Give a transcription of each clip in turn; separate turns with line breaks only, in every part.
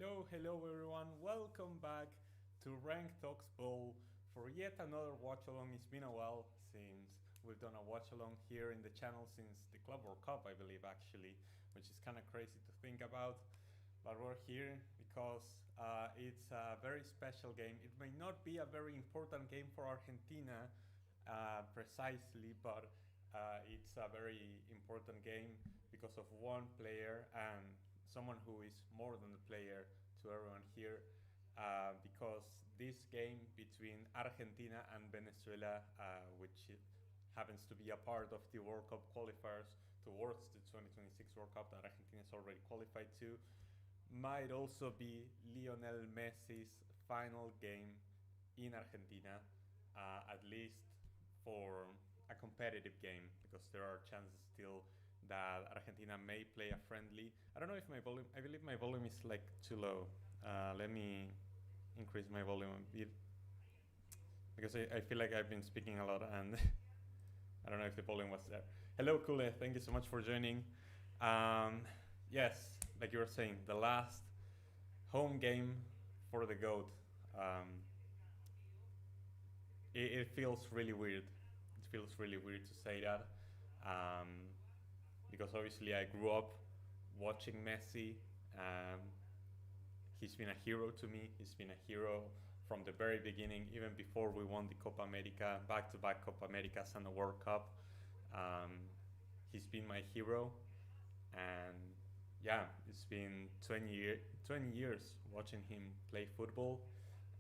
Hello everyone, welcome back to Rank Talks Bowl for yet another watch along. It's been a while since we've done a watch along here in the channel since the Club World Cup, I believe, actually, which is kind of crazy to think about. But we're here because it's a very special game. It may not be a very important game for Argentina precisely, but it's a very important game because of one player and someone who is more than a player to everyone here. Because this game between Argentina and Venezuela, which happens to be a part of the World Cup qualifiers towards the 2026 World Cup that Argentina is already qualified to, might also be Lionel Messi's final game in Argentina, at least for a competitive game, because there are chances still that Argentina may play a friendly. I don't know if my volume, I believe my volume is like too low. Let me increase my volume a bit, because I feel like I've been speaking a lot and I don't know if the volume was there. Hello Kule, thank you so much for joining. Yes, like you were saying, the last home game for the GOAT. It feels really weird. It feels really weird to say that. Because obviously I grew up watching Messi. He's been a hero to me. He's been a hero from the very beginning, even before we won the Copa America, back-to-back Copa Americas and the World Cup. He's been my hero, and yeah, it's been 20 years watching him play football,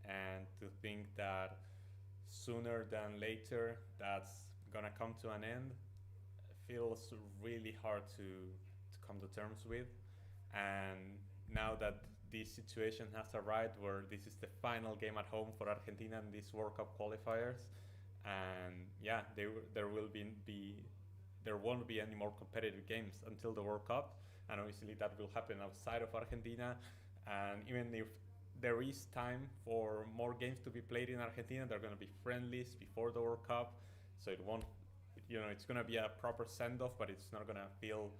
and to think that sooner than later that's gonna come to an end feels really hard to come to terms with. And now that this situation has arrived where this is the final game at home for Argentina in these World Cup qualifiers, and yeah, there won't be any more competitive games until the World Cup, and obviously that will happen outside of Argentina. And even if there is time for more games to be played in Argentina, they're going to be friendlies before the World Cup, so it won't, it's going to be a proper send-off, but it's not going to feel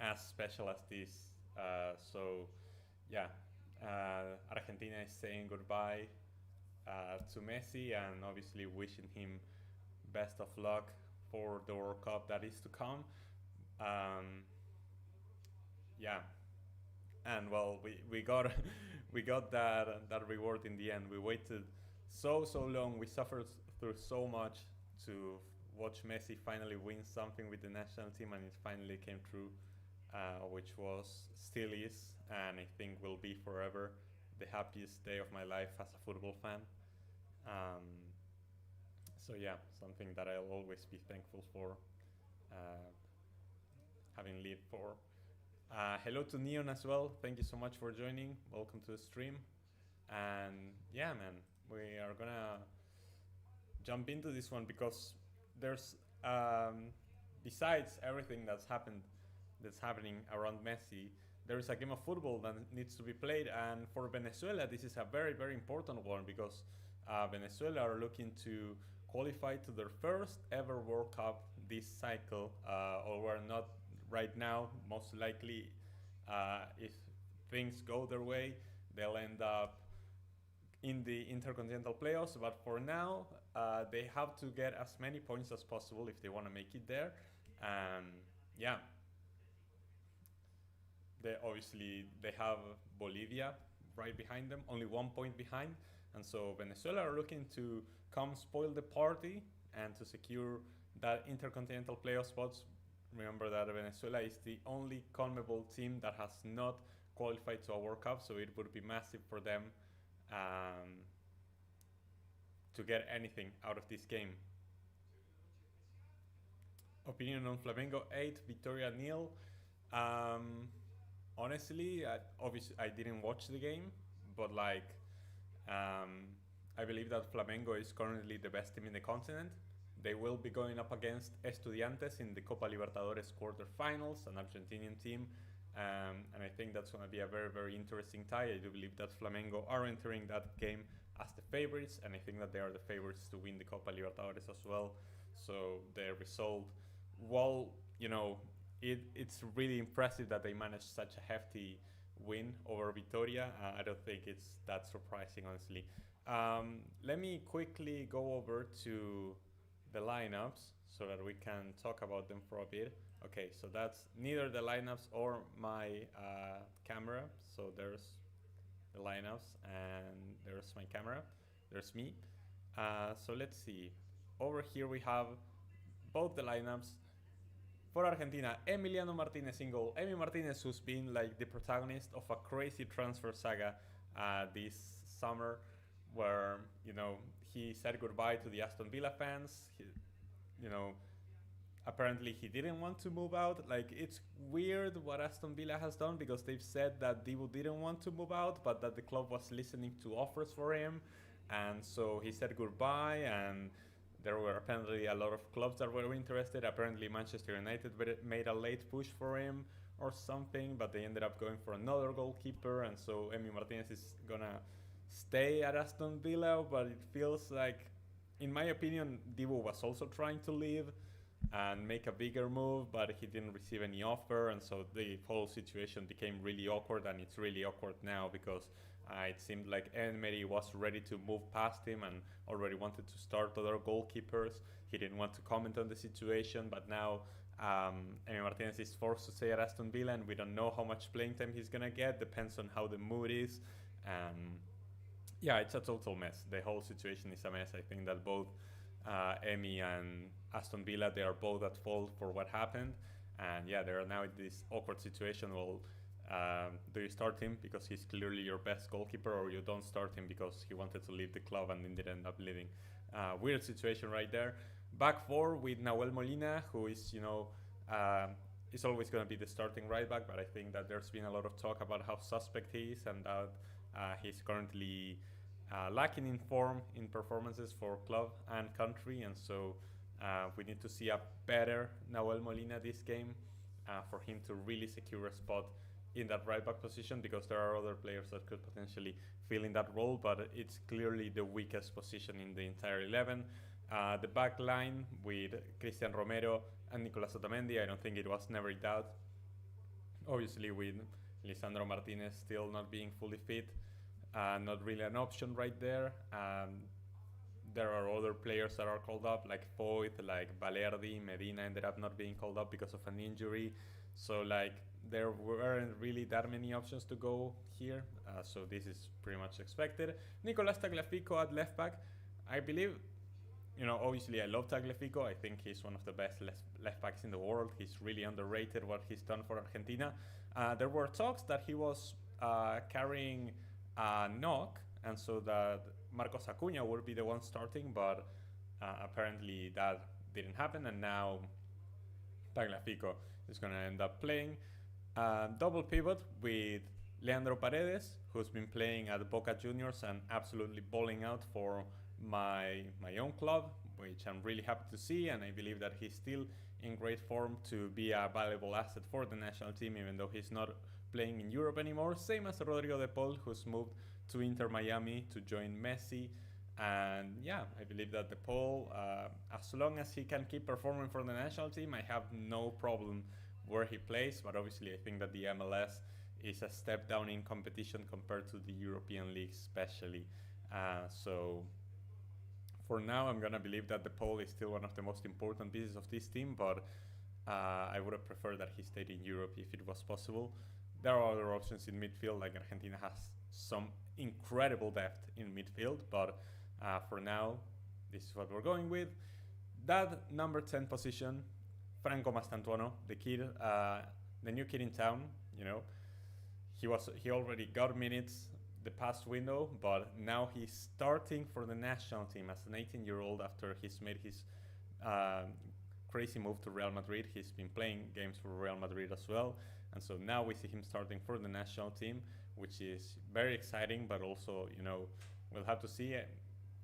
as special as this. So yeah, Argentina is saying goodbye to Messi, and obviously wishing him best of luck for the World Cup that is to come. Yeah, and well, we got we got that reward in the end. We waited so long. We suffered through so much to watch Messi finally win something with the national team, and it finally came true, which still is, and I think will be forever the happiest day of my life as a football fan. So yeah, something that I'll always be thankful for, having lived for. Hello to Neon as well. Thank you so much for joining. Welcome to the stream. And yeah, man, we are gonna jump into this one because there's besides everything that's happening around Messi, there is a game of football that needs to be played, and for Venezuela this is a very important one because Venezuela are looking to qualify to their first ever World Cup this cycle, or we're not right now. Most likely, if things go their way, they'll end up in the intercontinental playoffs, but for now they have to get as many points as possible if they want to make it there. And yeah, they have Bolivia right behind them, only 1 point behind, and so Venezuela are looking to come spoil the party and to secure that intercontinental playoff spots. Remember that Venezuela is the only CONMEBOL team that has not qualified to a World Cup, so it would be massive for them to get anything out of this game. Opinion on Flamengo 8, Victoria nil. Honestly, obviously I didn't watch the game, but I believe that Flamengo is currently the best team in the continent. They will be going up against Estudiantes in the Copa Libertadores quarterfinals, an Argentinian team. And I think that's going to be a very interesting tie. I do believe that Flamengo are entering that game as the favorites, and I think that they are the favorites to win the Copa Libertadores as well. So the result, while it's really impressive that they managed such a hefty win over Vitoria. I don't think it's that surprising, honestly. Let me quickly go over to the lineups so that we can talk about them for a bit. Okay, so that's neither the lineups or my camera. So there's the lineups and there's my camera. There's me. So let's see. Over here we have both the lineups. For Argentina, Emiliano Martinez in goal. Emi Martinez, who's been like the protagonist of a crazy transfer saga this summer, where he said goodbye to the Aston Villa fans. Apparently he didn't want to move out. Like, it's weird what Aston Villa has done, because they've said that Dibu didn't want to move out, but that the club was listening to offers for him, and so he said goodbye. And there were apparently a lot of clubs that were interested. Apparently Manchester United made a late push for him or something, but they ended up going for another goalkeeper, and so Emi Martinez is gonna stay at Aston Villa. But it feels like, in my opinion, Dibu was also trying to leave and make a bigger move, but he didn't receive any offer, and so the whole situation became really awkward. And it's really awkward now because it seemed like Emery was ready to move past him and already wanted to start other goalkeepers. He didn't want to comment on the situation, but now Emi Martinez is forced to stay at Aston Villa, and we don't know how much playing time he's gonna get. Depends on how the mood is. Yeah, it's a total mess. The whole situation is a mess. I think that both Emi and Aston Villa, they are both at fault for what happened. And yeah, they are now in this awkward situation. Well, do you start him because he's clearly your best goalkeeper, or you don't start him because he wanted to leave the club and didn't end up leaving? Weird situation right there. Back four with Nahuel Molina, who is, is always going to be the starting right back, but I think that there's been a lot of talk about how suspect he is, and that he's currently lacking in form in performances for club and country, and so we need to see a better Nahuel Molina this game for him to really secure a spot in that right back position, because there are other players that could potentially fill in that role, but it's clearly the weakest position in the entire 11. The back line with Cristian Romero and Nicolas Otamendi, I don't think it was never in doubt. Obviously with Lisandro Martinez still not being fully fit, not really an option right there. There are other players that are called up, like Foyth, like Valerdi. Medina ended up not being called up because of an injury. So like there weren't really that many options to go here. So this is pretty much expected. Nicolas Tagliafico at left back. I believe, obviously I love Tagliafico. I think he's one of the best left backs in the world. He's really underrated what he's done for Argentina. There were talks that he was carrying a knock, and so that Marcos Acuna would be the one starting, but apparently that didn't happen, and now Tagliafico is going to end up playing. Double pivot with Leandro Paredes, who's been playing at Boca Juniors and absolutely balling out for my own club, which I'm really happy to see, and I believe that he's still in great form to be a valuable asset for the national team, even though he's not playing in Europe anymore. Same as Rodrigo de Paul, who's moved to Inter Miami to join Messi. And yeah, I believe that de Paul, as long as he can keep performing for the national team, I have no problem where he plays. But obviously I think that the MLS is a step down in competition compared to the European league especially. So for now, I'm going to believe that de Paul is still one of the most important pieces of this team, but I would have preferred that he stayed in Europe if it was possible. There are other options in midfield, like Argentina has some incredible depth in midfield, but for now, this is what we're going with. That number 10 position, Franco Mastantuono, the kid, the new kid in town, he already got minutes the past window, but now he's starting for the national team as an 18-year-old after he's made his crazy move to Real Madrid. He's been playing games for Real Madrid as well, and so now we see him starting for the national team, which is very exciting, but also, we'll have to see.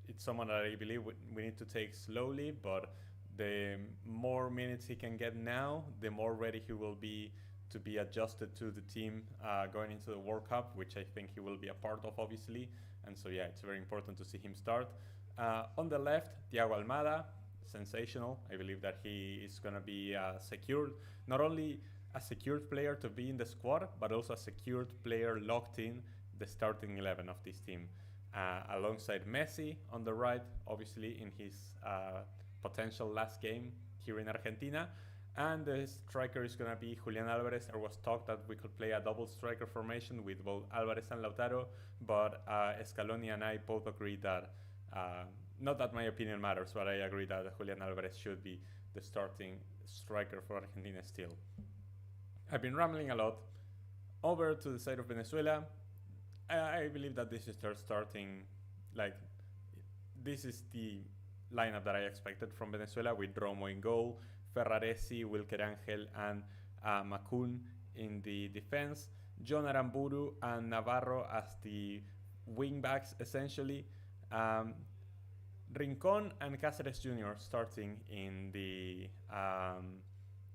It's someone that I believe we need to take slowly, but the more minutes he can get now, the more ready he will be to be adjusted to the team going into the World Cup, which I think he will be a part of, obviously. And so, yeah, it's very important to see him start. On the left, Thiago Almada, sensational. I believe that he is going to be secured, not only a secured player to be in the squad, but also a secured player locked in the starting 11 of this team. Alongside Messi on the right, obviously in his potential last game here in Argentina. And the striker is going to be Julian Alvarez. There was talk that we could play a double striker formation with both Alvarez and Lautaro, but Scaloni and I both agreed that, not that my opinion matters, but I agree that Julian Alvarez should be the starting striker for Argentina still. I've been rambling a lot. Over to the side of Venezuela, I believe that this is their starting, this is the lineup that I expected from Venezuela, with Romo in goal, Ferraresi, Wilker Angel, and Macun in the defense, John Aramburu and Navarro as the wingbacks essentially, Rincon and Cáceres Jr. starting in the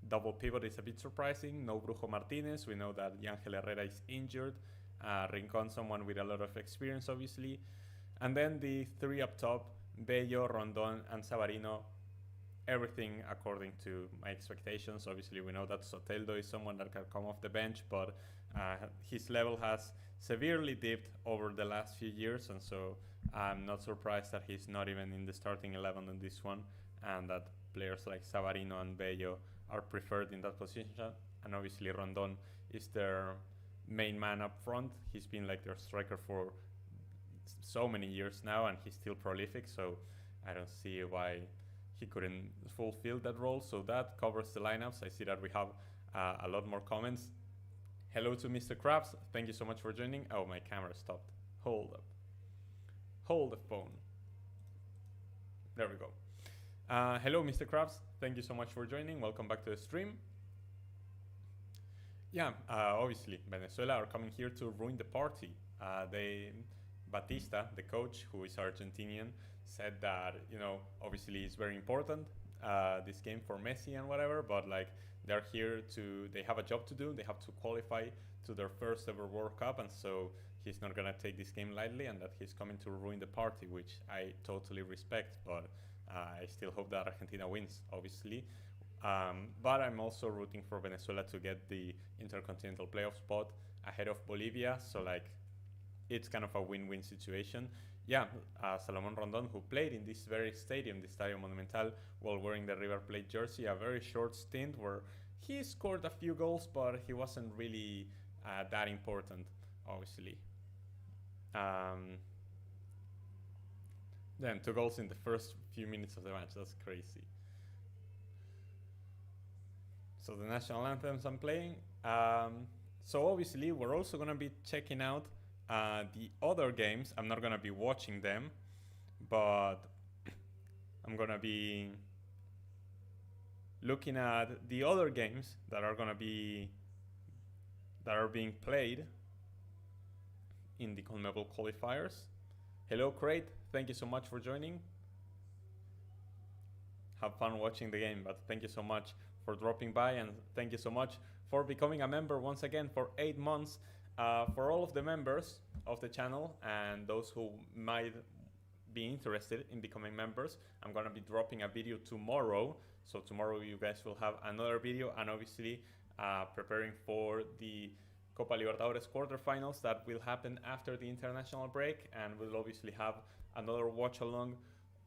double pivot is a bit surprising. No Brujo Martinez. We know that Yangel Herrera is injured. Rincon, someone with a lot of experience, obviously. And then the three up top, Bello, Rondon, and Savarino. Everything according to my expectations. Obviously, we know that Soteldo is someone that can come off the bench, but his level has severely dipped over the last few years, and so I'm not surprised that he's not even in the starting 11 on this one, and that players like Savarino and Bello are preferred in that position. And obviously Rondon is their main man up front. He's been like their striker for so many years now, and he's still prolific, so I don't see why he couldn't fulfill that role. So that covers the lineups. I see that we have a lot more comments. Hello to Mr. Krabs. Thank you so much for joining. Oh, my camera stopped. Hold up. Hold the phone. There we go. Hello, Mr. Krabs. Thank you so much for joining. Welcome back to the stream. Yeah, obviously, Venezuela are coming here to ruin the party. Batista, the coach, who is Argentinian, said that, obviously it's very important, this game for Messi and whatever, but they're here they have a job to do. They have to qualify to their first ever World Cup, and so he's not gonna take this game lightly, and that he's coming to ruin the party, which I totally respect, but I still hope that Argentina wins, obviously. But I'm also rooting for Venezuela to get the intercontinental playoff spot ahead of Bolivia, so it's kind of a win-win situation. Yeah, Salomon Rondon, who played in this very stadium, the Estadio Monumental, while wearing the River Plate jersey, a very short stint where he scored a few goals, but he wasn't really that important, obviously. Then 2 goals in the first few minutes of the match. That's crazy. So the national anthems I'm playing. So obviously we're also going to be checking out the other games. I'm not going to be watching them, but I'm going to be looking at the other games that are being played in the CONMEBOL qualifiers. Hello, Crate. Thank you so much for joining. Have fun watching the game, but thank you so much for dropping by, and thank you so much for becoming a member once again for 8 months. For all of the members of the channel and those who might be interested in becoming members, I'm going to be dropping a video tomorrow. So tomorrow you guys will have another video, and obviously preparing for the Copa Libertadores quarterfinals that will happen after the international break, and we'll obviously have another watch along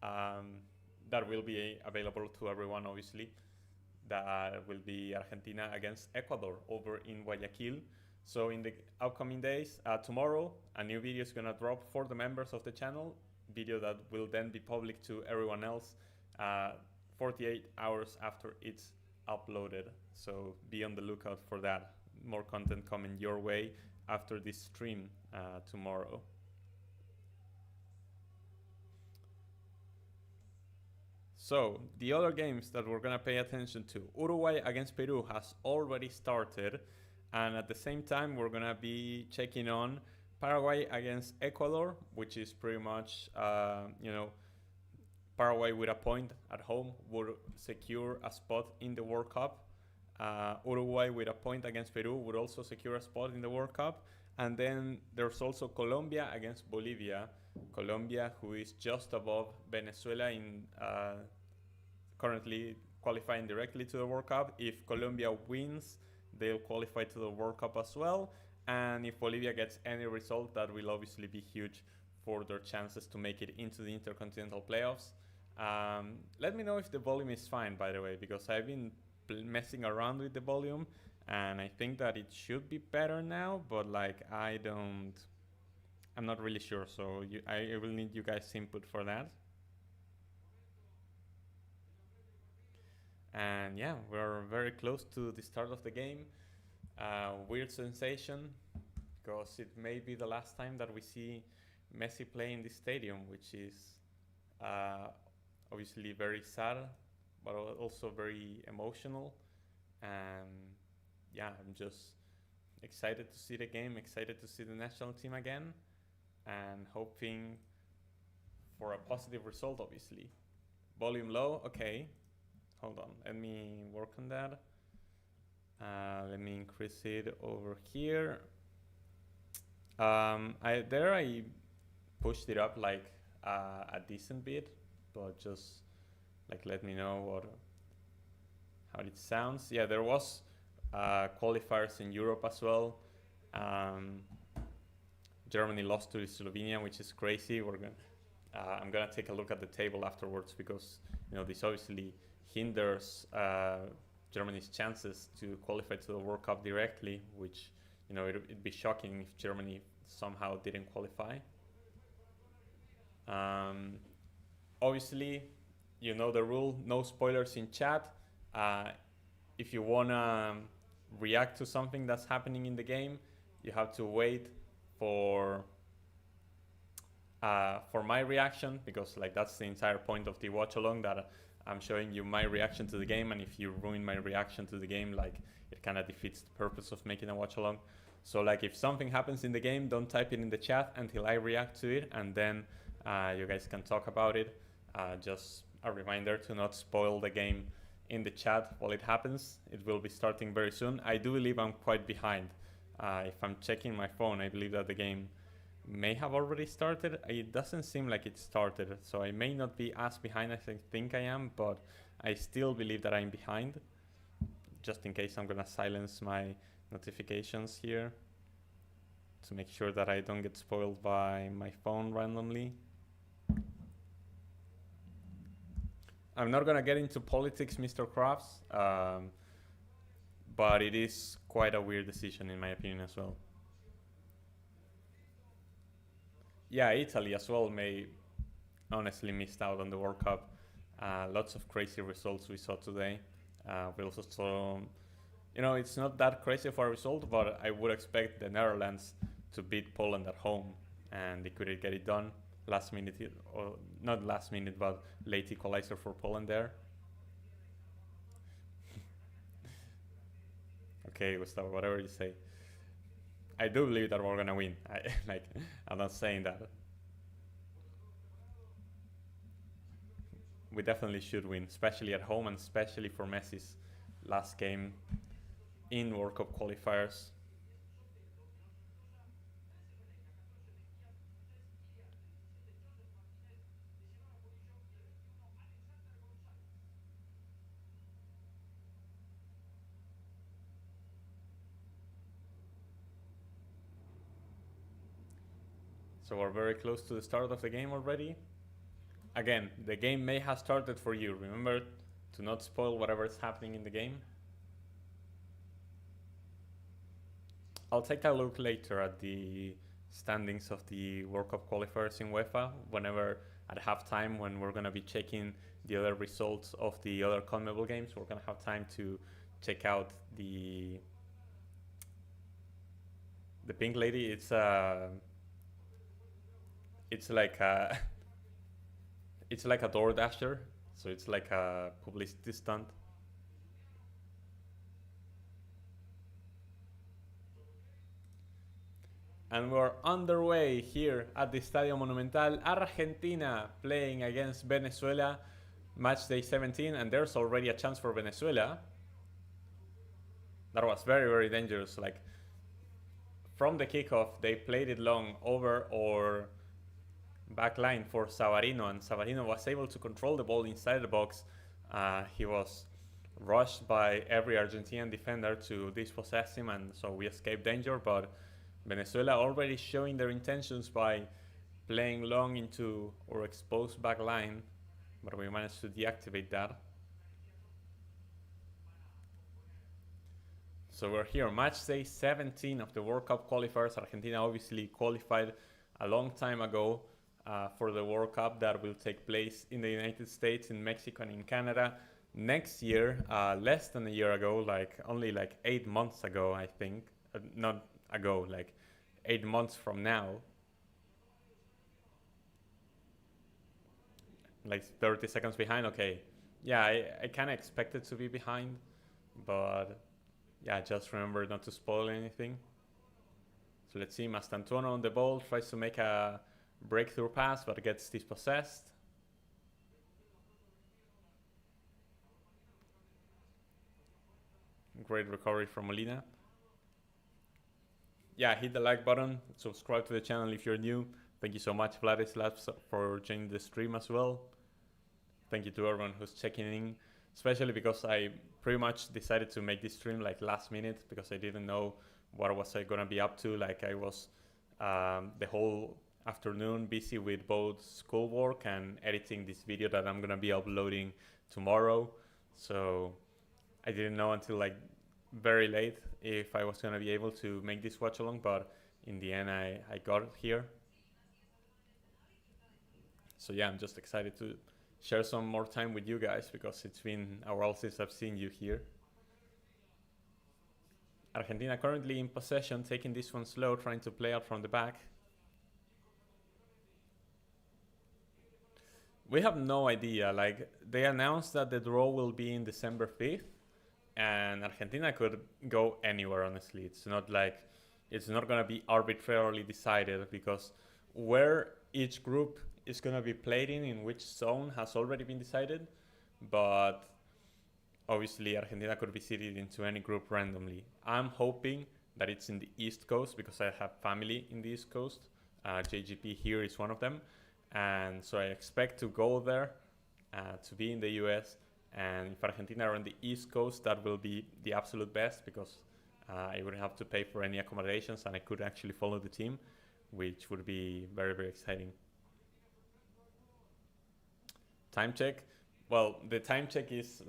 that will be available to everyone, obviously. That will be Argentina against Ecuador over in Guayaquil. So in the upcoming days, tomorrow a new video is going to drop for the members of the channel, video that will then be public to everyone else 48 hours after it's uploaded. So be on the lookout for that. More content coming your way after this stream tomorrow. So the other games that we're going to pay attention to, Uruguay against Peru has already started, and at the same time we're going to be checking on Paraguay against Ecuador, which is pretty much Paraguay with a point at home would secure a spot in the World Cup. Uruguay with a point against Peru would also secure a spot in the World Cup. And then there's also Colombia against Bolivia. Colombia, who is just above Venezuela in currently qualifying directly to the World Cup. If Colombia wins they'll qualify to the World Cup as well. And if Bolivia gets any result, that will obviously be huge for their chances to make it into the intercontinental playoffs. Let me know if the volume is fine, by the way, because I've been messing around with the volume, and I think that it should be better now, but like I'm not really sure, so I will need you guys' input for that. And yeah, we're very close to the start of the game. Weird sensation, because it may be the last time that we see Messi play in this stadium, which is uh, obviously very sad, but also very emotional. And yeah, I'm just excited to see the game, excited to see the national team again, and hoping for a positive result, obviously. Volume low, okay. Hold on, let me work on that. Let me increase it over here. I pushed it up like a decent bit, but just like let me know how it sounds. Yeah, there was qualifiers in Europe as well. Germany lost to Slovenia, which is crazy. I'm gonna take a look at the table afterwards, because this obviously hinders Germany's chances to qualify to the World Cup directly, which it'd be shocking if Germany somehow didn't qualify. Obviously, the rule, no spoilers in chat. If you wanna react to something that's happening in the game, you have to wait for my reaction, because like that's the entire point of the watch along, that I'm showing you my reaction to the game, and if you ruin my reaction to the game, like it kind of defeats the purpose of making a watch along. So like if something happens in the game, don't type it in the chat until I react to it, and then you guys can talk about it. Just a reminder to not spoil the game in the chat while it happens. It will be starting very soon. I do believe I'm quite behind. If I'm checking my phone, I believe that the game may have already started. It doesn't seem like it started, so I may not be as behind as I think I am, but I still believe that I'm behind. Just in case, I'm gonna silence my notifications here to make sure that I don't get spoiled by my phone randomly. I'm not gonna get into politics, Mr. Crafts, but it is quite a weird decision in my opinion as well. Yeah, Italy as well may honestly missed out on the World Cup. Lots of crazy results we saw today. We also saw, it's not that crazy for a result, but I would expect the Netherlands to beat Poland at home, and they couldn't get it done. Last minute, or not last minute, but late equalizer for Poland there. Okay, Gustavo, whatever you say. I do believe that we're gonna win. I'm not saying that. We definitely should win, especially at home, and especially for Messi's last game in World Cup qualifiers. So we're very close to the start of the game already. Again, the game may have started for you. Remember to not spoil whatever is happening in the game. I'll take a look later at the standings of the World Cup qualifiers in UEFA, whenever at halftime, when we're going to be checking the other results of the other CONMEBOL games. We're going to have time to check out the pink lady. It's like a it's like a door dasher, so it's like a publicity stunt. And we're underway here at the Estadio Monumental. Argentina playing against Venezuela, match day 17, and there's already a chance for Venezuela. That was very, very dangerous. Like, from the kickoff, they played it long over or back line for Savarino, and Savarino was able to control the ball inside the box. He was rushed by every Argentinian defender to dispossess him, and so we escaped danger. But Venezuela already showing their intentions by playing long into our exposed back line, but we managed to deactivate that. So we're here, match day 17 of the World Cup qualifiers. Argentina obviously qualified a long time ago for the World Cup that will take place in the United States, in Mexico, and in Canada next year. Less than a year ago, only 8 months ago, I think. Not ago, 8 months from now. 30 seconds behind, okay. Yeah, I kind of expected to be behind, but yeah, just remember not to spoil anything. So let's see, Mastantuono on the ball, tries to make a breakthrough pass, but gets dispossessed. Great recovery from Molina. Yeah, hit the like button, subscribe to the channel if you're new. Thank you so much, Vladislav, for joining the stream as well. Thank you to everyone who's checking in, especially because I pretty much decided to make this stream last minute because I didn't know what was I gonna be up to. I was the whole afternoon busy with both schoolwork and editing this video that I'm gonna be uploading tomorrow. So I didn't know until very late if I was gonna be able to make this watch along, but in the end I got it here. So yeah, I'm just excited to share some more time with you guys because it's been a while since I've seen you here. Argentina currently in possession, taking this one slow, trying to play out from the back. We have no idea. They announced that the draw will be in December 5th, and Argentina could go anywhere, honestly. It's not gonna be arbitrarily decided because where each group is gonna be played in which zone has already been decided, but obviously Argentina could be seeded into any group randomly. I'm hoping that it's in the East Coast because I have family in the East Coast. JGP here is one of them, and so I expect to go there to be in the US. And if Argentina are on the East Coast, that will be the absolute best because I wouldn't have to pay for any accommodations and I could actually follow the team, which would be very, very exciting. Time check. Well, the time check is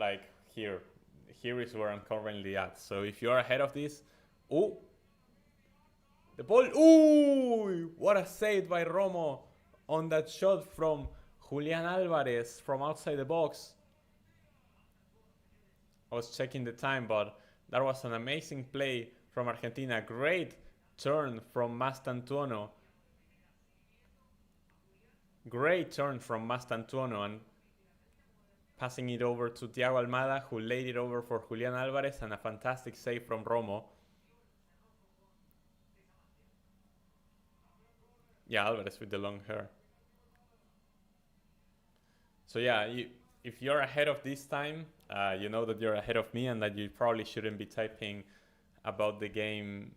here. Here is where I'm currently at. So if you're ahead of this, oh, the ball, ooh, what a save by Romo on that shot from Julian Alvarez from outside the box. I was checking the time, but that was an amazing play from Argentina. Great turn from Mastantuono. Great turn from Mastantuono and passing it over to Thiago Almada, who laid it over for Julian Alvarez, and a fantastic save from Romo. Yeah, Alvarez with the long hair. So yeah, if you're ahead of this time, you know that you're ahead of me and that you probably shouldn't be typing about the game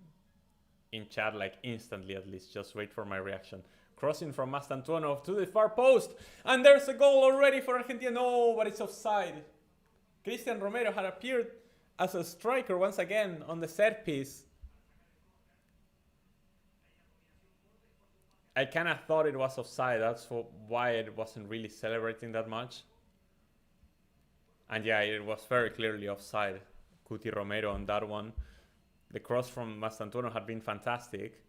in chat instantly, at least. Just wait for my reaction. Crossing from Mastantuono to the far post. And there's a goal already for Argentina. No, but it's offside. Cristian Romero had appeared as a striker once again on the set piece. I kind of thought it was offside. That's why it wasn't really celebrating that much. And yeah, it was very clearly offside. Cuti Romero on that one. The cross from Mastantuono had been fantastic.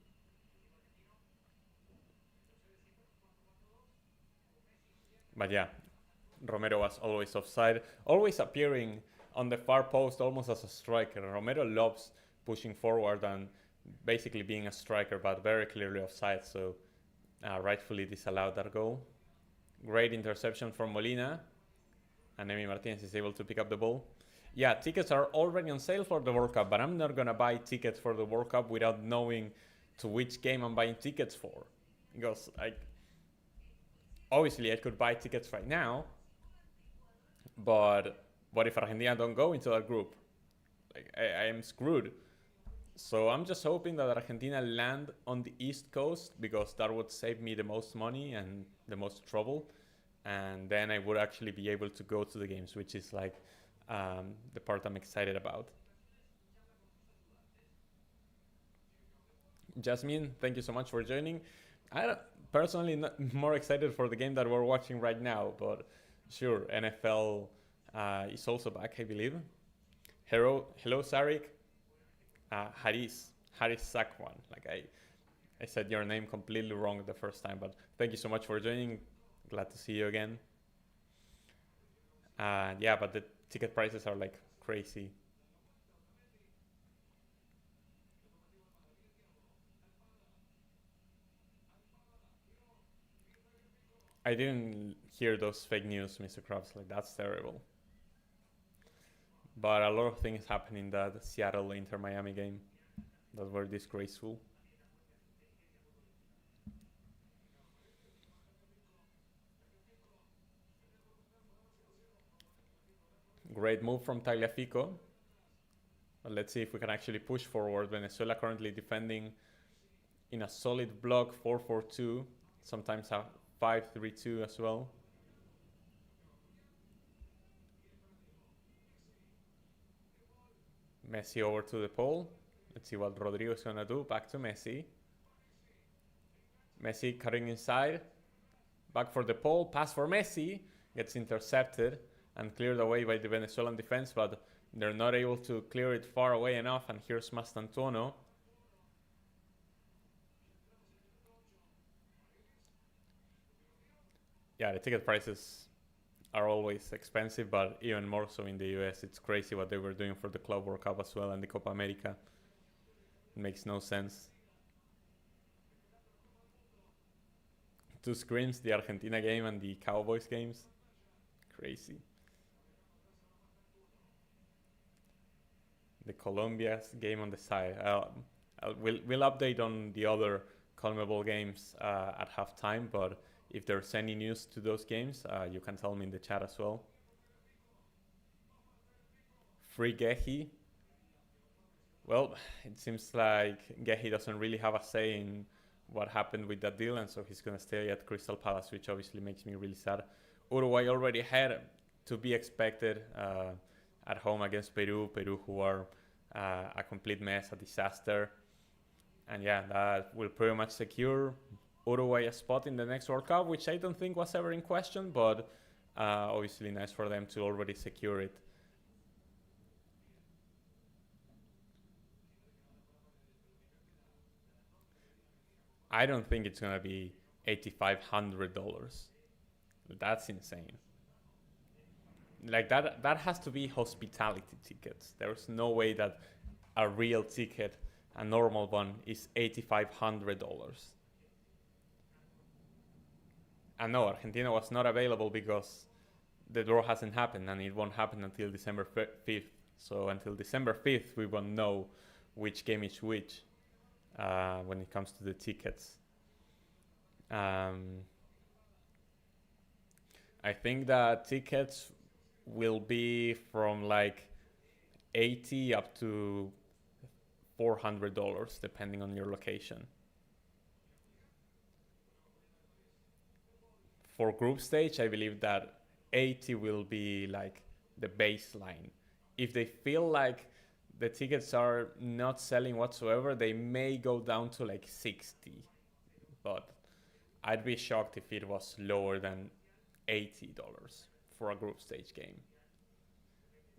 But yeah, Romero was always offside. Always appearing on the far post almost as a striker. Romero loves pushing forward and basically being a striker, but very clearly offside. So rightfully disallowed that goal. Great interception from Molina. And Emi Martinez is able to pick up the ball. Yeah, tickets are already on sale for the World Cup, but I'm not going to buy tickets for the World Cup without knowing to which game I'm buying tickets for. Because obviously I could buy tickets right now, but what if Argentina don't go into that group? I am screwed. So I'm just hoping that Argentina land on the East Coast because that would save me the most money and the most trouble. And then I would actually be able to go to the games, which is the part I'm excited about. Jasmine, thank you so much for joining. I personally not more excited for the game that we're watching right now, but sure, NFL is also back, I believe. Hello, Sarik. Haris Sakwan. Like I said your name completely wrong the first time, but thank you so much for joining. Glad to see you again. Yeah, but the ticket prices are like crazy. I didn't hear those fake news, Mr. Krabs. Like that's terrible. But a lot of things happened in that Seattle Inter Miami game that were disgraceful. Great move from Tagliafico. But let's see if we can actually push forward. Venezuela currently defending in a solid block 4-4-2. Sometimes a 5-3-2 as well. Messi over to the pole. Let's see what Rodrigo is going to do. Back to Messi. Messi cutting inside. Back for the pole. Pass for Messi. Gets intercepted and cleared away by the Venezuelan defense, but they're not able to clear it far away enough. And here's Mastantuono. Yeah, the ticket prices are always expensive, but even more so in the US. It's crazy what they were doing for the Club World Cup as well and the Copa America. It makes no sense. Two screens, the Argentina game and the Cowboys games. Crazy. The Colombia game on the side. We'll update on the other CONMEBOL games at halftime, but if there's any news to those games, you can tell me in the chat as well. Free Gehi. Well, it seems like Gehi doesn't really have a say in what happened with that deal, and so he's going to stay at Crystal Palace, which obviously makes me really sad. Uruguay already had to be expected at home against Peru, who are a complete mess, a disaster. And yeah, that will pretty much secure Uruguay a spot in the next World Cup, which I don't think was ever in question, but obviously nice for them to already secure it. I don't think it's going to be $8,500. That's insane. Like that has to be hospitality tickets. There's no way that a real ticket, a normal one, is $8,500. And no, Argentina was not available because the draw hasn't happened, and it won't happen until December 5th. So until December 5th, we won't know which game is which when it comes to the tickets. I think that tickets will be from like $80 up to $400 depending on your location. For group stage, I believe that 80 will be like the baseline. If they feel like the tickets are not selling whatsoever, they may go down to like 60. But I'd be shocked if it was lower than $80 for a group stage game.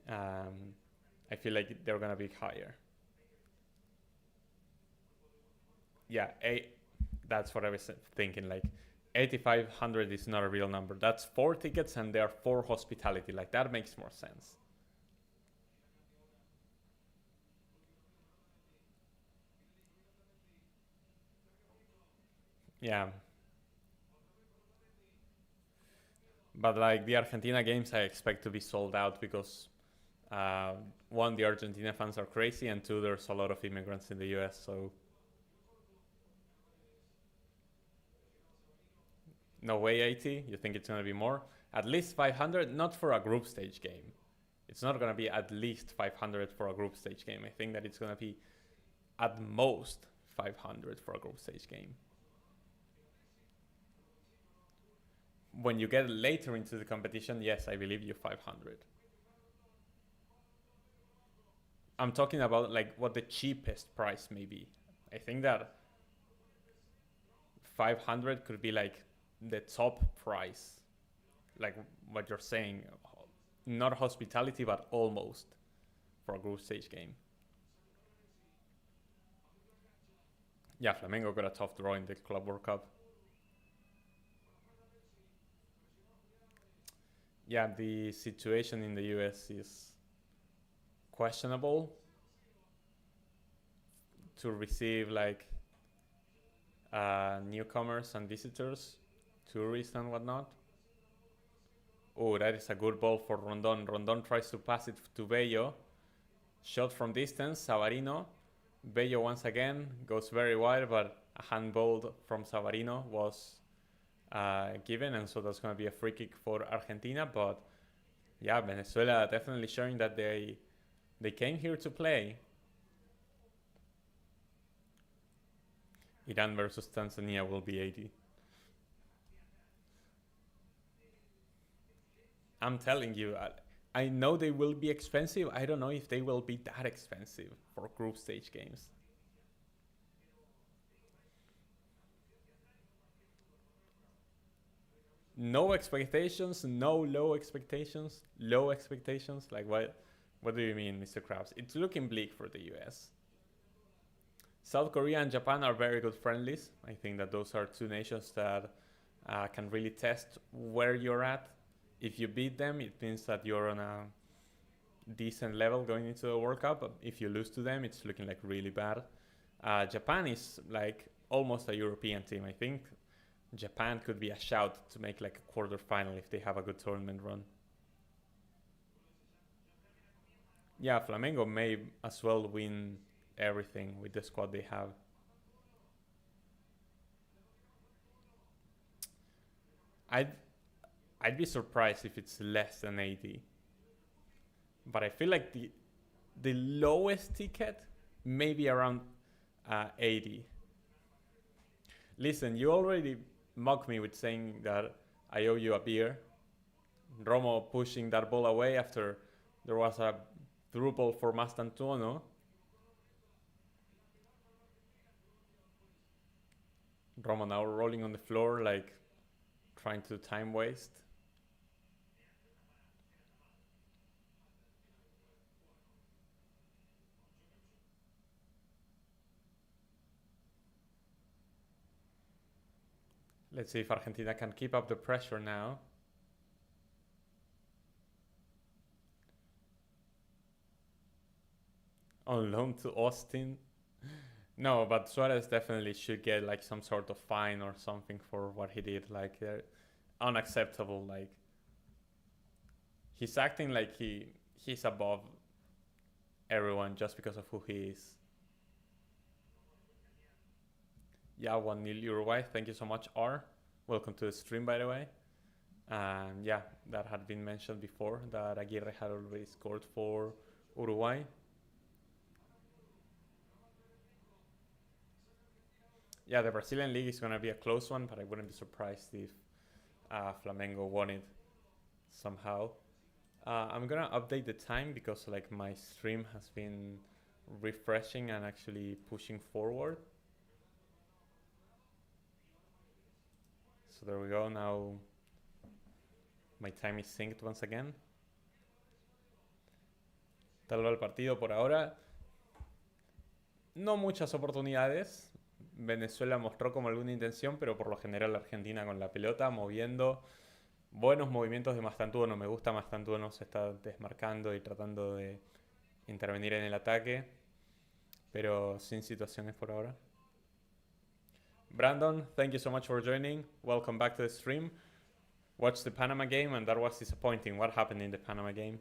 I feel like they're gonna be higher. Yeah, that's what I was thinking. Like 8,500 is not a real number. That's 4 tickets and there are 4 hospitality. Like that makes more sense. Yeah. But like the Argentina games, I expect to be sold out because one, the Argentina fans are crazy, and two, there's a lot of immigrants in the US. So no way 80. You think it's gonna be more? At least 500. Not for a group stage game. It's not gonna be at least 500 for a group stage game. I think that it's gonna be at most 500 for a group stage game. When you get later into the competition, yes, I believe you 500. I'm talking about like what the cheapest price may be. I think that 500 could be like the top price, like what you're saying, not hospitality, but almost, for a group stage game. Yeah, Flamengo got a tough draw in the Club World Cup. Yeah, the situation in the US is questionable to receive like newcomers and visitors, tourists and whatnot. Oh, that is a good ball for Rondon. Rondon tries to pass it to Bello. Shot from distance, Savarino. Bello once again goes very wide, but a handball from Savarino was given, and so that's going to be a free kick for Argentina. But yeah, Venezuela definitely showing that they came here to play. Iran versus Tanzania will be 80. I'm telling you, I know they will be expensive. I don't know if they will be that expensive for group stage games. No expectations, no low expectations, low expectations. Like what do you mean, Mr. Krabs? It's looking bleak for the US. South Korea and Japan are very good friendlies. I think that those are two nations that can really test where you're at. If you beat them, it means that you're on a decent level going into the World Cup. But if you lose to them, it's looking like really bad. Japan is like almost a European team. I think Japan could be a shout to make like a quarterfinal if they have a good tournament run. Yeah, Flamengo may as well win everything with the squad they have. I'd be surprised if it's less than 80. But I feel like the lowest ticket may be around 80. Listen, you already mocked me with saying that I owe you a beer. Romo pushing that ball away after there was a through ball for Mastantuono. Romo now rolling on the floor, like trying to time waste. Let's see if Argentina can keep up the pressure now. On loan to Austin. No, but Suarez definitely should get like some sort of fine or something for what he did. Like unacceptable. Like he's acting like he's above everyone just because of who he is. Yeah, 1-0 Uruguay. Thank you so much, R. Welcome to the stream, by the way. And yeah, that had been mentioned before that Aguirre had already scored for Uruguay. Yeah, the Brazilian league is going to be a close one, but I wouldn't be surprised if Flamengo won it somehow. I'm going to update the time because like my stream has been refreshing and actually pushing forward. So there we go. Now my time is synced once again. Tal va el partido por ahora. No muchas oportunidades. Venezuela mostró como alguna intención, pero por lo general Argentina con la pelota, moviendo. Buenos movimientos de Mastantuono. Me gusta Mastantuono, se está desmarcando y tratando de intervenir en el ataque, pero sin situaciones por ahora. Brandon, thank you so much for joining. Welcome back to the stream. Watched the Panama game and that was disappointing. What happened in the Panama game?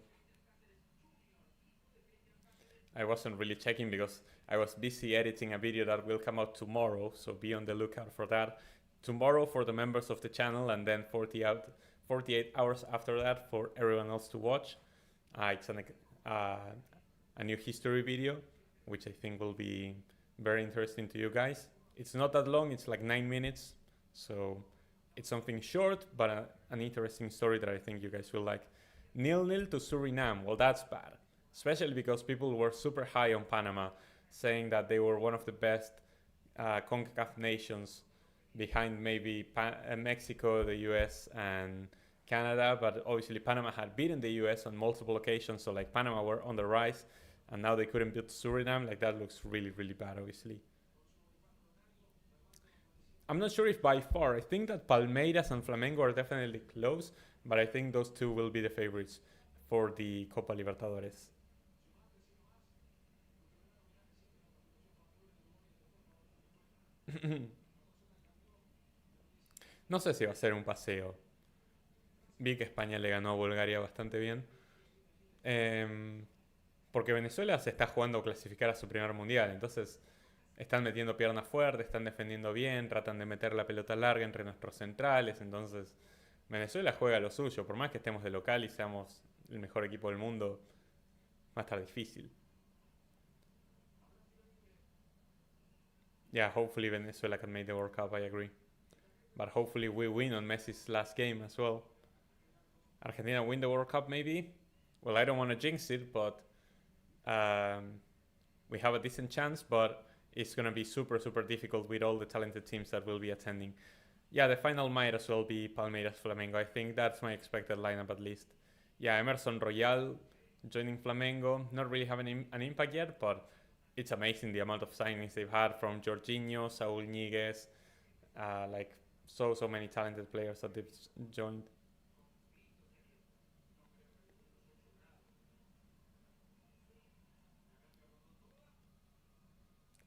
I wasn't really checking because I was busy editing a video that will come out tomorrow, so be on the lookout for that. Tomorrow for the members of the channel, and then 48 hours after that for everyone else to watch. It's a new history video, which I think will be very interesting to you guys. It's not that long, it's like 9 minutes, so it's something short, but an interesting story that I think you guys will like. 0-0 to Suriname, well that's bad. especially because people were super high on Panama, saying that they were one of the best CONCACAF nations behind maybe Mexico, the US, and Canada. But obviously Panama had beaten the US on multiple occasions, so like Panama were on the rise, and now they couldn't beat Suriname. Like that looks really, really bad, obviously. I'm not sure if by far. I think that Palmeiras and Flamengo are definitely close, but I think those two will be the favorites for the Copa Libertadores. No sé si va a ser un paseo. Vi que España le ganó a Bulgaria bastante bien. Em, Porque Venezuela se está jugando a clasificar a su primer mundial. Entonces están metiendo piernas fuertes, están defendiendo bien, tratan de meter la pelota larga entre nuestros centrales. Entonces Venezuela juega lo suyo. Por más que estemos de local y seamos el mejor equipo del mundo, va a estar difícil. Yeah, hopefully Venezuela can make the World Cup, I agree. But hopefully we win on Messi's last game as well. Argentina win the World Cup maybe? Well, I don't want to jinx it, but we have a decent chance, but it's going to be super, super difficult with all the talented teams that will be attending. Yeah, the final might as well be Palmeiras Flamengo. I think that's my expected lineup at least. Yeah, Emerson Royal joining Flamengo. Not really having an impact yet, but it's amazing the amount of signings they've had from Jorginho, Saul Niguez, like so many talented players that they've joined.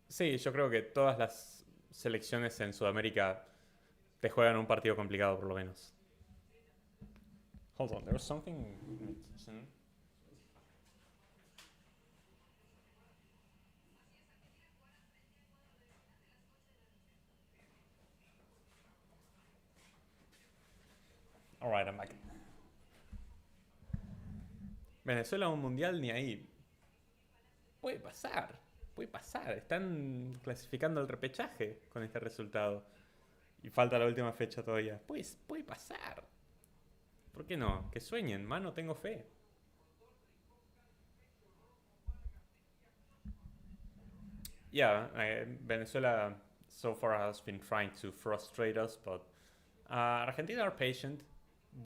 Sí, yo creo que todas las selecciones en Sudamérica te juegan un partido complicado por lo menos. Hold on, there's something. Alright, I'm back. Venezuela a un mundial ni ahí. Puede pasar, puede pasar. Están clasificando el repechaje con este resultado. Y falta la última fecha todavía. Pues puede pasar. ¿Por qué no? Que sueñen, mano, tengo fe. Yeah, Venezuela so far has been trying to frustrate us, but Argentina are patient.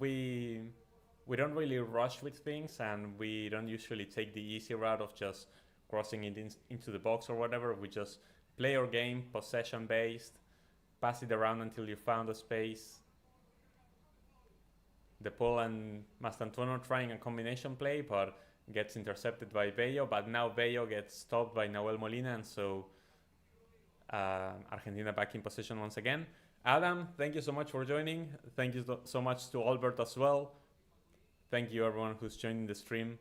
We we don't really rush with things, and we don't usually take the easy route of just crossing it into the box or whatever. We just play our game, possession based, pass it around until you found a space. De Paul and Mastantuono trying a combination play, but gets intercepted by Bello. But now Bello gets stopped by Nahuel Molina, and so Argentina back in position once again. Adam, thank you so much for joining. Thank you so much to Albert as well. Thank you everyone who's joining the stream.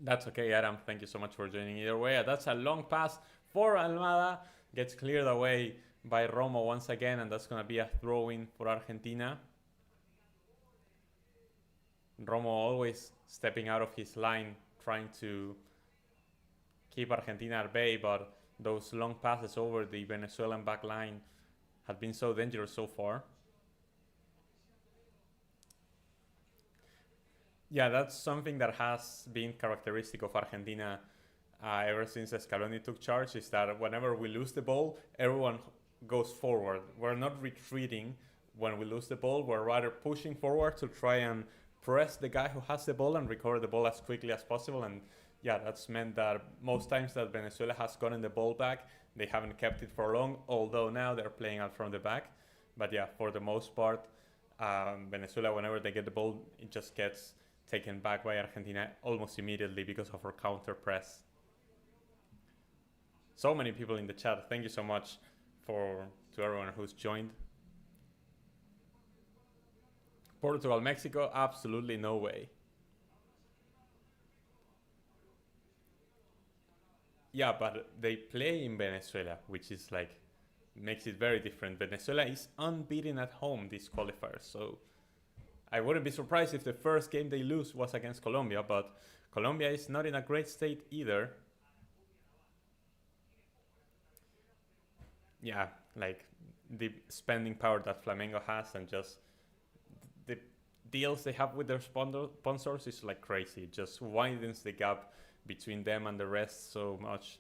That's okay, Adam. Thank you so much for joining either way. That's a long pass for Almada. Gets cleared away by Romo once again, and that's going to be a throw-in for Argentina. Romo always stepping out of his line, trying to keep Argentina at bay, but those long passes over the Venezuelan back line have been so dangerous so far. Yeah, that's something that has been characteristic of Argentina ever since Scaloni took charge, is that whenever we lose the ball, everyone goes forward. We're not retreating when we lose the ball. We're rather pushing forward to try and press the guy who has the ball and recover the ball as quickly as possible. And yeah, that's meant that most times that Venezuela has gotten the ball back, they haven't kept it for long, although now they're playing out from the back. But yeah, for the most part, Venezuela, whenever they get the ball, it just gets taken back by Argentina almost immediately because of our counter press. So many people in the chat. Thank you so much to everyone who's joined. Portugal, Mexico, absolutely no way. Yeah, but they play in Venezuela, which is like, makes it very different. Venezuela is unbeaten at home this qualifier, so I wouldn't be surprised if the first game they lose was against Colombia, but Colombia is not in a great state either. Yeah, like the spending power that Flamengo has, and just deals they have with their sponsors is like crazy. It just widens the gap between them and the rest so much.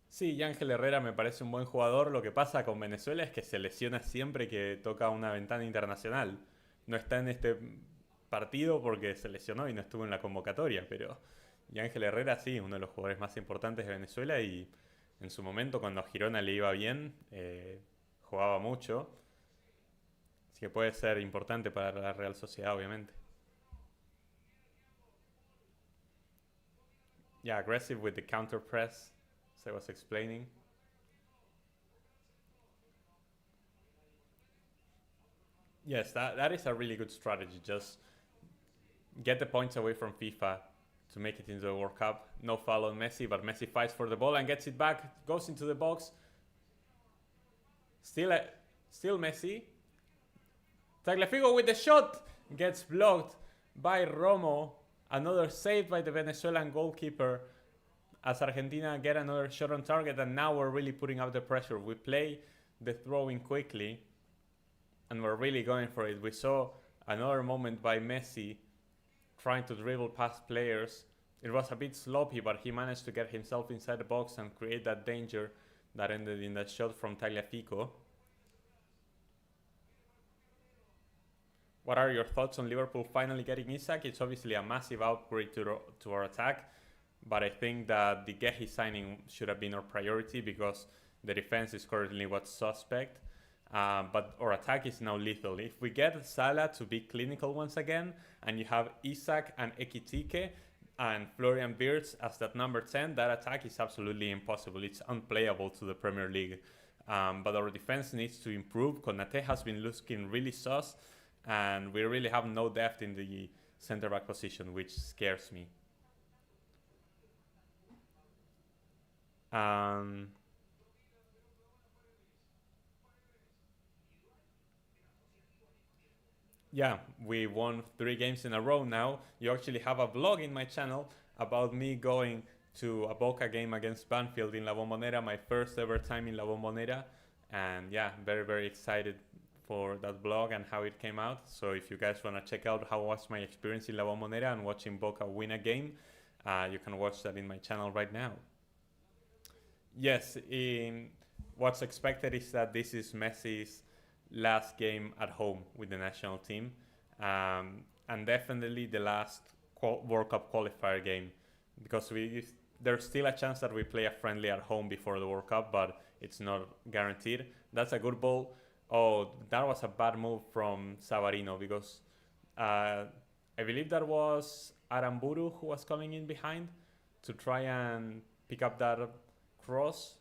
Sí, Ángel Herrera me parece un buen jugador. Lo que pasa con Venezuela es que se lesiona siempre que toca una ventana internacional. No está en este partido porque se lesionó y no estuvo en la convocatoria, pero Ángel Herrera sí, uno de los jugadores más importantes de Venezuela y en su momento cuando a Girona le iba bien, jugaba mucho. Así que puede ser importante para la Real Sociedad, obviamente. Yeah, aggressive with the counter press, as I was explaining. Yes, that is a really good strategy. Just get the points away from FIFA to make it into the World Cup. No foul on Messi, but Messi fights for the ball and gets it back, goes into the box. Still Messi. Tagliafico with the shot gets blocked by Romo. Another save by the Venezuelan goalkeeper as Argentina get another shot on target, and now we're really putting up the pressure. We play the throw-in quickly and we're really going for it. We saw another moment by Messi trying to dribble past players. It was a bit sloppy, but he managed to get himself inside the box and create that danger that ended in that shot from Tagliafico. What are your thoughts on Liverpool finally getting Isak? It's obviously a massive upgrade to our attack, but I think that the Gehi signing should have been our priority because the defense is currently what's suspect. But our attack is now lethal. If we get Salah to be clinical once again, and you have Isak and Ekitike and Florian Wirtz as that number 10, that attack is absolutely impossible. It's unplayable to the Premier League. But our defense needs to improve. Konate has been looking really sus, and we really have no depth in the center back position, which scares me. Yeah, we won 3 games in a row now. You actually have a vlog in my channel about me going to a Boca game against Banfield in La Bombonera, my first ever time in La Bombonera. And yeah, very, very excited for that vlog and how it came out. So if you guys want to check out how was my experience in La Bombonera and watching Boca win a game, you can watch that in my channel right now. Yes, what's expected is that this is Messi's last game at home with the national team, and definitely the last World Cup qualifier game, because there's still a chance that we play a friendly at home before the World Cup, but it's not guaranteed. That's a good ball. Oh, that was a bad move from Savarino, because I believe that was Aramburu who was coming in behind to try and pick up that cross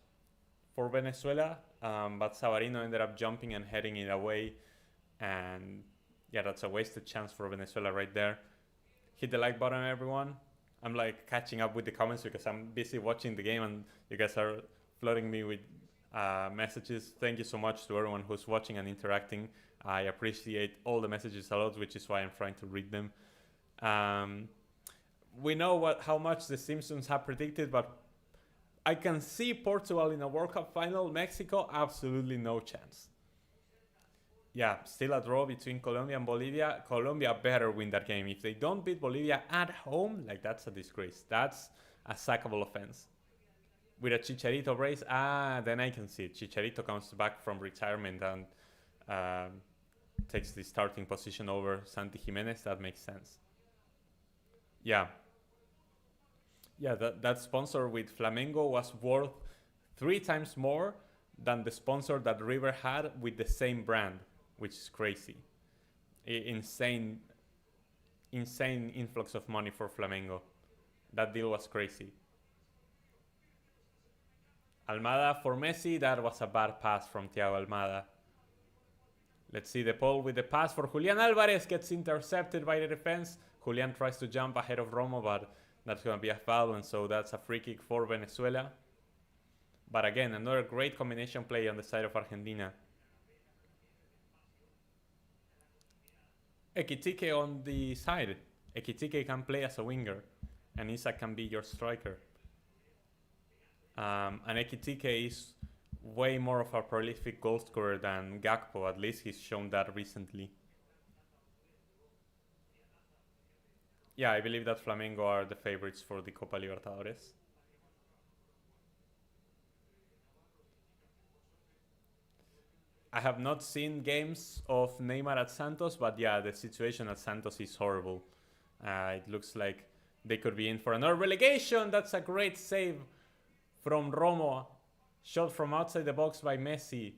for Venezuela, but Savarino ended up jumping and heading it away, and yeah, that's a wasted chance for Venezuela right there. Hit the like button, everyone. I'm like catching up with the comments because I'm busy watching the game and you guys are flooding me with messages. Thank you so much to everyone who's watching and interacting. I appreciate all the messages a lot, which is why I'm trying to read them. We know how much the Simpsons have predicted, but I can see Portugal in a World Cup final. Mexico, absolutely no chance. Yeah, still a draw between Colombia and Bolivia. Colombia better win that game. If they don't beat Bolivia at home, like, that's a disgrace. That's a sackable offense. With a Chicharito brace, then I can see it. Chicharito comes back from retirement and takes the starting position over Santi Jimenez. That makes sense. Yeah. Yeah, that sponsor with Flamengo was worth 3 times more than the sponsor that River had with the same brand, which is crazy. Insane influx of money for Flamengo. That deal was crazy. Almada for Messi, that was a bad pass from Thiago Almada. Let's see the ball with the pass for Julian Alvarez, gets intercepted by the defense. Julian tries to jump ahead of Romo, but that's going to be a foul, and so that's a free kick for Venezuela. But again, another great combination play on the side of Argentina. Ekitike on the side. Ekitike can play as a winger, and Isak can be your striker. And Ekitike is way more of a prolific goal scorer than Gakpo. At least he's shown that recently. Yeah, I believe that Flamengo are the favorites for the Copa Libertadores. I have not seen games of Neymar at Santos, but yeah, the situation at Santos is horrible. It looks like they could be in for another relegation. That's a great save from Romo. Shot from outside the box by Messi.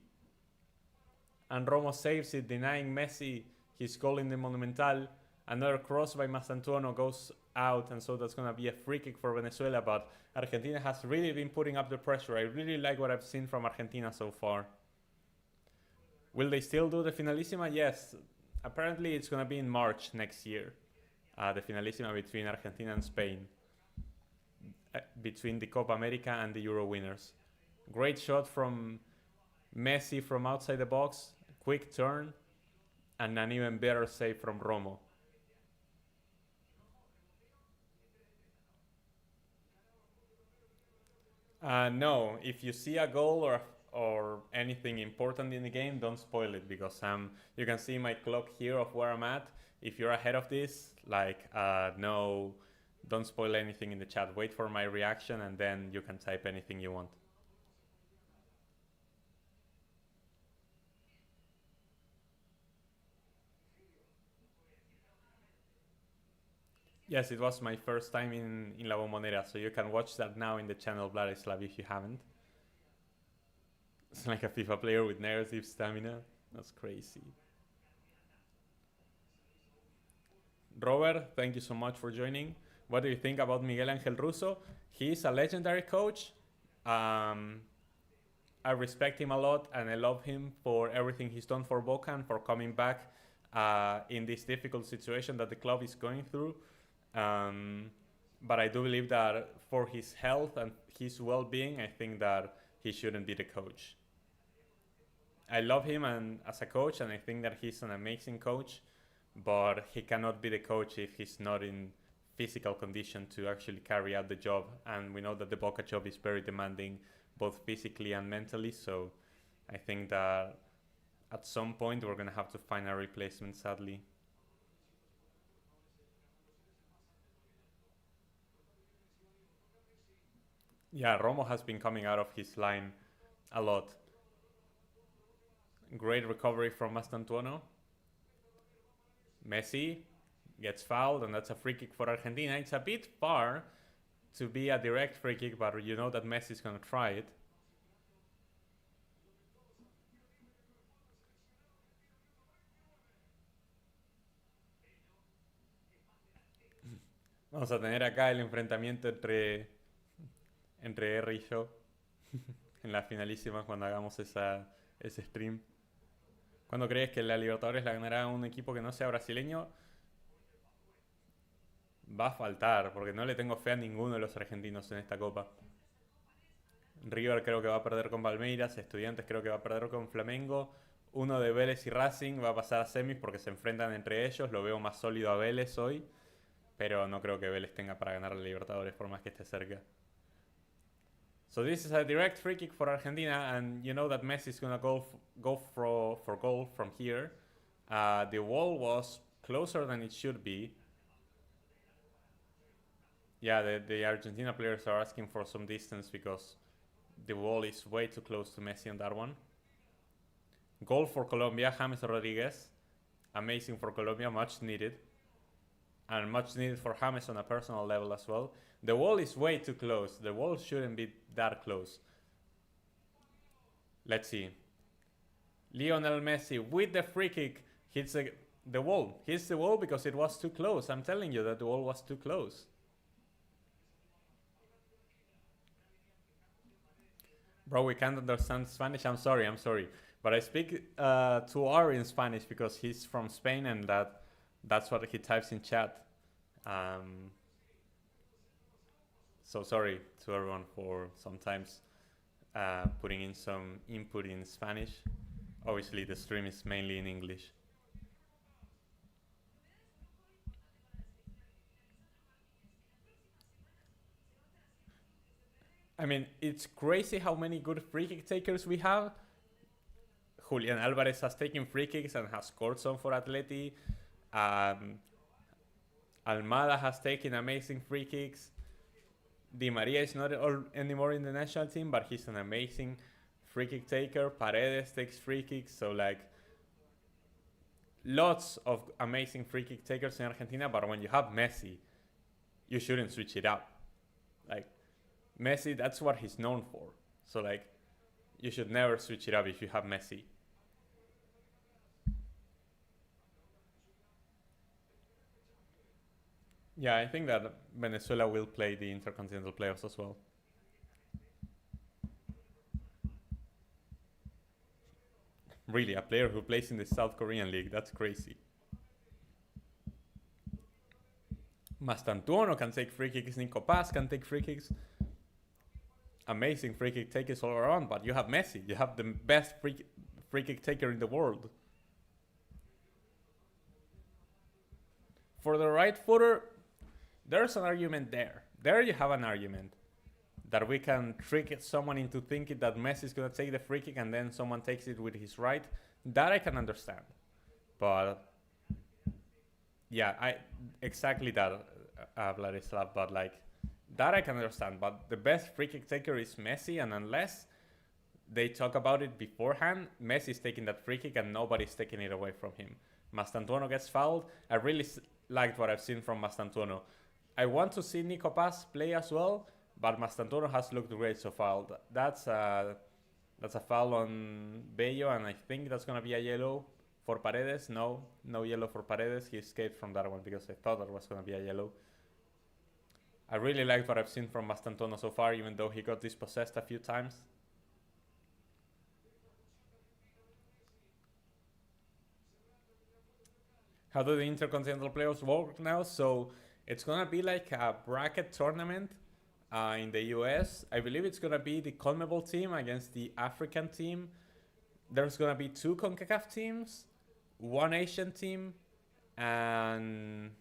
And Romo saves it, denying Messi his goal in the Monumental. Another cross by Mastantuono goes out, and so that's going to be a free kick for Venezuela. But Argentina has really been putting up the pressure. I really like what I've seen from Argentina so far. Will they still do the Finalissima? Yes. Apparently it's going to be in March next year. The Finalissima between Argentina and Spain. Between the Copa America and the Euro winners. Great shot from Messi from outside the box. Quick turn. And an even better save from Romo. No, if you see a goal or anything important in the game, don't spoil it, because you can see my clock here of where I'm at. If you're ahead of this, like no, don't spoil anything in the chat. Wait for my reaction and then you can type anything you want. Yes, it was my first time in La Bombonera, so you can watch that now in the channel Vladislav if you haven't. It's like a FIFA player with negative stamina. That's crazy. Robert, thank you so much for joining. What do you think about Miguel Angel Russo? He's a legendary coach. I respect him a lot, and I love him for everything he's done for Boca and for coming back in this difficult situation that the club is going through. But I do believe that for his health and his well-being, I think that he shouldn't be the coach. I love him as a coach, and I think that he's an amazing coach, but he cannot be the coach if he's not in physical condition to actually carry out the job. And we know that the Boca job is very demanding, both physically and mentally, so I think that at some point we're going to have to find a replacement, sadly. Yeah, Romo has been coming out of his line a lot. Great recovery from Mastantuono. Messi gets fouled, and that's a free kick for Argentina. It's a bit far to be a direct free kick, but you know that Messi's going to try it. Vamos a tener acá el enfrentamiento entre R y yo en la finalísima cuando hagamos ese stream. ¿Cuándo crees que la Libertadores la ganará un equipo que no sea brasileño? Va a faltar, porque no le tengo fe a ninguno de los argentinos en esta copa. River creo que va a perder con Palmeiras, Estudiantes creo que va a perder con Flamengo. Uno de Vélez y Racing va a pasar a semis porque se enfrentan entre ellos. Lo veo más sólido a Vélez hoy, pero no creo que Vélez tenga para ganar la Libertadores por más que esté cerca. So this is a direct free kick for Argentina, and you know that Messi is gonna go for goal from here. The wall was closer than it should be. Yeah, the Argentina players are asking for some distance because the wall is way too close to Messi on that one. Goal for Colombia, James Rodriguez. Amazing for Colombia, much needed. And much needed for James on a personal level as well. The wall is way too close. The wall shouldn't be that close. Let's see. Lionel Messi with the free kick hits the wall. Hits the wall because it was too close. I'm telling you that the wall was too close. Bro, we can't understand Spanish. I'm sorry. But I speak to Ari in Spanish because he's from Spain, and that's what he types in chat. So sorry to everyone for sometimes putting in some input in Spanish. Obviously, the stream is mainly in English. I mean, it's crazy how many good free kick takers we have. Julian Alvarez has taken free kicks and has scored some for Atleti. Um, Almada has taken amazing free kicks. Di Maria is not anymore in the national team, but he's an amazing free kick taker. Paredes takes free kicks. So, like, lots of amazing free kick takers in Argentina. But when you have Messi, you shouldn't switch it up. Like, Messi, that's what he's known for. So, like, you should never switch it up if you have Messi. Yeah, I think that Venezuela will play the intercontinental playoffs as well. Really, a player who plays in the South Korean league, that's crazy. Mastantuono can take free kicks, Nico Paz can take free kicks. Amazing free kick takers all around, but you have Messi, you have the best free kick taker in the world. For the right footer, there's an argument there. There you have an argument that we can trick someone into thinking that Messi is going to take the free kick and then someone takes it with his right. That I can understand. But yeah, exactly that, Vladislav. But like, that I can understand. But the best free kick taker is Messi, and unless they talk about it beforehand, Messi is taking that free kick and nobody's taking it away from him. Mastantuono gets fouled. I really liked what I've seen from Mastantuono. I want to see Nico Paz play as well, but Mastantuono has looked great so far. That's a foul on Bello, and I think that's going to be a yellow for Paredes. No yellow for Paredes. He escaped from that one because I thought that was going to be a yellow. I really liked what I've seen from Mastantuono so far, even though he got dispossessed a few times. How do the intercontinental playoffs work now? So it's going to be like a bracket tournament in the US. I believe it's going to be the CONMEBOL team against the African team. There's going to be 2 CONCACAF teams, 1 Asian team, and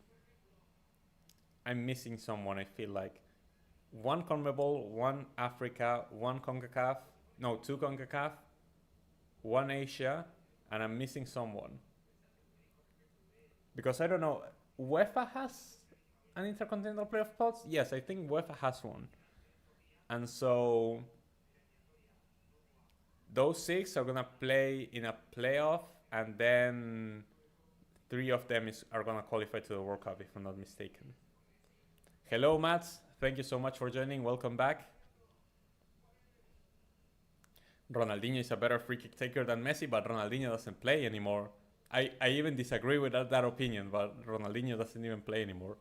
I'm missing someone, I feel like. 1 CONMEBOL, 1 Africa, 1 CONCACAF, no, 2 CONCACAF, 1 Asia, and I'm missing someone. Because I don't know, UEFA has an intercontinental playoff spots? Yes, I think UEFA has one. And so those 6 are going to play in a playoff, and then 3 of them are going to qualify to the World Cup, if I'm not mistaken. Hello, Mats. Thank you so much for joining. Welcome back. Ronaldinho is a better free kick taker than Messi, but Ronaldinho doesn't play anymore. I even disagree with that opinion, but Ronaldinho doesn't even play anymore.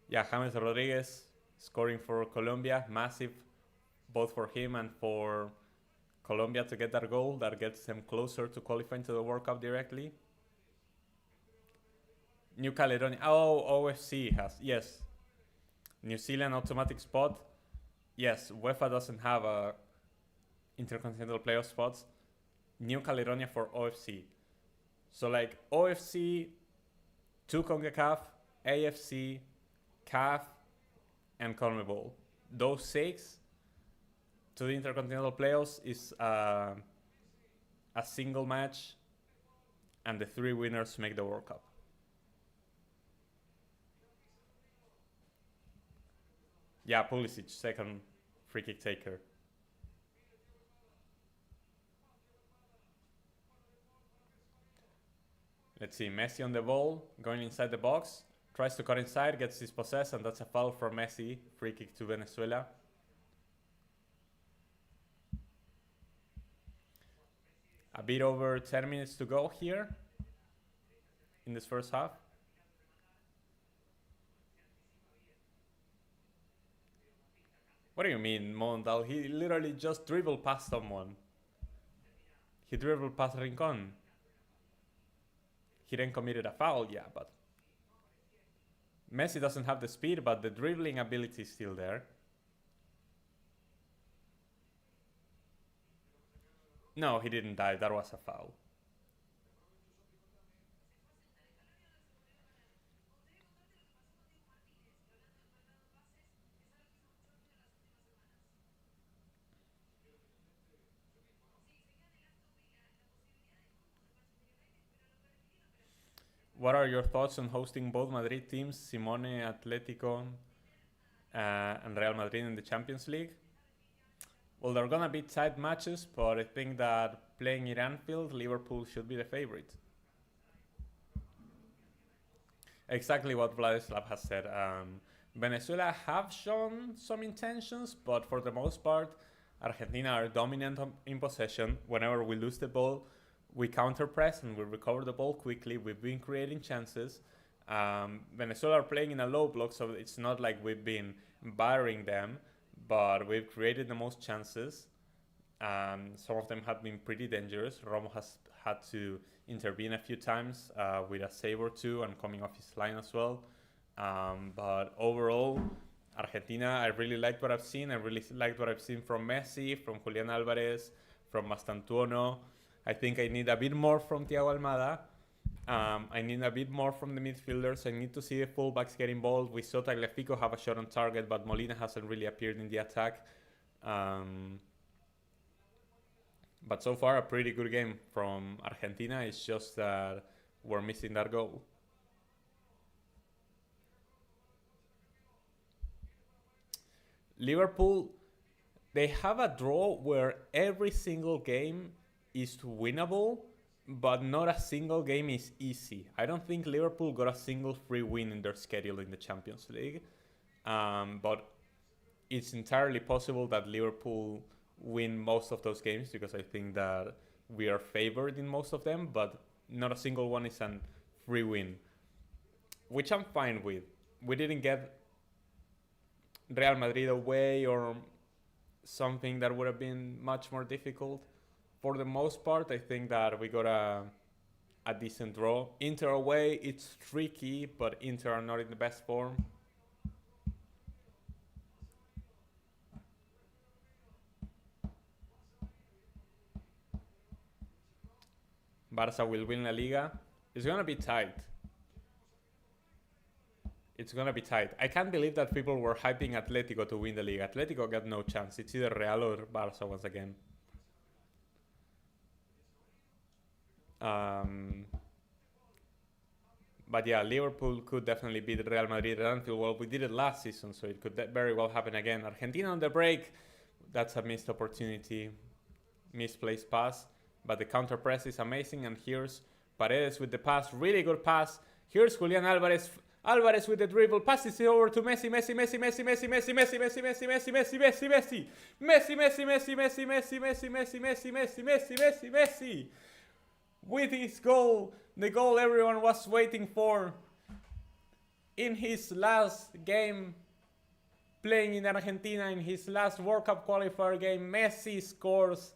Yeah, James Rodriguez scoring for Colombia, massive, both for him and for Colombia to get that goal that gets them closer to qualifying to the World Cup directly. New Caledonia, OFC has, yes. New Zealand automatic spot, yes. UEFA doesn't have a intercontinental playoff spots. New Caledonia for OFC. So like OFC, 2 CONCACAF, AFC, CAF, and CONMEBOL. Those 6 to the intercontinental playoffs is a single match, and the 3 winners make the World Cup. Yeah, Pulisic, second free kick taker. Let's see, Messi on the ball, going inside the box, tries to cut inside, gets dispossessed, and that's a foul for Messi. Free kick to Venezuela. A bit over 10 minutes to go here in this first half. What do you mean, Montal? He literally just dribbled past someone. He dribbled past Rincon. He then committed a foul, yeah, but Messi doesn't have the speed, but the dribbling ability is still there. No, he didn't dive. That was a foul. What are your thoughts on hosting both Madrid teams, Simone, Atletico, and Real Madrid in the Champions League? Well, they're gonna be tight matches, but I think that playing in Anfield, Liverpool should be the favorite. Exactly what Vladislav has said. Venezuela have shown some intentions, but for the most part, Argentina are dominant in possession. Whenever we lose the ball, we counter press and we recover the ball quickly. We've been creating chances. Venezuela are playing in a low block, so it's not like we've been battering them, but we've created the most chances. Some of them have been pretty dangerous. Romo has had to intervene a few times with a save or two and coming off his line as well. But overall, Argentina, I really liked what I've seen. I really liked what I've seen from Messi, from Julian Alvarez, from Mastantuono. I think I need a bit more from Thiago Almada. I need a bit more from the midfielders. I need to see the fullbacks get involved. We saw Tagliafico have a shot on target, but Molina hasn't really appeared in the attack. But so far, a pretty good game from Argentina. It's just that we're missing that goal. Liverpool, they have a draw where every single game is winnable, but not a single game is easy. I don't think Liverpool got a single free win in their schedule in the Champions League. But it's entirely possible that Liverpool win most of those games because I think that we are favored in most of them, but not a single one is a free win, which I'm fine with. We didn't get Real Madrid away or something that would have been much more difficult. For the most part, I think that we got a decent draw. Inter away, it's tricky, but Inter are not in the best form. Barca will win La Liga. It's going to be tight. It's going to be tight. I can't believe that people were hyping Atletico to win the league. Atletico got no chance. It's either Real or Barca once again. But yeah, Liverpool could definitely beat Real Madrid at Anfield. Well, we did it last season, so it could very well happen again. Argentina on the break. That's a missed opportunity. Misplaced pass. But the counter press is amazing. And here's Paredes with the pass. Really good pass. Here's Julian Alvarez. Alvarez with the dribble. Passes it over to Messi. Messi, Messi, Messi, Messi, Messi, Messi, Messi, Messi, Messi, Messi, Messi, Messi. Messi, Messi, Messi, Messi, Messi, Messi, Messi, Messi, Messi, Messi, Messi, Messi. With his goal. The goal everyone was waiting for. In his last game playing in Argentina, in his last World Cup qualifier game, Messi scores.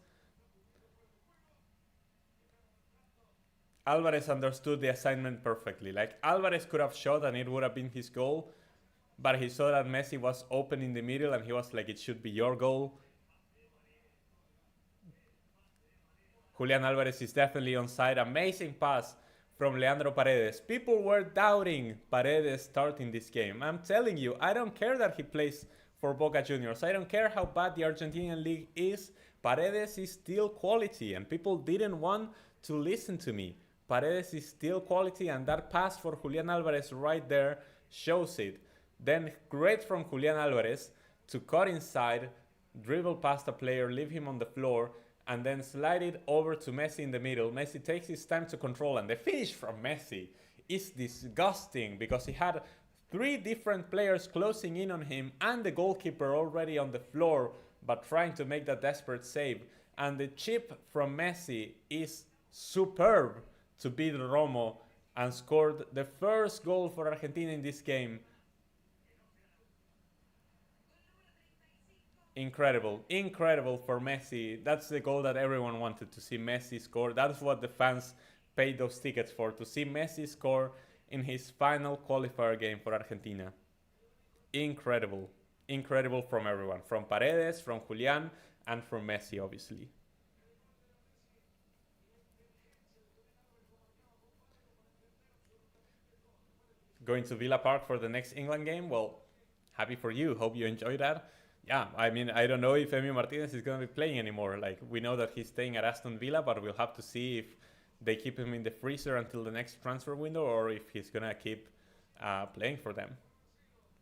Alvarez understood the assignment perfectly. Like, Alvarez could have shot and it would have been his goal, but he saw that Messi was open in the middle and he was like, it should be your goal. Julian Alvarez is definitely onside. Amazing pass from Leandro Paredes. People were doubting Paredes starting this game. I'm telling you, I don't care that he plays for Boca Juniors. I don't care how bad the Argentinian league is. Paredes is still quality, and people didn't want to listen to me. Paredes is still quality, and that pass for Julian Alvarez right there shows it. Then great from Julian Alvarez to cut inside, dribble past a player, leave him on the floor, and then slide it over to Messi in the middle. Messi takes his time to control, and the finish from Messi is disgusting because he had 3 different players closing in on him and the goalkeeper already on the floor, but trying to make that desperate save. And the chip from Messi is superb to beat Romo and scored the first goal for Argentina in this game. Incredible, incredible for Messi. That's the goal that everyone wanted to see Messi score. That's what the fans paid those tickets for, to see Messi score in his final qualifier game for Argentina. Incredible, incredible from everyone, from Paredes, from Julian, and from Messi, obviously. Going to Villa Park for the next England game? Well, happy for you. Hope you enjoy that. Yeah, I mean, I don't know if Emi Martinez is going to be playing anymore. Like, we know that he's staying at Aston Villa, but we'll have to see if they keep him in the freezer until the next transfer window, or if he's gonna keep playing for them.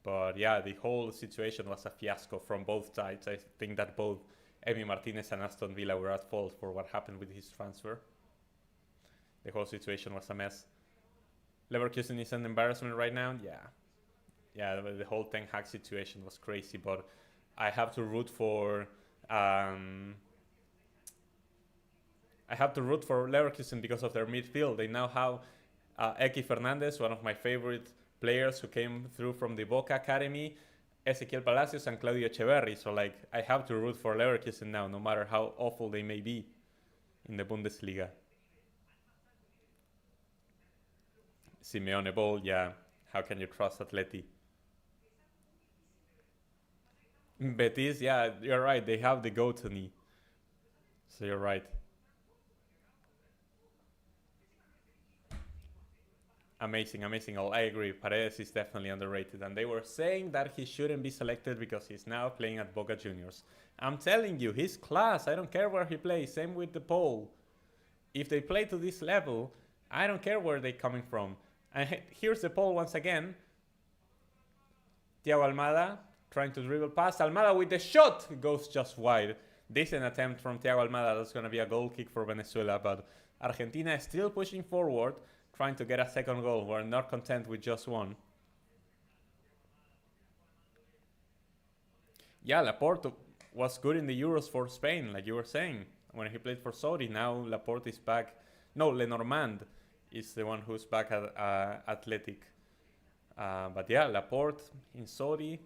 But yeah, the whole situation was a fiasco from both sides. I think that both Emi Martinez and Aston Villa were at fault for what happened with his transfer. The whole situation was a mess. Leverkusen is an embarrassment right now. Yeah, the whole Ten Hag situation was crazy, but I have to root for Leverkusen because of their midfield. They now have Eki Fernandez, one of my favorite players who came through from the Boca Academy, Ezequiel Palacios, and Claudio Echeverri. So like, I have to root for Leverkusen now, no matter how awful they may be in the Bundesliga. Simeone ball, yeah. How can you trust Atleti? Betis, yeah, you're right. They have the go-to knee. So you're right. Amazing, amazing. Oh, I agree. Paredes is definitely underrated. And they were saying that he shouldn't be selected because he's now playing at Boca Juniors. I'm telling you, he's class. I don't care where he plays. Same with the Pole. If they play to this level, I don't care where they're coming from. And here's the Pole once again. Thiago Almada trying to dribble past. Almada with the shot goes just wide. Decent attempt from Thiago Almada. That's going to be a goal kick for Venezuela. But Argentina is still pushing forward, trying to get a second goal. We're not content with just one. Yeah, Laporte was good in the Euros for Spain, like you were saying, when he played for Saudi. Now Laporte is back. No, Lenormand is the one who's back at Athletic. But yeah, Laporte in Saudi,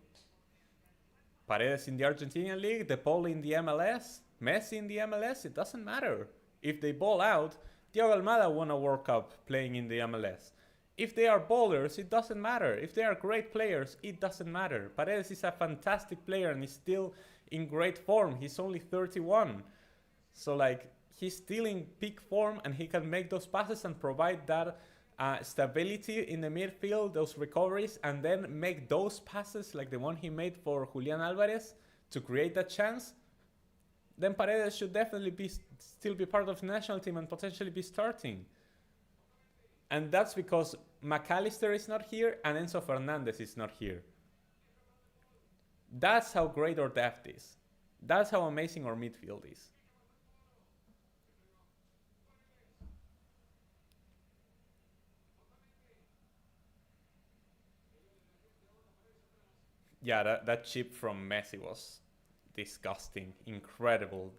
Paredes in the Argentinian League, De Paul in the MLS, Messi in the MLS. It doesn't matter. If they ball out, Thiago Almada won a World Cup playing in the MLS. If they are ballers, it doesn't matter. If they are great players, it doesn't matter. Paredes is a fantastic player and is still in great form. He's only 31. So like, he's still in peak form and he can make those passes and provide that stability in the midfield, those recoveries, and then make those passes like the one he made for Julian Alvarez to create that chance. Then Paredes should definitely still be part of the national team and potentially be starting. And that's because McAllister is not here and Enzo Fernandez is not here. That's how great our depth is. That's how amazing our midfield is. Yeah, that chip from Messi was disgusting. Incredible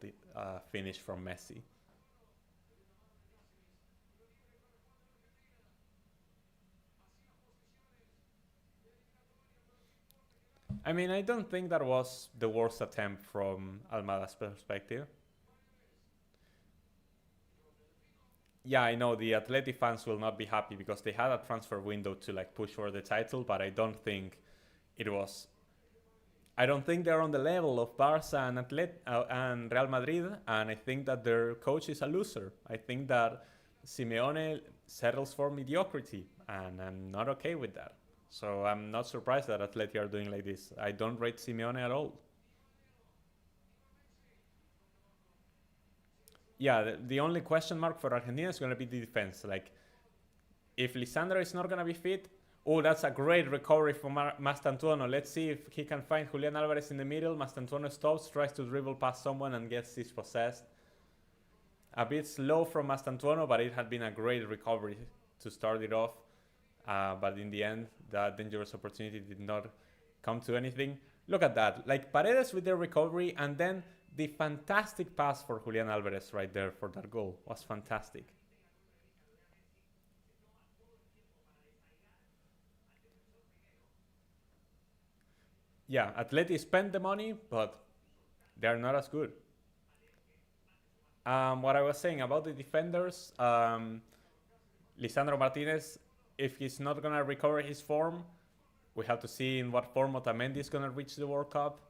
finish from Messi. I mean, I don't think that was the worst attempt from Almada's perspective. Yeah, I know the Atleti fans will not be happy because they had a transfer window to like push for the title, but I don't think it was. I don't think they're on the level of Barca and Real Madrid, and I think that their coach is a loser. I think that Simeone settles for mediocrity, and I'm not okay with that. So I'm not surprised that Atleti are doing like this. I don't rate Simeone at all. Yeah, the only question mark for Argentina is going to be the defense. Like, if Lisandro is not going to be fit, oh, that's a great recovery from Mastantuono. Let's see if he can find Julian Alvarez in the middle. Mastantuono stops, tries to dribble past someone and gets dispossessed. A bit slow from Mastantuono, but it had been a great recovery to start it off. But in the end, that dangerous opportunity did not come to anything. Look at that. Like Paredes with their recovery and then the fantastic pass for Julian Alvarez right there for that goal was fantastic. Yeah, Atleti spent the money, but they're not as good. What I was saying about the defenders, Lisandro Martinez, if he's not going to recover his form, we have to see in what form Otamendi is going to reach the World Cup.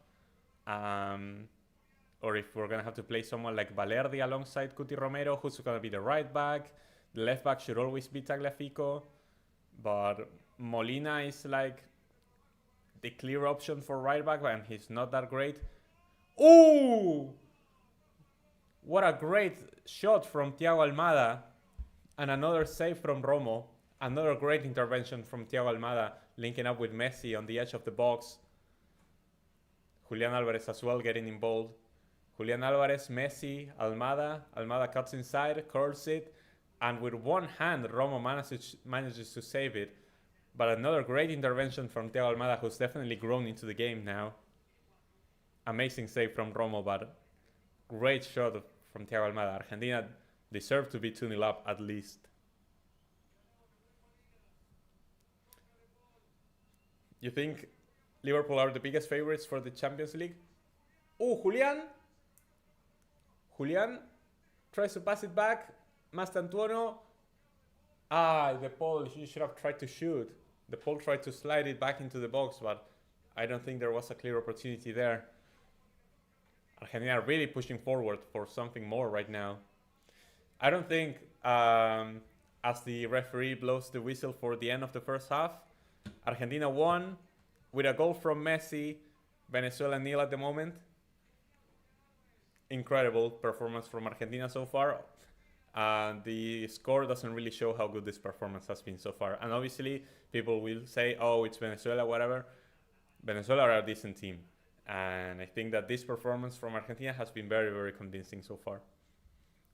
Or if we're going to have to play someone like Valerdi alongside Cuti Romero, who's going to be the right back. The left back should always be Tagliafico. But Molina is like the clear option for right back, and he's not that great. Ooh! What a great shot from Thiago Almada. And another save from Romo. Another great intervention from Thiago Almada, linking up with Messi on the edge of the box. Julian Alvarez as well getting involved. Julian Alvarez, Messi, Almada. Almada cuts inside, curls it. And with one hand, Romo manages to save it. But another great intervention from Thiago Almada, who's definitely grown into the game now. Amazing save from Romo, but great shot from Thiago Almada. Argentina deserved to be 2-0 up at least. You think Liverpool are the biggest favorites for the Champions League? Oh, Julian tries to pass it back. Mastantuono. The Pole, you should have tried to shoot. The Pole tried to slide it back into the box, but I don't think there was a clear opportunity there. Argentina are really pushing forward for something more right now. I don't think, as the referee blows the whistle for the end of the first half, Argentina won with a goal from Messi. Venezuela 0 at the moment. Incredible performance from Argentina so far. The score doesn't really show how good this performance has been so far. And obviously, people will say, oh, it's Venezuela, whatever. Venezuela are a decent team. And I think that this performance from Argentina has been very, very convincing so far.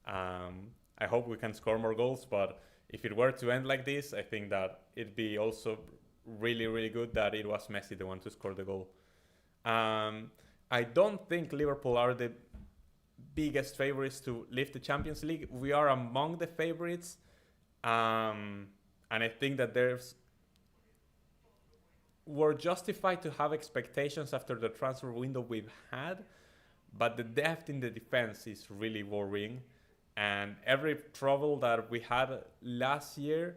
I hope we can score more goals, but if it were to end like this, I think that it'd be also really, really good that it was Messi the one to score the goal. I don't think Liverpool are the biggest favorites to lift the Champions League. We are among the favorites, and I think that we're justified to have expectations after the transfer window we've had, but the depth in the defense is really worrying. And every trouble that we had last year,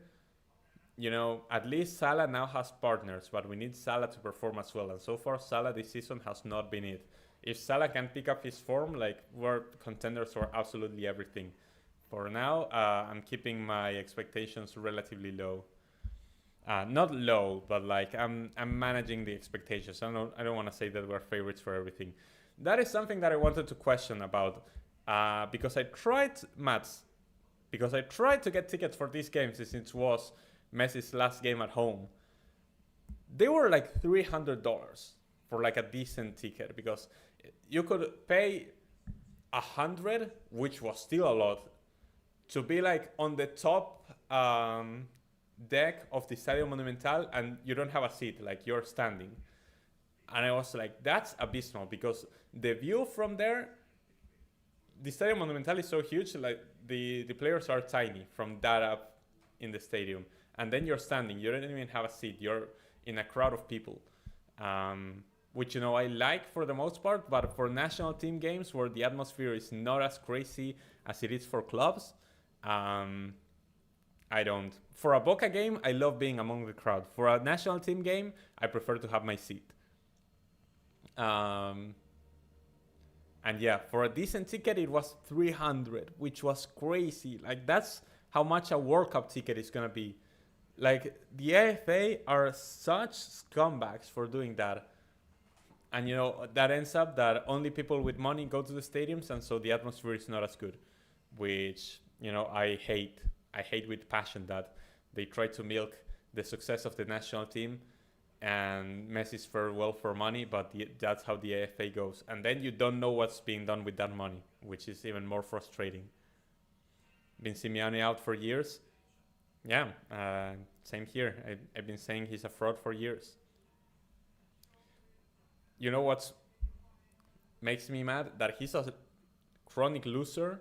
you know, at least Salah now has partners, but we need Salah to perform as well. And so far, Salah this season has not been it. If Salah can pick up his form, like, we're contenders for absolutely everything. For now, I'm keeping my expectations relatively low. Not low, but like I'm managing the expectations. I don't want to say that we're favorites for everything. That is something that I wanted to question about, because I tried to get tickets for these games since it was Messi's last game at home. They were like $300 for like a decent ticket, because you could pay $100, which was still a lot, to be like on the top deck of the Estadio Monumental, and you don't have a seat, like you're standing. And I was like, that's abysmal, because the view from there, the Estadio Monumental is so huge, like the players are tiny from that up in the stadium. And then you're standing, you don't even have a seat, you're in a crowd of people. Which, you know, I like for the most part, but for national team games where the atmosphere is not as crazy as it is for clubs, I don't. For a Boca game, I love being among the crowd. For a national team game, I prefer to have my seat. And yeah, for a decent ticket, it was $300, which was crazy. Like, that's how much a World Cup ticket is going to be. Like, the AFA are such scumbags for doing that. And, you know, that ends up that only people with money go to the stadiums, and so the atmosphere is not as good, which, you know, I hate. I hate with passion that they try to milk the success of the national team and Messi's farewell for money, but that's how the AFA goes. And then you don't know what's being done with that money, which is even more frustrating. Been Simeone out for years. Yeah, same here. I've been saying he's a fraud for years. You know what makes me mad? That he's a chronic loser,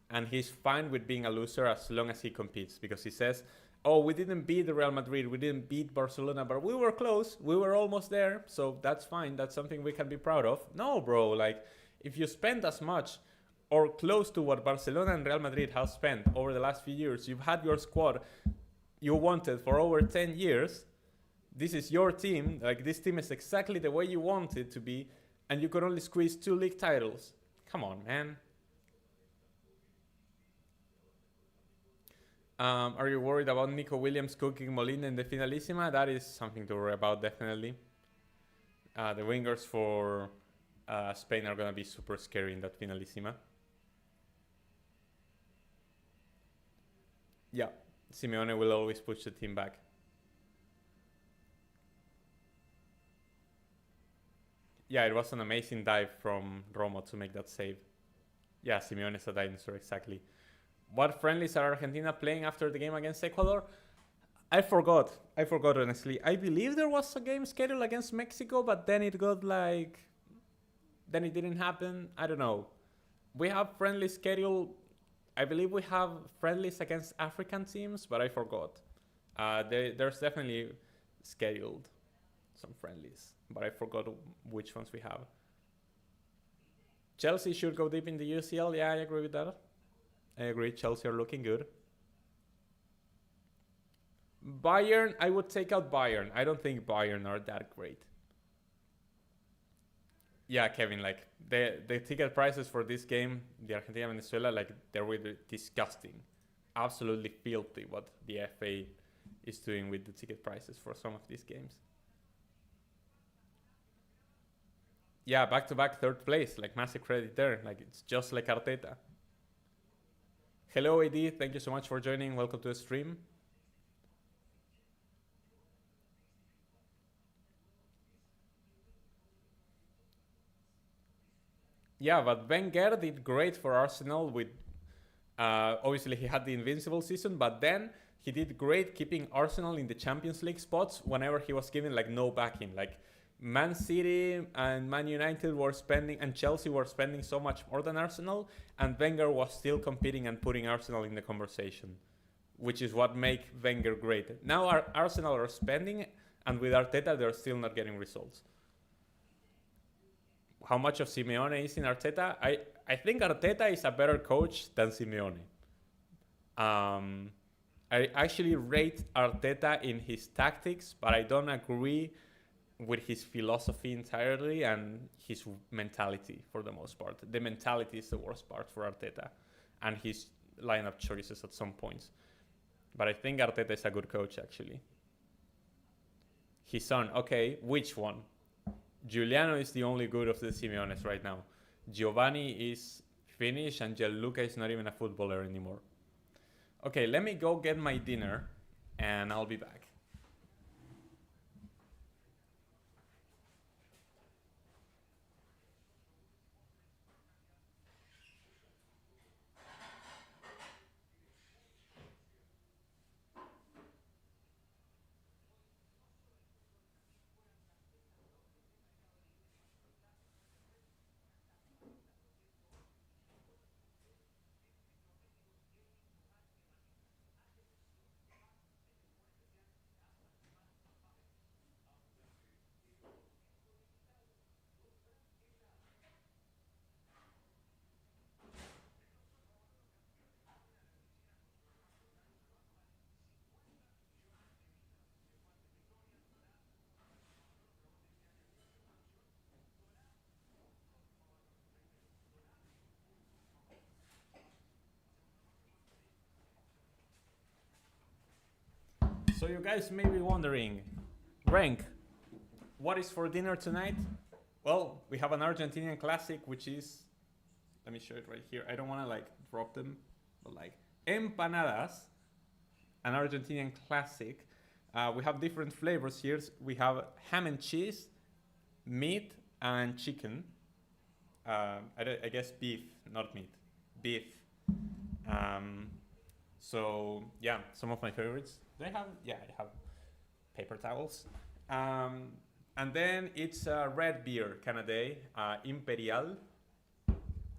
and he's fine with being a loser as long as he competes, because he says, oh, we didn't beat Real Madrid, we didn't beat Barcelona, but we were close, we were almost there, so that's fine, that's something we can be proud of. No, bro, like, if you spend as much or close to what Barcelona and Real Madrid have spent over the last few years, you've had your squad you wanted for over 10 years, this is your team, like, this team is exactly the way you want it to be, and you could only squeeze 2 league titles. Come on, man. Are you worried about Nico Williams cooking Molina in the Finalissima? That is something to worry about, definitely. The wingers for Spain are going to be super scary in that Finalissima. Yeah, Simeone will always push the team back. Yeah, it was an amazing dive from Romo to make that save. Yeah, Simeone is a dinosaur, exactly. What friendlies are Argentina playing after the game against Ecuador? I forgot. I forgot, honestly. I believe there was a game scheduled against Mexico, but then it got like... Then it didn't happen. I don't know. We have friendly schedule. I believe we have friendlies against African teams, but I forgot. There's definitely scheduled some friendlies, but I forgot which ones we have. Chelsea should go deep in the UCL. Yeah, I agree with that. I agree. Chelsea are looking good. Bayern, I would take out Bayern. I don't think Bayern are that great. Yeah, Kevin, like the ticket prices for this game, the Argentina Venezuela, like they're really disgusting. Absolutely filthy what the FA is doing with the ticket prices for some of these games. Yeah, back to back third place, like massive credit there. Like it's just like Arteta. Hello AD, thank you so much for joining. Welcome to the stream. Yeah, but Wenger did great for Arsenal with obviously he had the invincible season, but then he did great keeping Arsenal in the Champions League spots whenever he was given like no backing. Like Man City and Man United were spending and Chelsea were spending so much more than Arsenal, and Wenger was still competing and putting Arsenal in the conversation, which is what make Wenger great. Now Arsenal are spending, and with Arteta they're still not getting results. How much of Simeone is in Arteta? I think Arteta is a better coach than Simeone. I actually rate Arteta in his tactics, but I don't agree with his philosophy entirely and his mentality for the most part. The mentality is the worst part for Arteta and his lineup choices at some points. But I think Arteta is a good coach, actually. His son, okay, which one? Giuliano is the only good of the Simeones right now. Giovanni is finished and Gianluca is not even a footballer anymore. Okay, let me go get my dinner and I'll be back. So you guys may be wondering, Rank, what is for dinner tonight? Well, we have an Argentinian classic, which is, let me show it right here. I don't want to like drop them, but like empanadas, an Argentinian classic. We have different flavors here. We have ham and cheese, meat and chicken. I guess beef, not meat, beef. So yeah, some of my favorites. Do I have? Yeah, I have paper towels. And then it's a red beer, Canada, Imperial.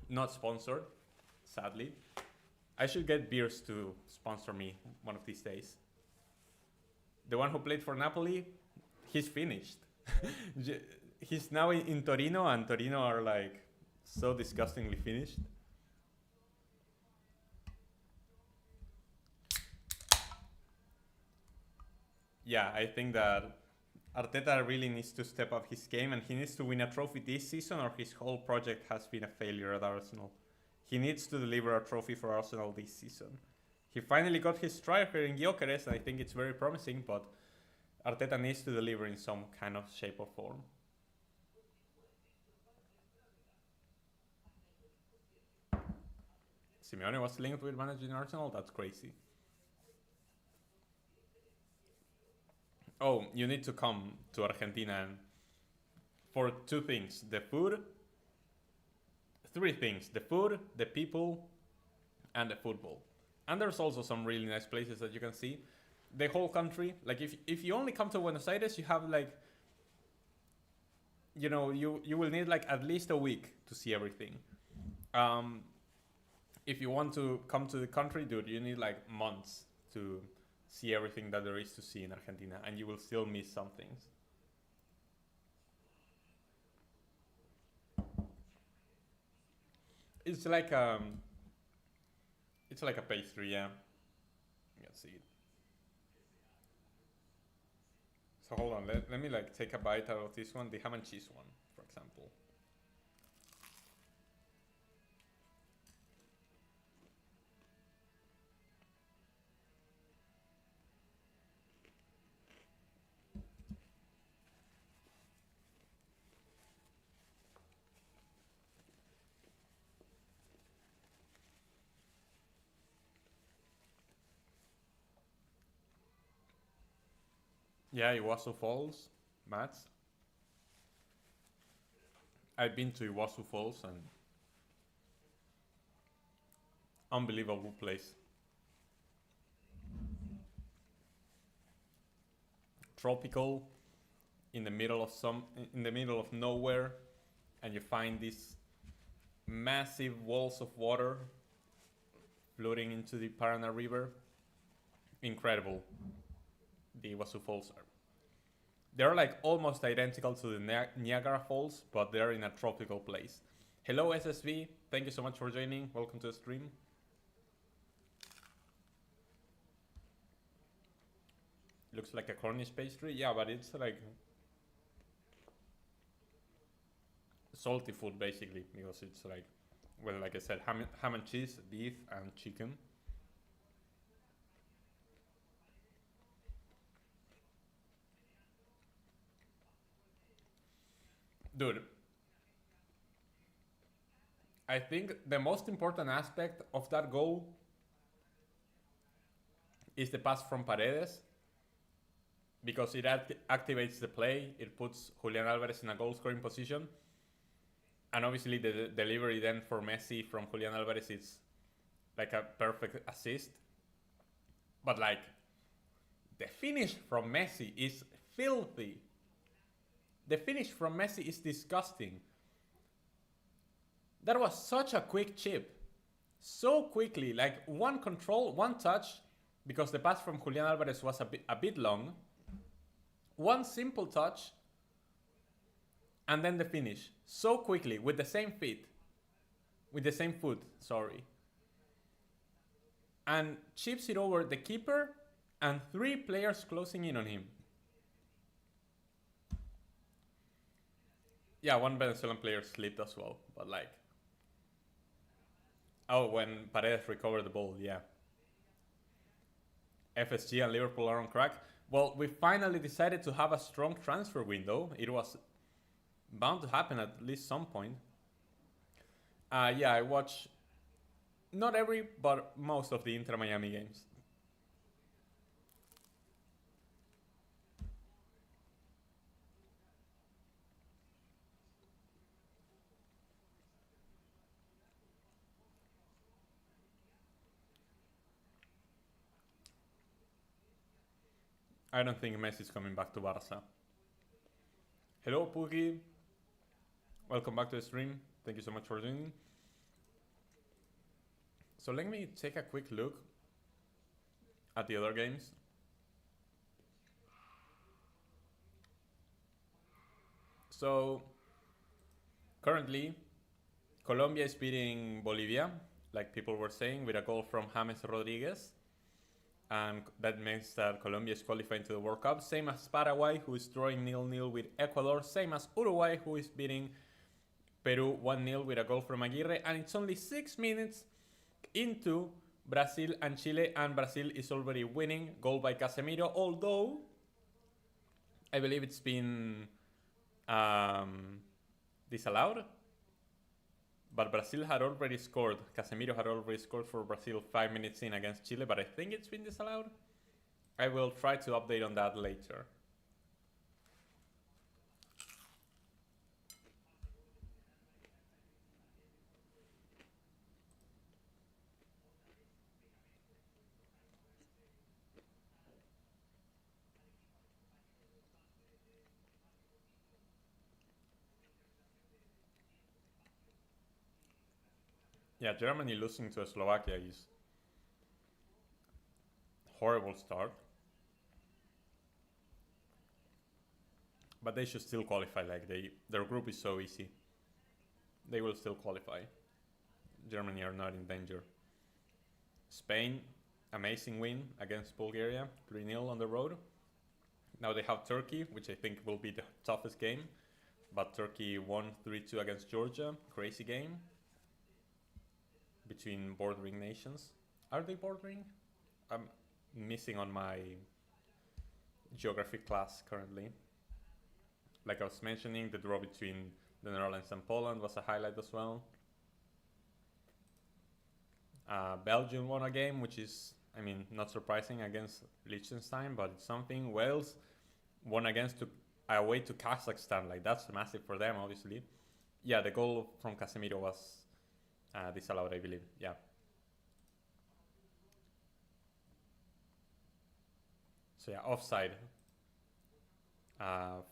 Not sponsored, sadly. I should get beers to sponsor me one of these days. The one who played for Napoli, he's finished. He's now in Torino, and Torino are like so disgustingly finished. Yeah, I think that Arteta really needs to step up his game and he needs to win a trophy this season or his whole project has been a failure at Arsenal. He needs to deliver a trophy for Arsenal this season. He finally got his striker in Gyökeres and I think it's very promising, but Arteta needs to deliver in some kind of shape or form. Simeone was linked with managing Arsenal? That's crazy. Oh, you need to come to Argentina for two things: the food, three things: the food, the people, and the football. And there's also some really nice places that you can see. The whole country, like if you only come to Buenos Aires, you have like, you know, you will need like at least a week to see everything. If you want to come to the country, dude, you need like months to see everything that there is to see in Argentina, and you will still miss some things. It's like a pastry, yeah. Let's see it. So hold on, let me like take a bite out of this one, the ham and cheese one, for example. Yeah, Iguazu Falls, Mats. I've been to Iguazu Falls and unbelievable place. Tropical, in the middle of nowhere, and you find these massive walls of water floating into the Paraná River. Incredible. The Iguazu Falls are. They're like almost identical to the Niagara Falls, but they're in a tropical place. Hello SSV, thank you so much for joining. Welcome to the stream. Looks like a Cornish pastry, yeah, but it's like salty food basically, because it's like, well, like I said, ham and cheese, beef and chicken. Dude, I think the most important aspect of that goal is the pass from Paredes, because it activates the play, it puts Julian Alvarez in a goal scoring position, and obviously the delivery then for Messi from Julian Alvarez is like a perfect assist. But like, the finish from Messi is filthy. The finish from Messi is disgusting. That was such a quick chip. So quickly, like one control, one touch, because the pass from Julian Alvarez was a bit long. One simple touch, and then the finish. So quickly, with the same feet. With the same foot, sorry. And chips it over the keeper and three players closing in on him. Yeah, one Venezuelan player slipped as well, but like... Oh, when Paredes recovered the ball, yeah. FSG and Liverpool are on crack. Well, we finally decided to have a strong transfer window. It was bound to happen at least some point. Yeah, I watch not every, but most of the Inter Miami games. I don't think Messi's coming back to Barca. Hello, Pookie. Welcome back to the stream. Thank you so much for joining. So let me take a quick look at the other games. So currently, Colombia is beating Bolivia, like people were saying, with a goal from James Rodriguez. And that means that Colombia is qualifying to the World Cup. Same as Paraguay, who is drawing 0-0 with Ecuador. Same as Uruguay, who is beating Peru 1-0 with a goal from Aguirre. And it's only 6 minutes into Brazil and Chile, and Brazil is already winning. Goal by Casemiro, although I believe it's been disallowed. But Brazil had already scored. Casemiro had already scored for Brazil 5 minutes in against Chile, but I think it's been disallowed. I will try to update on that later. Yeah, Germany losing to Slovakia is horrible start. But they should still qualify. Like their group is so easy. They will still qualify. Germany are not in danger. Spain, amazing win against Bulgaria, 3-0 on the road. Now they have Turkey, which I think will be the toughest game. But Turkey won 3-2 against Georgia. Crazy game. Between bordering nations. Are they bordering? I'm missing on my geography class currently. Like I was mentioning, the draw between the Netherlands and Poland was a highlight as well. Belgium won a game, which is, I mean, not surprising against Liechtenstein, but it's something. Wales won away to Kazakhstan. Like, that's massive for them, obviously. Yeah, the goal from Casemiro was disallowed, I believe. Yeah. So yeah, offside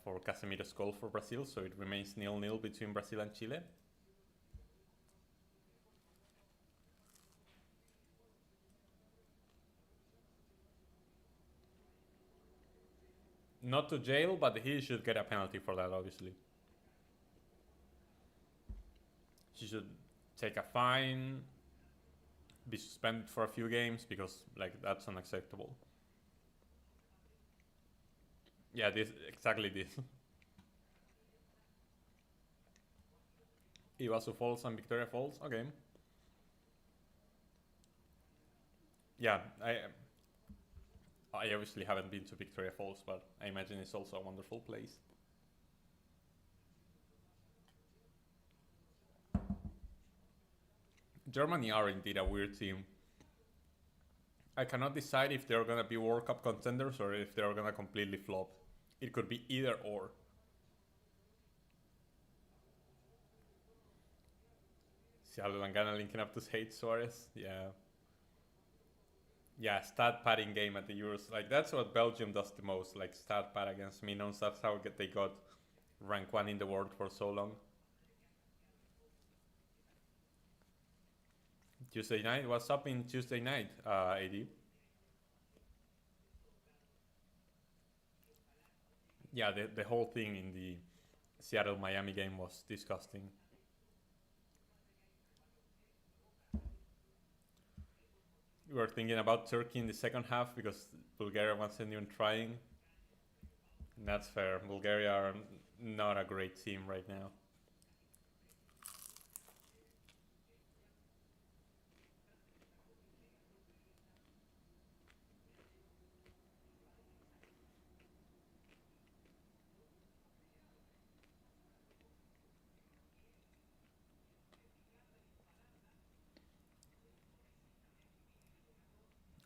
for Casemiro's goal for Brazil. So it remains 0-0 between Brazil and Chile. Not to jail, but he should get a penalty for that, obviously. He should take a fine, be suspended for a few games, because like that's unacceptable. Yeah, exactly this. Iwasu Falls and Victoria Falls. Okay. Yeah, I obviously haven't been to Victoria Falls, but I imagine it's also a wonderful place. Germany are indeed a weird team. I cannot decide if they're gonna be World Cup contenders or if they're gonna completely flop. It could be either or. Seattle and Ghana linking up to hate Suarez. Yeah. Yeah, stat padding game at the Euros. Like, that's what Belgium does the most. Like, stat pad against Minnows. That's how they got rank 1 in the world for so long. Tuesday night? What's up in Tuesday night, AD? Yeah, the whole thing in the Seattle-Miami game was disgusting. We were thinking about Turkey in the second half because Bulgaria wasn't even trying. And that's fair. Bulgaria are not a great team right now.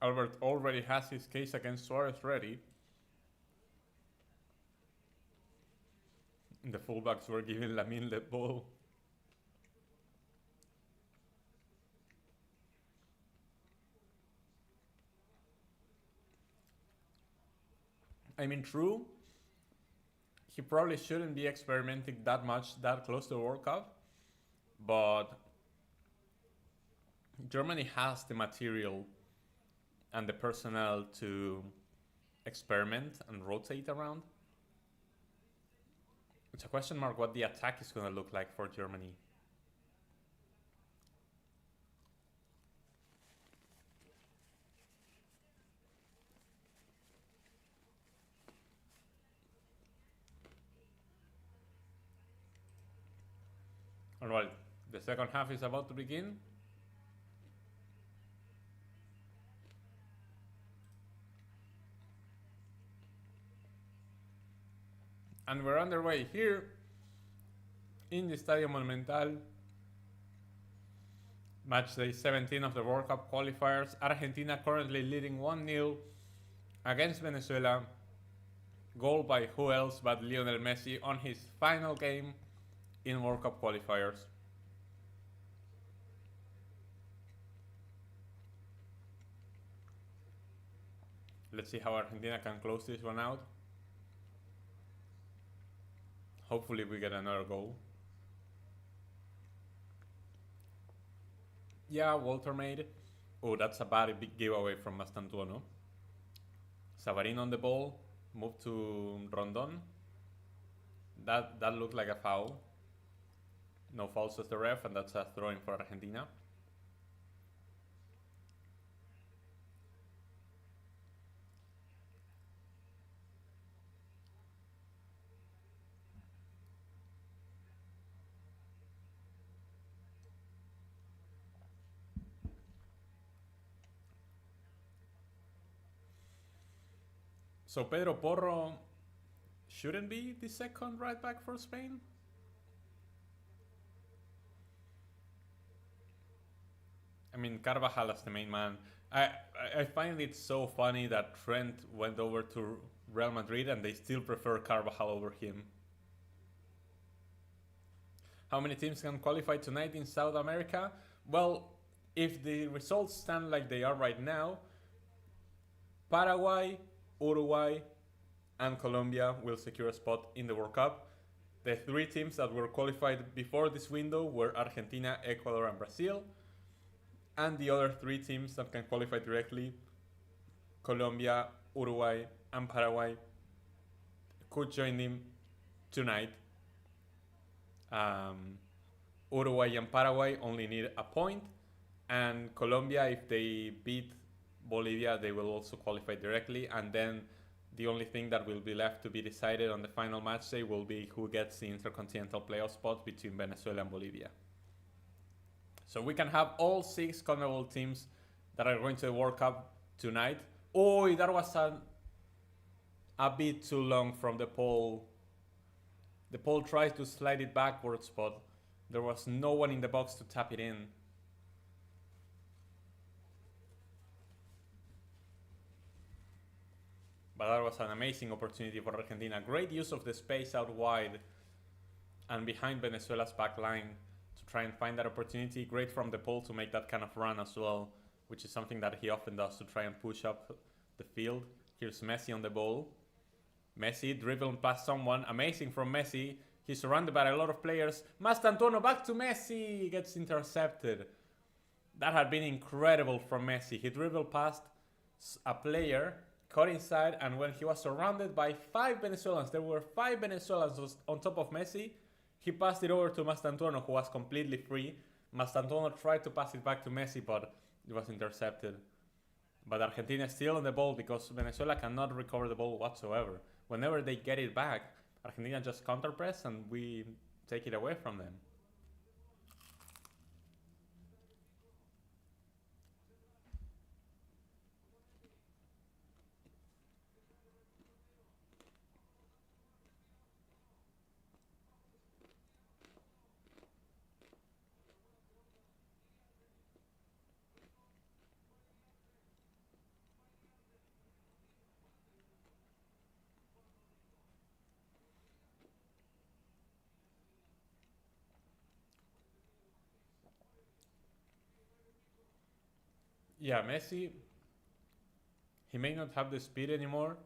Albert already has his case against Suarez ready. The fullbacks were giving Lamine the ball. I mean, true, he probably shouldn't be experimenting that much that close to the World Cup, but Germany has the material and the personnel to experiment and rotate around. It's a question mark what the attack is going to look like for Germany. Alright, the second half is about to begin. And we're underway here in the Estadio Monumental. Match day 17 of the World Cup qualifiers. Argentina currently leading 1-0 against Venezuela. Goal by who else but Lionel Messi on his final game in World Cup qualifiers. Let's see how Argentina can close this one out. Hopefully we get another goal. Yeah, Walter made. Oh, that's a bad big giveaway from Mastantuono. Savarin on the ball. Move to Rondon. That looked like a foul. No fouls as the ref, and that's a throw-in for Argentina. So Pedro Porro shouldn't be the second right back for Spain? I mean, Carvajal as the main man. I find it so funny that Trent went over to Real Madrid and they still prefer Carvajal over him. How many teams can qualify tonight in South America? Well, if the results stand like they are right now, Paraguay, Uruguay, and Colombia will secure a spot in the World Cup. The three teams that were qualified before this window were Argentina, Ecuador, and Brazil. And the other three teams that can qualify directly, Colombia, Uruguay, and Paraguay, could join them tonight. Uruguay and Paraguay only need a point, and Colombia, if they beat Bolivia, they will also qualify directly, and then the only thing that will be left to be decided on the final match day will be who gets the intercontinental playoff spot between Venezuela and Bolivia. So we can have all 6 CONMEBOL teams that are going to the World Cup tonight. Oh, that was a bit too long from the pole. The pole tries to slide it backwards, but there was no one in the box to tap it in. But that was an amazing opportunity for Argentina. Great use of the space out wide and behind Venezuela's back line to try and find that opportunity. Great from the pole to make that kind of run as well, which is something that he often does to try and push up the field. Here's Messi on the ball. Messi dribbling past someone. Amazing from Messi. He's surrounded by a lot of players. Mastantuono back to Messi. Gets intercepted. That had been incredible from Messi. He dribbled past a player, caught inside, and when he was surrounded by 5 Venezuelans, there were 5 Venezuelans on top of Messi, he passed it over to Mastantuono, who was completely free. Mastantuono tried to pass it back to Messi, but it was intercepted. But Argentina is still on the ball because Venezuela cannot recover the ball whatsoever. Whenever they get it back, Argentina just counter-press and we take it away from them. Yeah, Messi, he may not have the speed anymore.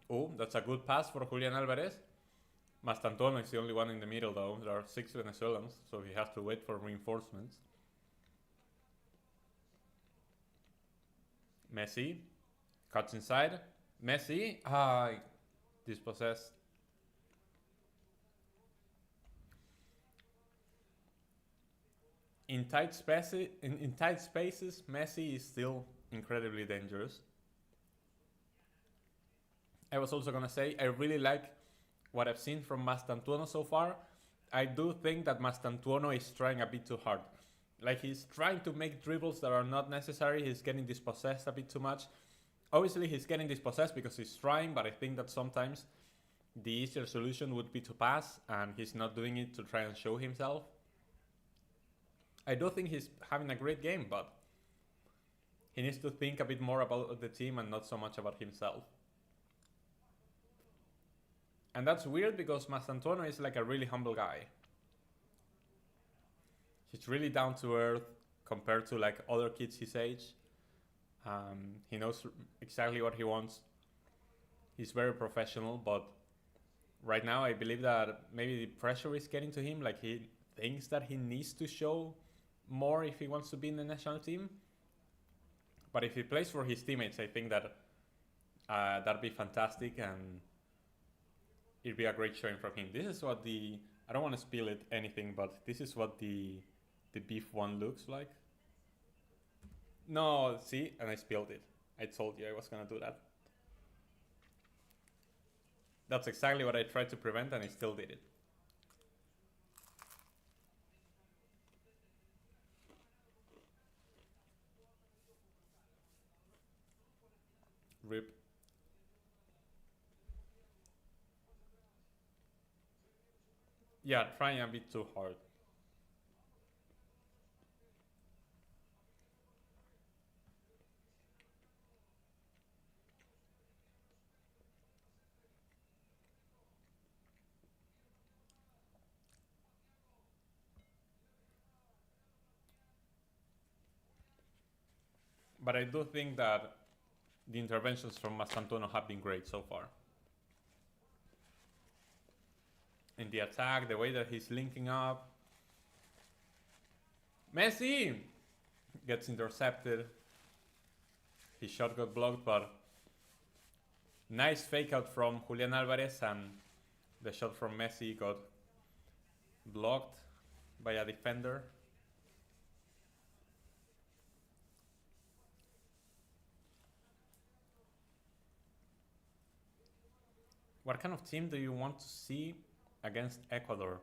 Oh, that's a good pass for Julian Alvarez. Mastantuono is the only one in the middle though. There are 6 Venezuelans, so he has to wait for reinforcements. Messi cuts inside. Messi, dispossessed. In tight spaces, Messi is still incredibly dangerous. I was also gonna say I really like what I've seen from Mastantuono so far. I do think that Mastantuono is trying a bit too hard. Like, he's trying to make dribbles that are not necessary. He's getting dispossessed a bit too much. Obviously, he's getting dispossessed because he's trying, but I think that sometimes the easier solution would be to pass, and he's not doing it to try and show himself. I do think he's having a great game, but he needs to think a bit more about the team and not so much about himself. And that's weird because Mastantuono is like a really humble guy. He's really down to earth compared to like other kids his age. He knows exactly what he wants. He's very professional, but right now I believe that maybe the pressure is getting to him. Like, he thinks that he needs to show more if he wants to be in the national team. But if he plays for his teammates, I think that that'd be fantastic, and it'd be a great showing from him. This is what I don't want to spill it anything, but this is what the beef one looks like. No, see, and I spilled it. I told you I was gonna do that. That's exactly what I tried to prevent, and I still did it. RIP. Yeah, trying a bit too hard. But I do think that the interventions from Mastantuono have been great so far. In the attack, the way that he's linking up. Messi gets intercepted. His shot got blocked, but nice fake out from Julian Alvarez, and the shot from Messi got blocked by a defender. What kind of team do you want to see against Ecuador?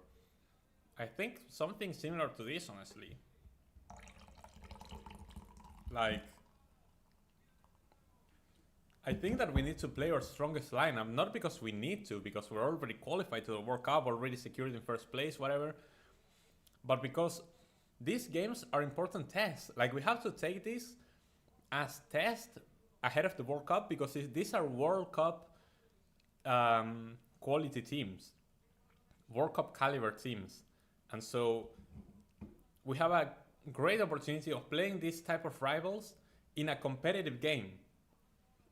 I think something similar to this, honestly. Like, I think that we need to play our strongest lineup, not because we need to, because we're already qualified to the World Cup, already secured in first place, whatever, but because these games are important tests. Like, we have to take this as tests ahead of the World Cup, because these are World Cup quality teams, World Cup caliber teams, and so we have a great opportunity of playing this type of rivals in a competitive game.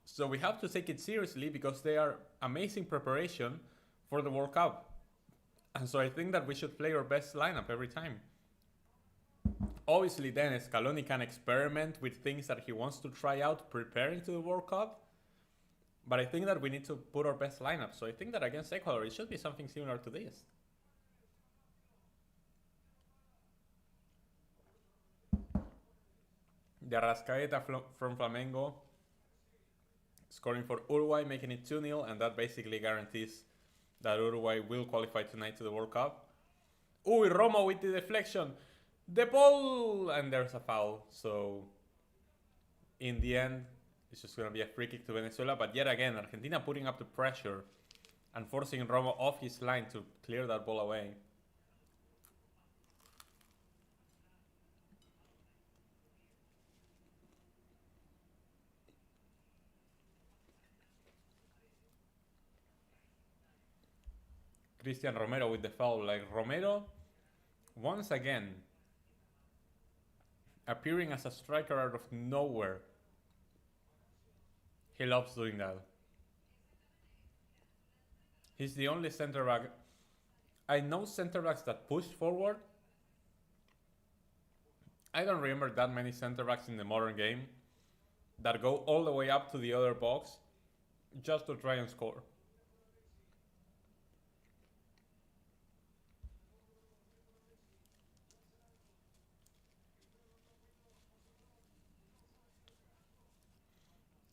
So we have to take it seriously, because they are amazing preparation for the World Cup, and so I think that we should play our best lineup every time. Obviously then Scaloni can experiment with things that he wants to try out preparing to the World Cup, but I think that we need to put our best lineup. So I think that against Ecuador, it should be something similar to this. The Arrascaeta from Flamengo scoring for Uruguay, making it 2-0, and that basically guarantees that Uruguay will qualify tonight to the World Cup. Uy, Romo with the deflection. The ball! And there's a foul. So in the end, it's just going to be a free kick to Venezuela. But yet again, Argentina putting up the pressure and forcing Romo off his line to clear that ball away. Cristian Romero with the foul. Like, Romero, once again, appearing as a striker out of nowhere. He loves doing that. He's the only center back. I know center backs that push forward. I don't remember that many center backs in the modern game that go all the way up to the other box just to try and score.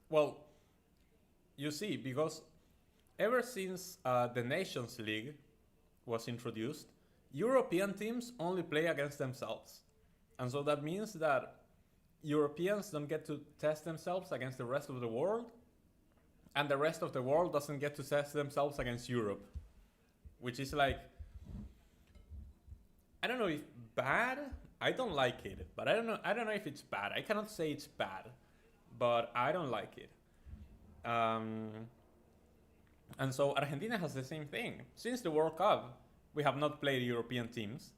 Well, you see, because ever since the Nations League was introduced, European teams only play against themselves. And so that means that Europeans don't get to test themselves against the rest of the world, and the rest of the world doesn't get to test themselves against Europe. Which is like, I don't know if bad, I don't like it, but I don't know if it's bad. I cannot say it's bad, but I don't like it. And so Argentina has the same thing. Since the World Cup, we have not played European teams.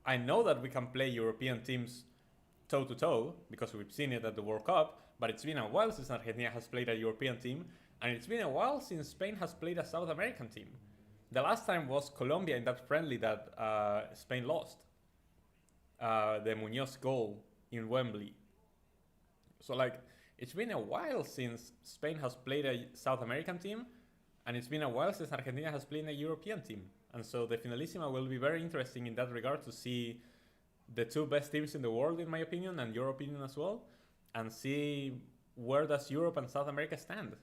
I know that we can play European teams toe-to-toe, because we've seen it at the World Cup, but it's been a while since Argentina has played a European team, and it's been a while since Spain has played a South American team. The last time was Colombia in that friendly that Spain lost. the Munoz goal in Wembley. So like it's been a while since Spain has played a South American team, and it's been a while since Argentina has played a European team. And so the Finalissima will be very interesting in that regard to see the two best teams in the world, in my opinion, and your opinion as well, and see where does Europe and South America stand.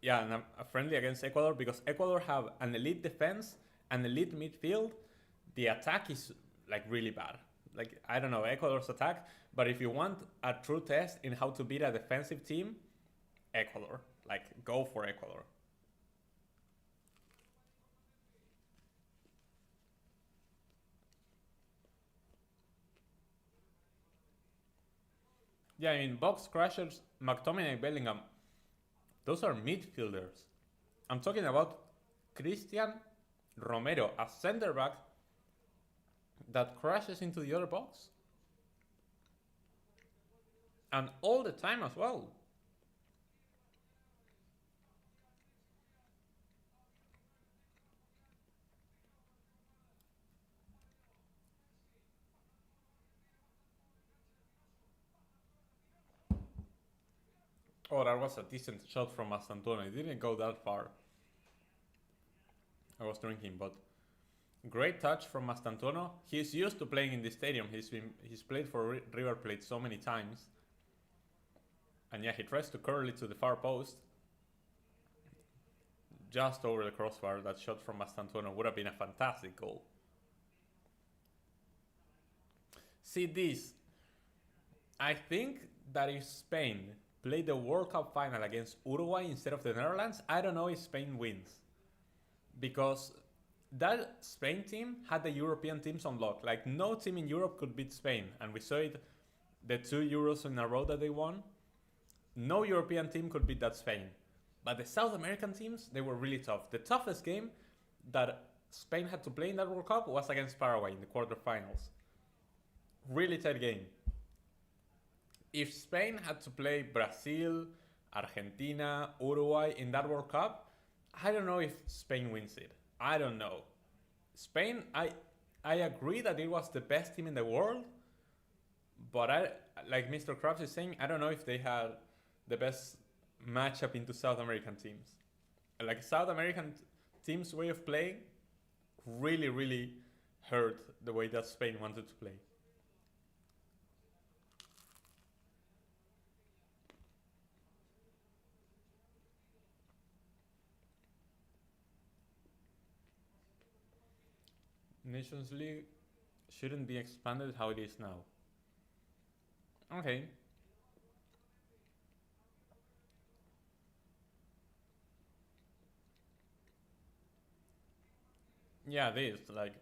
Yeah, and a friendly against Ecuador because Ecuador have an elite defense, an elite midfield. The attack is like really bad. Like I don't know Ecuador's attack, but if you want a true test in how to beat a defensive team, Ecuador. Like go for Ecuador. Yeah, I mean box crushers, McTominay, Bellingham. Those are midfielders. I'm talking about Christian Romero, a center back that crashes into the other box. And all the time as well. Oh, that was a decent shot from Mastantuono. It didn't go that far. I was drinking, but great touch from Mastantuono. He's used to playing in this stadium. He's played for River Plate so many times. And yeah, he tries to curl it to the far post. Just over the crossbar. That shot from Mastantuono would have been a fantastic goal. See this. I think that if Spain played the World Cup final against Uruguay instead of the Netherlands, I don't know if Spain wins. Because that Spain team had the European teams on lock. Like no team in Europe could beat Spain. And we saw it the 2 Euros in a row that they won. No European team could beat that Spain. But the South American teams, they were really tough. The toughest game that Spain had to play in that World Cup was against Paraguay in the quarterfinals. Really tight game. If Spain had to play Brazil, Argentina, Uruguay in that World Cup, I don't know if Spain wins it. I don't know. Spain, I agree that it was the best team in the world, but I, like Mr. Krabs is saying, I don't know if they had the best matchup into South American teams. Like South American teams' way of playing really, really hurt the way that Spain wanted to play. Nations League shouldn't be expanded how it is now. Okay. Yeah, it is. Like,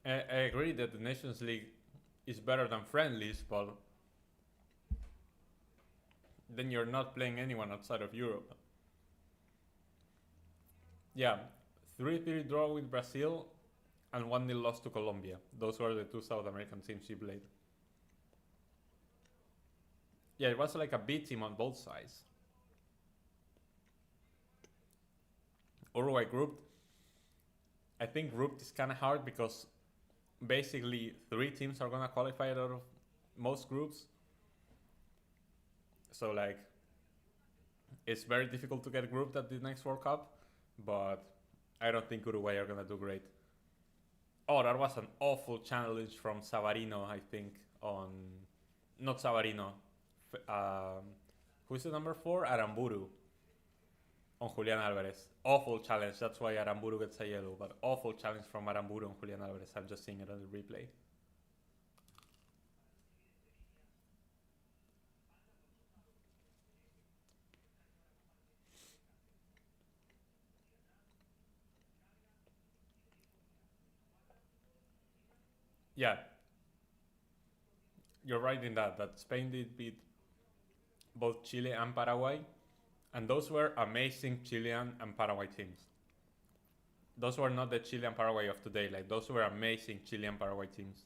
I agree that the Nations League is better than friendlies, but then you're not playing anyone outside of Europe. Yeah, 3-3 draw with Brazil and 1-0 loss to Colombia. Those were the two South American teams you played. Yeah, it was like a B team on both sides. Uruguay grouped. I think grouped is kind of hard because basically 3 teams are gonna qualify out of most groups. So like, it's very difficult to get grouped at the next World Cup, but I don't think Uruguay are gonna do great. Oh, that was an awful challenge from Savarino, I think, on... Not Savarino. Who's the number 4? Aramburu. On Julian Alvarez. Awful challenge, that's why Aramburu gets a yellow, but awful challenge from Aramburu on Julian Alvarez. I'm just seeing it on the replay. Yeah, you're right in that Spain did beat both Chile and Paraguay, and those were amazing Chilean and Paraguay teams. Those were not the Chile and Paraguay of today, like those were amazing Chile and Paraguay teams.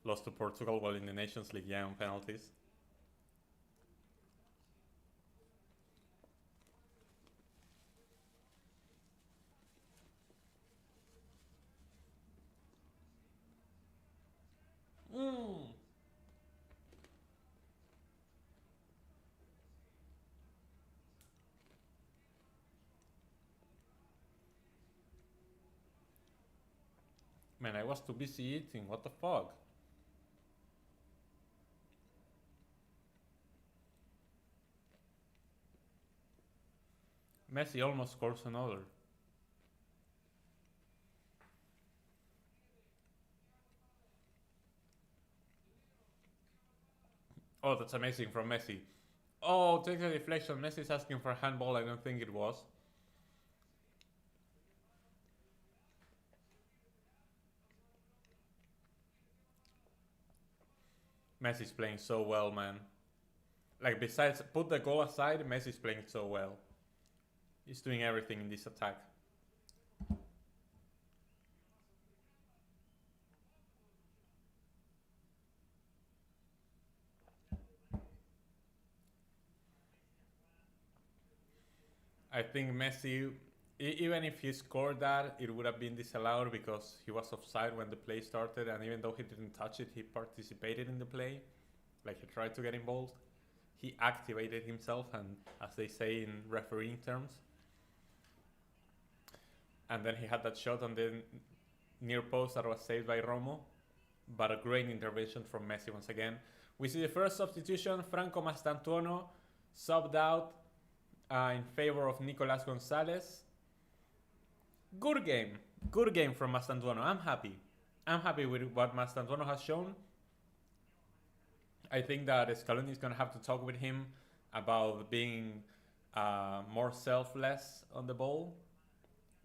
Lost to Portugal while in the Nations League, yeah, on penalties. Man, I was too busy eating. What the fuck? Messi almost scores another. Oh, that's amazing from Messi. Oh, take the deflection. Messi's asking for handball. I don't think it was. Messi's playing so well, man. Like, besides, put the goal aside, Messi's playing so well. He's doing everything in this attack. I think Messi, even if he scored that, it would have been disallowed because he was offside when the play started, and even though he didn't touch it, he participated in the play. Like, he tried to get involved. He activated himself, and as they say in refereeing terms. And then he had that shot on the near post that was saved by Romo. But a great intervention from Messi once again. We see the first substitution. Franco Mastantuono subbed out in favor of Nicolas Gonzalez. Good game. Good game from Mastantuono. I'm happy. I'm happy with what Mastantuono has shown. I think that Scaloni is going to have to talk with him about being more selfless on the ball.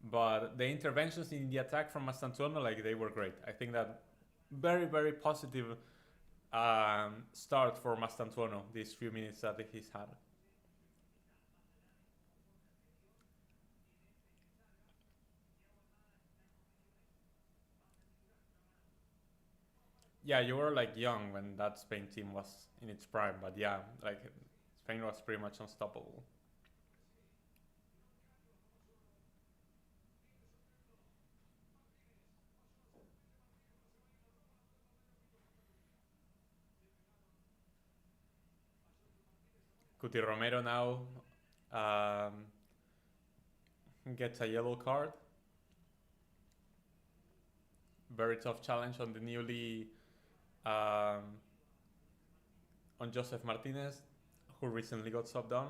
But the interventions in the attack from Mastantuono, like, they were great. I think that very, very positive start for Mastantuono, these few minutes that he's had. Yeah, you were like young when that Spain team was in its prime, but yeah, like Spain was pretty much unstoppable. Cuti Romero now gets a yellow card. Very tough challenge on the newly on Joseph Martinez, who recently got subbed on.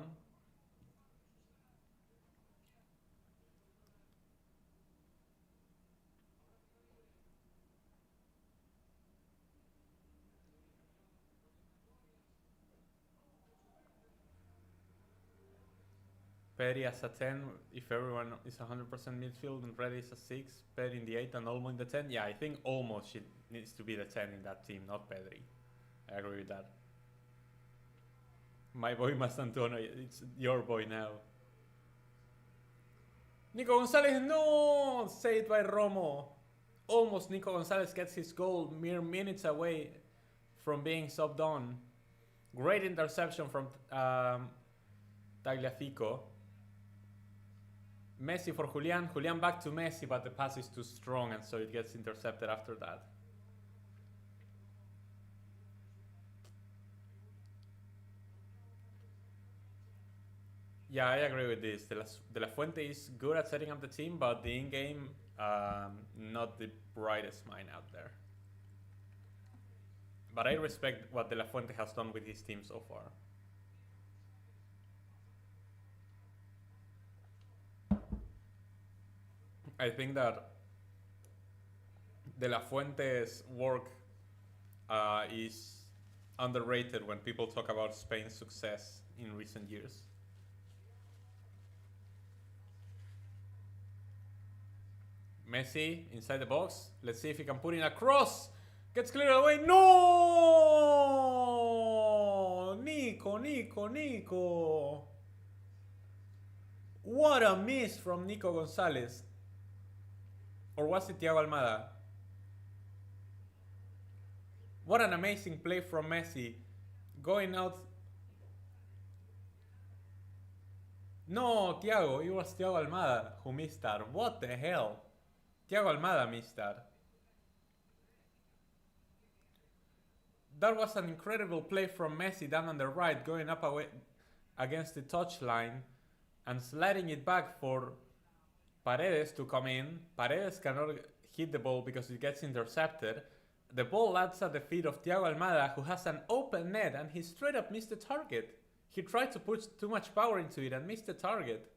Perry as a 10, if everyone is 100% midfield and Reddy is a 6, Perry in the 8 and Olmo in the 10. Yeah, I think Olmo needs to be the 10 in that team, not Pedri. I agree with that. My boy Mastantuono, it's your boy now. Nico Gonzalez, no! Saved by Romo. Almost Nico Gonzalez gets his goal mere minutes away from being subbed on. Great interception from Tagliafico. Messi for Julian. Julian back to Messi, but the pass is too strong, and so it gets intercepted after that. Yeah, I agree with this. De La Fuente is good at setting up the team, but the in-game, not the brightest mind out there. But I respect what De La Fuente has done with his team so far. I think that De La Fuente's work is underrated when people talk about Spain's success in recent years. Messi inside the box. Let's see if he can put in a cross. Gets cleared away. No! Nico. What a miss from Nico Gonzalez. Or was it Thiago Almada? What an amazing play from Messi. Going out. No, Thiago. It was Thiago Almada who missed that. What the hell? Thiago Almada missed that. That was an incredible play from Messi down on the right, going up away against the touchline and sliding it back for Paredes to come in. Paredes cannot hit the ball because it gets intercepted. The ball lands at the feet of Thiago Almada, who has an open net, and he straight up missed the target. He tried to put too much power into it and missed the target.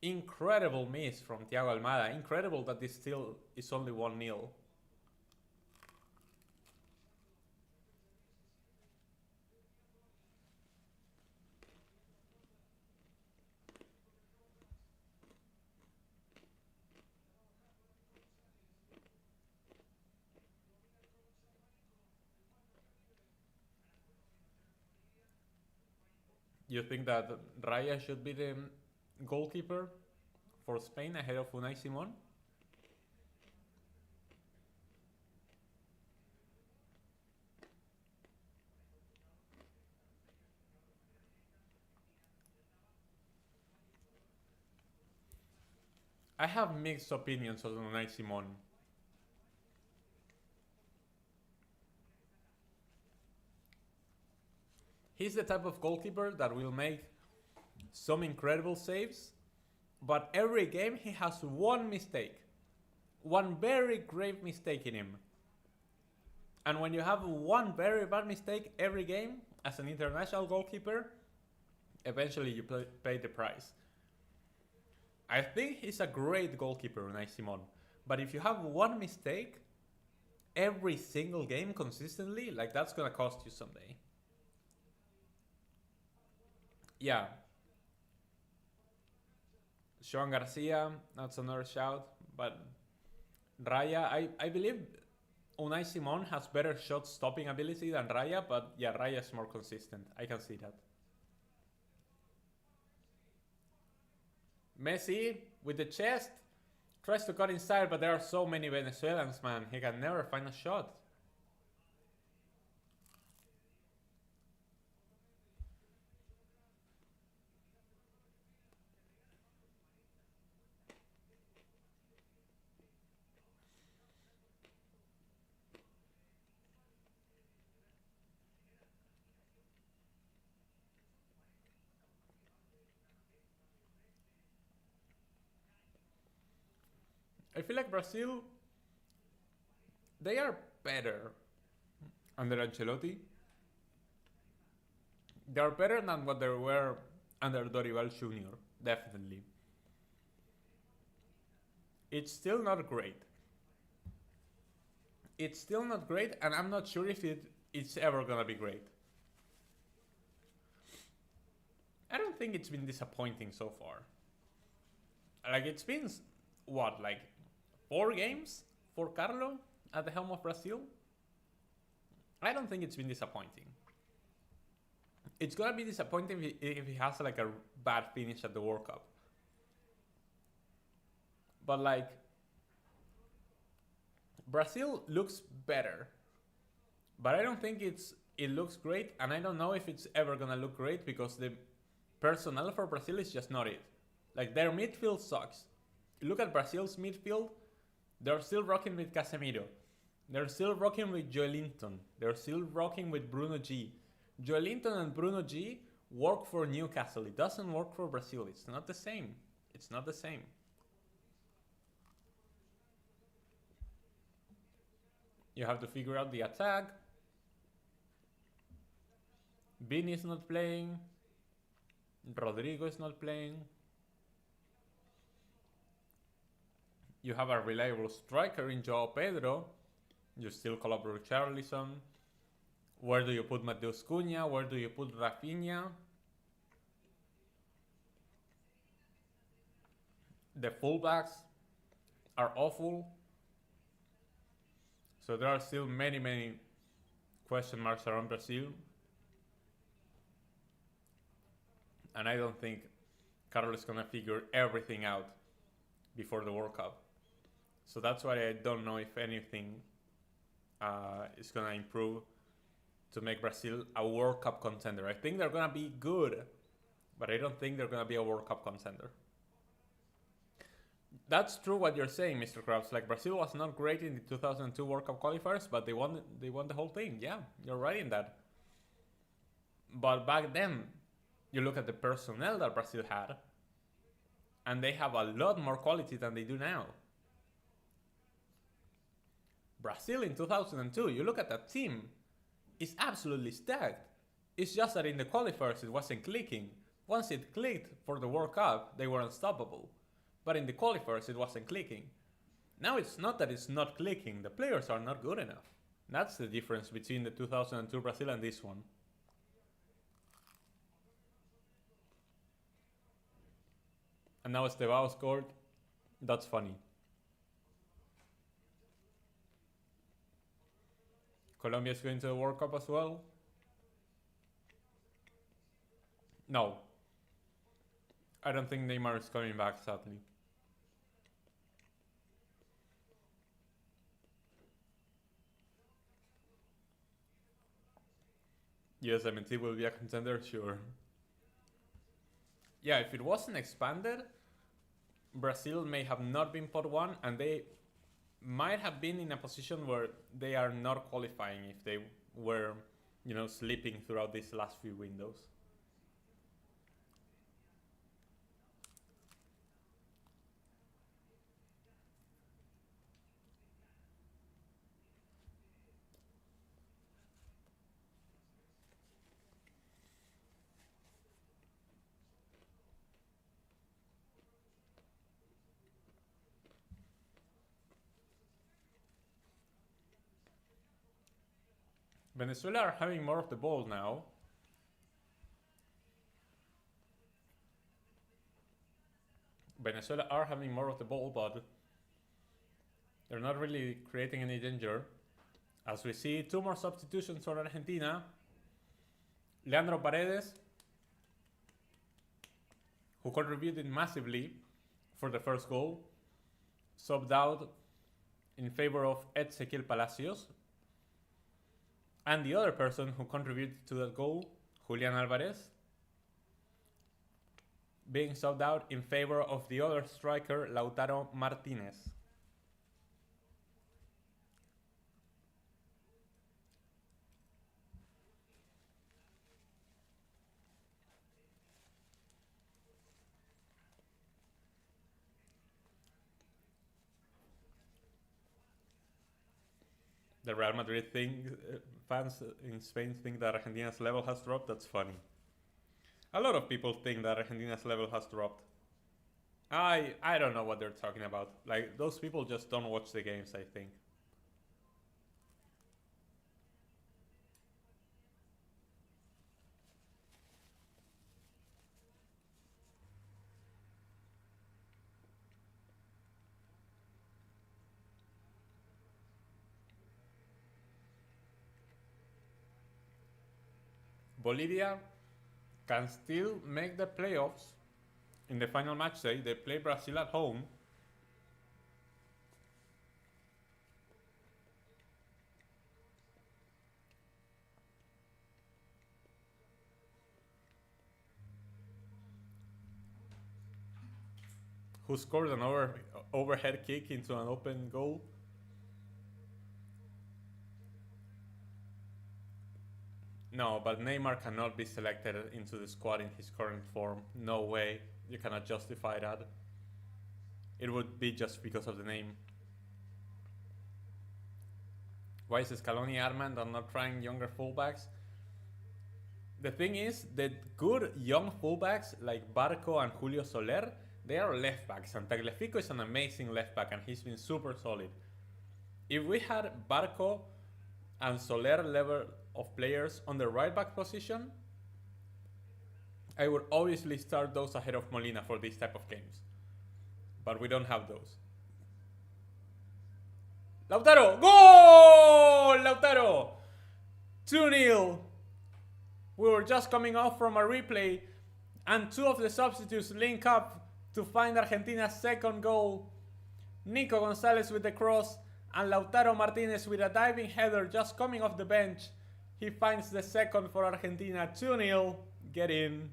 Incredible miss from Thiago Almada. Incredible that this still is only 1-0. You think that Raya should be the goalkeeper for Spain ahead of Unai Simon? I have mixed opinions on Unai Simon. He's the type of goalkeeper that will make some incredible saves, but every game he has one mistake. One very grave mistake in him. And when you have one very bad mistake every game, as an international goalkeeper, eventually you pay the price. I think he's a great goalkeeper, Unai Simon. But if you have one mistake every single game consistently, like that's gonna cost you someday. Yeah. Joan Garcia, that's another shout. But Raya, I believe Unai Simon has better shot stopping ability than Raya, but yeah, Raya is more consistent. I can see that. Messi, with the chest, tries to cut inside, but there are so many Venezuelans, man. He can never find a shot. I feel like Brazil, they are better under Ancelotti. They are better than what they were under Dorival Jr., definitely. It's still not great. It's still not great, and I'm not sure if it's ever gonna be great. I don't think it's been disappointing so far. Like, it's been, what, like 4 games for Carlo at the helm of Brazil? I don't think it's been disappointing. It's gonna be disappointing if he has like a bad finish at the World Cup. But like, Brazil looks better, but I don't think it looks great, and I don't know if it's ever gonna look great because the personnel for Brazil is just not it. Like, their midfield sucks. You look at Brazil's midfield, they're still rocking with Casemiro. They're still rocking with Joelinton. They're still rocking with Bruno G. Joelinton and Bruno G work for Newcastle. It doesn't work for Brazil. It's not the same. It's not the same. You have to figure out the attack. Vini is not playing. Rodrigo is not playing. You have a reliable striker in Joao Pedro. You still call up Richarlison. Where do you put Mateus Cunha? Where do you put Rafinha? The fullbacks are awful. So there are still many, many question marks around Brazil. And I don't think Carlos is going to figure everything out before the World Cup. So that's why I don't know if anything is going to improve to make Brazil a World Cup contender. I think they're going to be good, but I don't think they're going to be a World Cup contender. That's true what you're saying, Mr. Krabs. Like, Brazil was not great in the 2002 World Cup qualifiers, but they won the whole thing. Yeah, you're right in that. But back then, you look at the personnel that Brazil had, and they have a lot more quality than they do now. Brazil in 2002, you look at that team, it's absolutely stacked. It's just that in the qualifiers it wasn't clicking. Once it clicked for the World Cup, they were unstoppable. But in the qualifiers it wasn't clicking. Now it's not that it's not clicking, the players are not good enough. That's the difference between the 2002 Brazil and this one. And now Estevao scored. That's funny. Colombia is going to the World Cup as well. No. I don't think Neymar is coming back, sadly. Yes, MNT will be a contender, sure. Yeah, if it wasn't expanded, Brazil may have not been pot 1 and they might have been in a position where they are not qualifying if they were, sleeping throughout these last few windows. Venezuela are having more of the ball now. Venezuela are having more of the ball, but they're not really creating any danger. As we see, 2 more substitutions for Argentina. Leandro Paredes, who contributed massively for the first goal, subbed out in favor of Ezequiel Palacios. And the other person who contributed to that goal, Julian Alvarez, being subbed out in favor of the other striker, Lautaro Martinez. The Real Madrid fans in Spain think that Argentina's level has dropped. That's funny. A lot of people think that Argentina's level has dropped. I don't know what they're talking about. Like, those people just don't watch the games, I think. Bolivia can still make the playoffs in the final match day. They play Brazil at home. Who scored an overhead kick into an open goal? No, but Neymar cannot be selected into the squad in his current form. No way. You cannot justify that. It would be just because of the name. Why is Scaloni Armand and not trying younger fullbacks? The thing is that good young fullbacks like Barco and Julio Soler, they are left backs, and Tagliafico is an amazing left back and he's been super solid. If we had Barco and Soler level of players on the right back position, I would obviously start those ahead of Molina for these type of games. But we don't have those. Lautaro! Goal! Lautaro! 2-0. We were just coming off from a replay and 2 of the substitutes link up to find Argentina's second goal. Nico Gonzalez with the cross and Lautaro Martinez with a diving header just coming off the bench. He finds the second for Argentina. 2-0. Get in.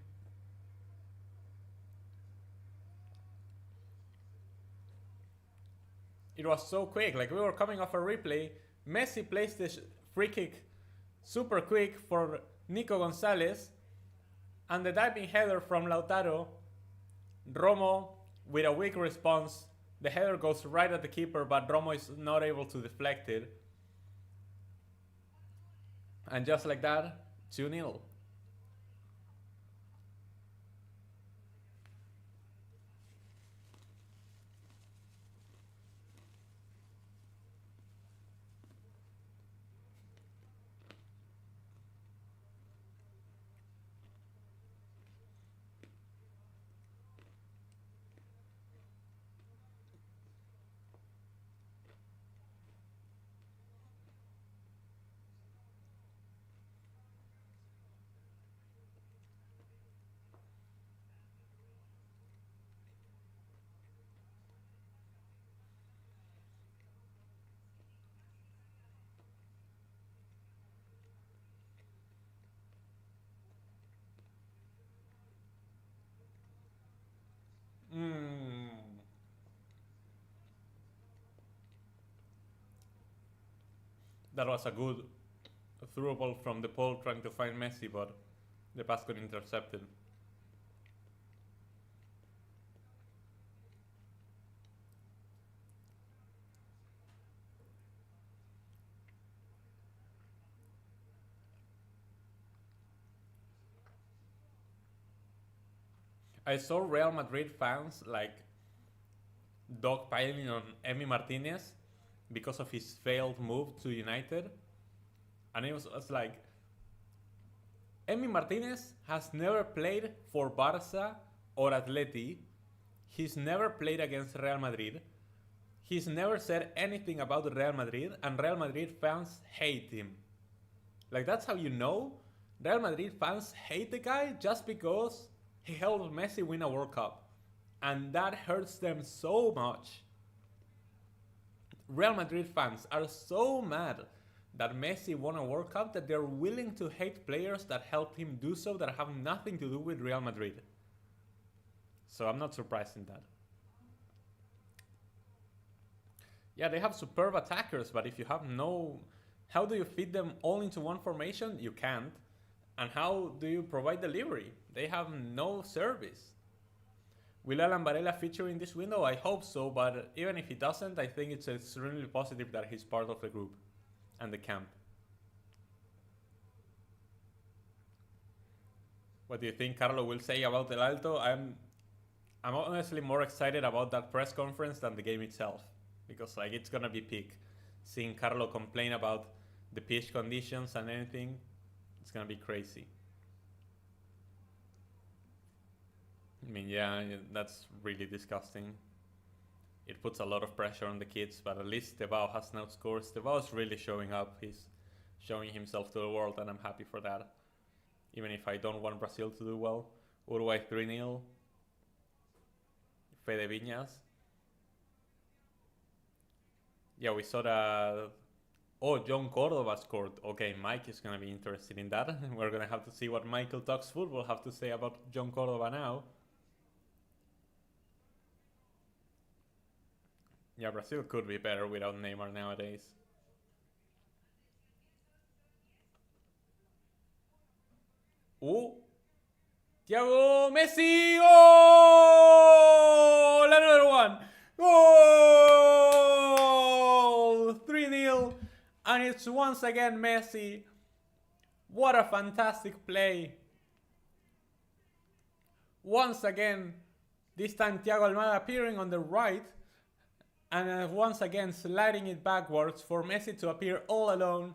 It was so quick. Like, we were coming off a replay. Messi placed the free kick super quick for Nico Gonzalez. And the diving header from Lautaro. Romo with a weak response The header goes right at the keeper, but Romo is not able to deflect it. And just like that, 2-0. That was a good through ball from the pole trying to find Messi, but the pass got intercepted. I saw Real Madrid fans like dogpiling on Emi Martinez because of his failed move to United, and it was like, Emi Martinez has never played for Barca or Atleti. He's never played against Real Madrid. He's never said anything about Real Madrid, and Real Madrid fans hate him. Like, that's how you know Real Madrid fans hate the guy, just because he helped Messi win a World Cup. And that hurts them so much. Real Madrid fans are so mad that Messi won a World Cup that they're willing to hate players that helped him do so, that have nothing to do with Real Madrid. So I'm not surprised in that. Yeah, they have superb attackers, but if you have no... How do you fit them all into one formation? You can't. And how do you provide delivery? They have no service. Will Alan Varela feature in this window? I hope so, but even if he doesn't, I think it's extremely positive that he's part of the group and the camp. What do you think Carlo will say about El Alto? I'm honestly more excited about that press conference than the game itself, because like it's gonna be peak. Seeing Carlo complain about the pitch conditions and anything, it's gonna be crazy. I mean, yeah, that's really disgusting. It puts a lot of pressure on the kids, but at least Tebao has now scored. Tebao is really showing up. He's showing himself to the world, and I'm happy for that. Even if I don't want Brazil to do well. Uruguay 3-0. Fede Viñas. Yeah, we saw that. Oh, John Cordova scored. Okay, Mike is going to be interested in that. We're going to have to see what Michael Talks Football have to say about John Cordova now. Yeah, Brazil could be better without Neymar nowadays. Thiago Messi! Goal! Another one! Goal! 3-0. And it's once again Messi. What a fantastic play. Once again, this time Thiago Almada appearing on the right. And once again sliding it backwards for Messi to appear all alone,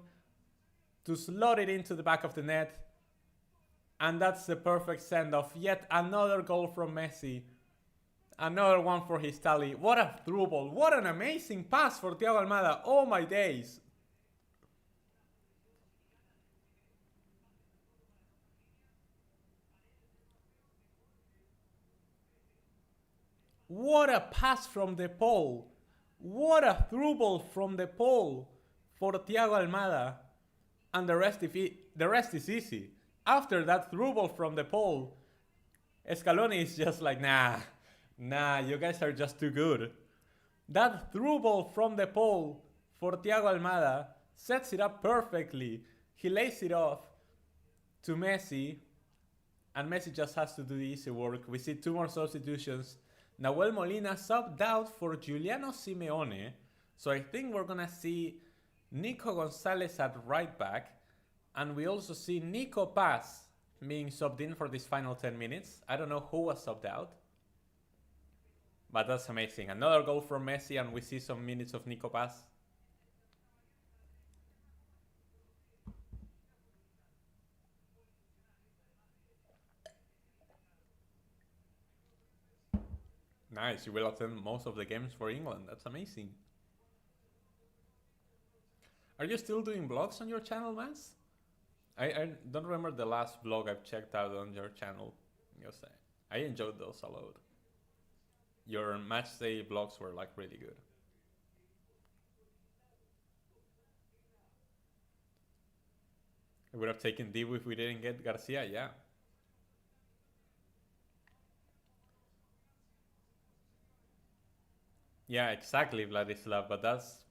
to slot it into the back of the net. And that's the perfect send-off. Yet another goal from Messi. Another one for his tally. What a through ball. What an amazing pass for Thiago Almada. Oh my days. What a pass from the pole. What a through ball from the pole for Thiago Almada. And the rest is easy. After that through ball from the pole, Scaloni is just like, nah, you guys are just too good. That through ball from the pole for Thiago Almada sets it up perfectly. He lays it off to Messi, and Messi just has to do the easy work. We see two more substitutions. Nahuel Molina subbed out for Giuliano Simeone. So I think we're going to see Nico Gonzalez at right back. And we also see Nico Paz being subbed in for this final 10 minutes. I don't know who was subbed out. But that's amazing. Another goal from Messi, and we see some minutes of Nico Paz. Nice, you will attend most of the games for England. That's amazing. Are you still doing vlogs on your channel, Mans? I don't remember the last vlog I've checked out on your channel. Because I enjoyed those a lot. Your match day vlogs were like really good. I would have taken Dibu if we didn't get Garcia, yeah. Yeah, exactly, Vladislav, but that's...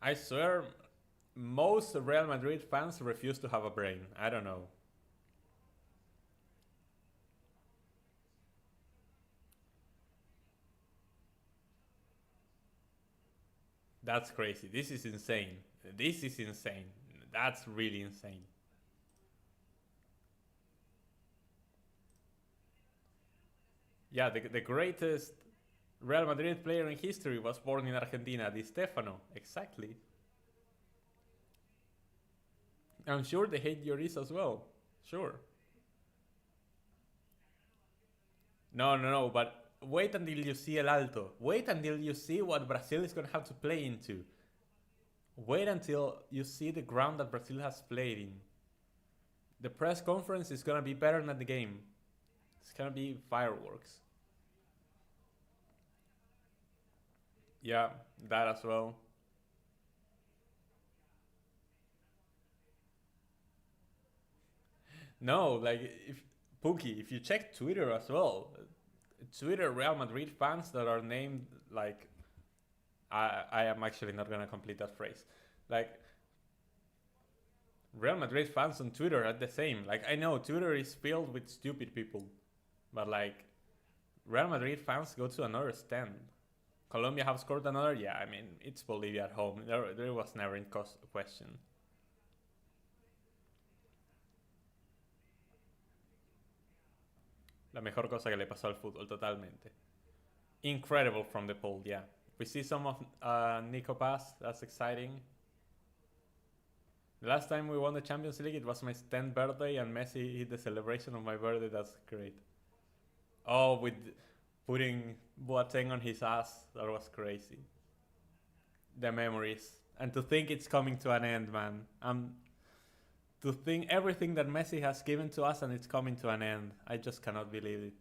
I swear, most Real Madrid fans refuse to have a brain. I don't know. That's crazy. This is insane. This is insane. That's really insane. Yeah, the greatest Real Madrid player in history was born in Argentina, Di Stefano. Exactly. I'm sure they hate Lloris as well. Sure. No, but wait until you see El Alto. Wait until you see what Brazil is going to have to play into. Wait until you see the ground that Brazil has played in. The press conference is going to be better than the game. It's going to be fireworks. Yeah, that as well. No, like if Pookie, if you check Twitter as well, Twitter Real Madrid fans that are named like I am actually not gonna complete that phrase. Like Real Madrid fans on Twitter are the same. Like I know Twitter is filled with stupid people, but like Real Madrid fans go to another stand. Colombia have scored another. Yeah, I mean it's Bolivia at home. There was never in question. La mejor cosa que le pasó al fútbol, totalmente. Incredible from the poll, yeah. We see some of Nico Paz. That's exciting. The last time we won the Champions League, it was my 10th birthday, and Messi hit the celebration of my birthday. That's great. Oh, with putting Boateng on his ass, that was crazy. The memories, and to think it's coming to an end, man. To think everything that Messi has given to us and it's coming to an end. I just cannot believe it.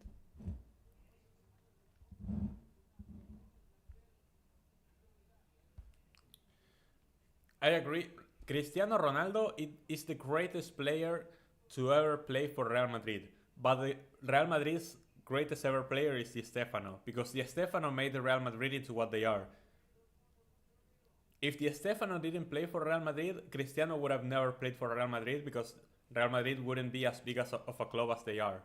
I agree. Cristiano Ronaldo is the greatest player to ever play for Real Madrid. But the Real Madrid's greatest ever player is Di Stefano. Because Di Stefano made the Real Madrid into what they are. If Di Stefano didn't play for Real Madrid, Cristiano would have never played for Real Madrid because Real Madrid wouldn't be as big of a club as they are.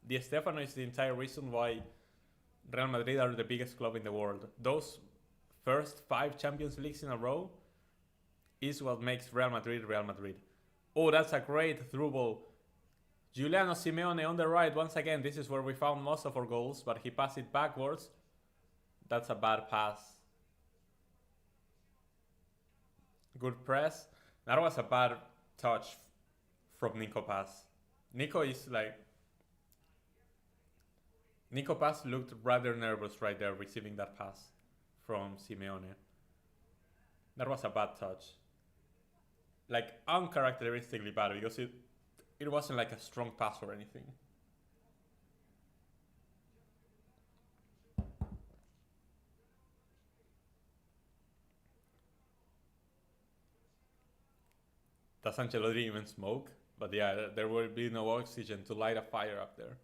Di Stefano is the entire reason why Real Madrid are the biggest club in the world. Those first 5 Champions Leagues in a row is what makes Real Madrid Real Madrid. Oh, that's a great through ball. Giuliano Simeone on the right once again. This is where we found most of our goals, but he passed it backwards. That's a bad pass. Good press. That was a bad touch from Nico Paz. Nico Paz looked rather nervous right there receiving that pass from Simeone. That was a bad touch. Like uncharacteristically bad because it wasn't like a strong pass or anything. Does Ancelotti even smoke? But yeah, there will be no oxygen to light a fire up there.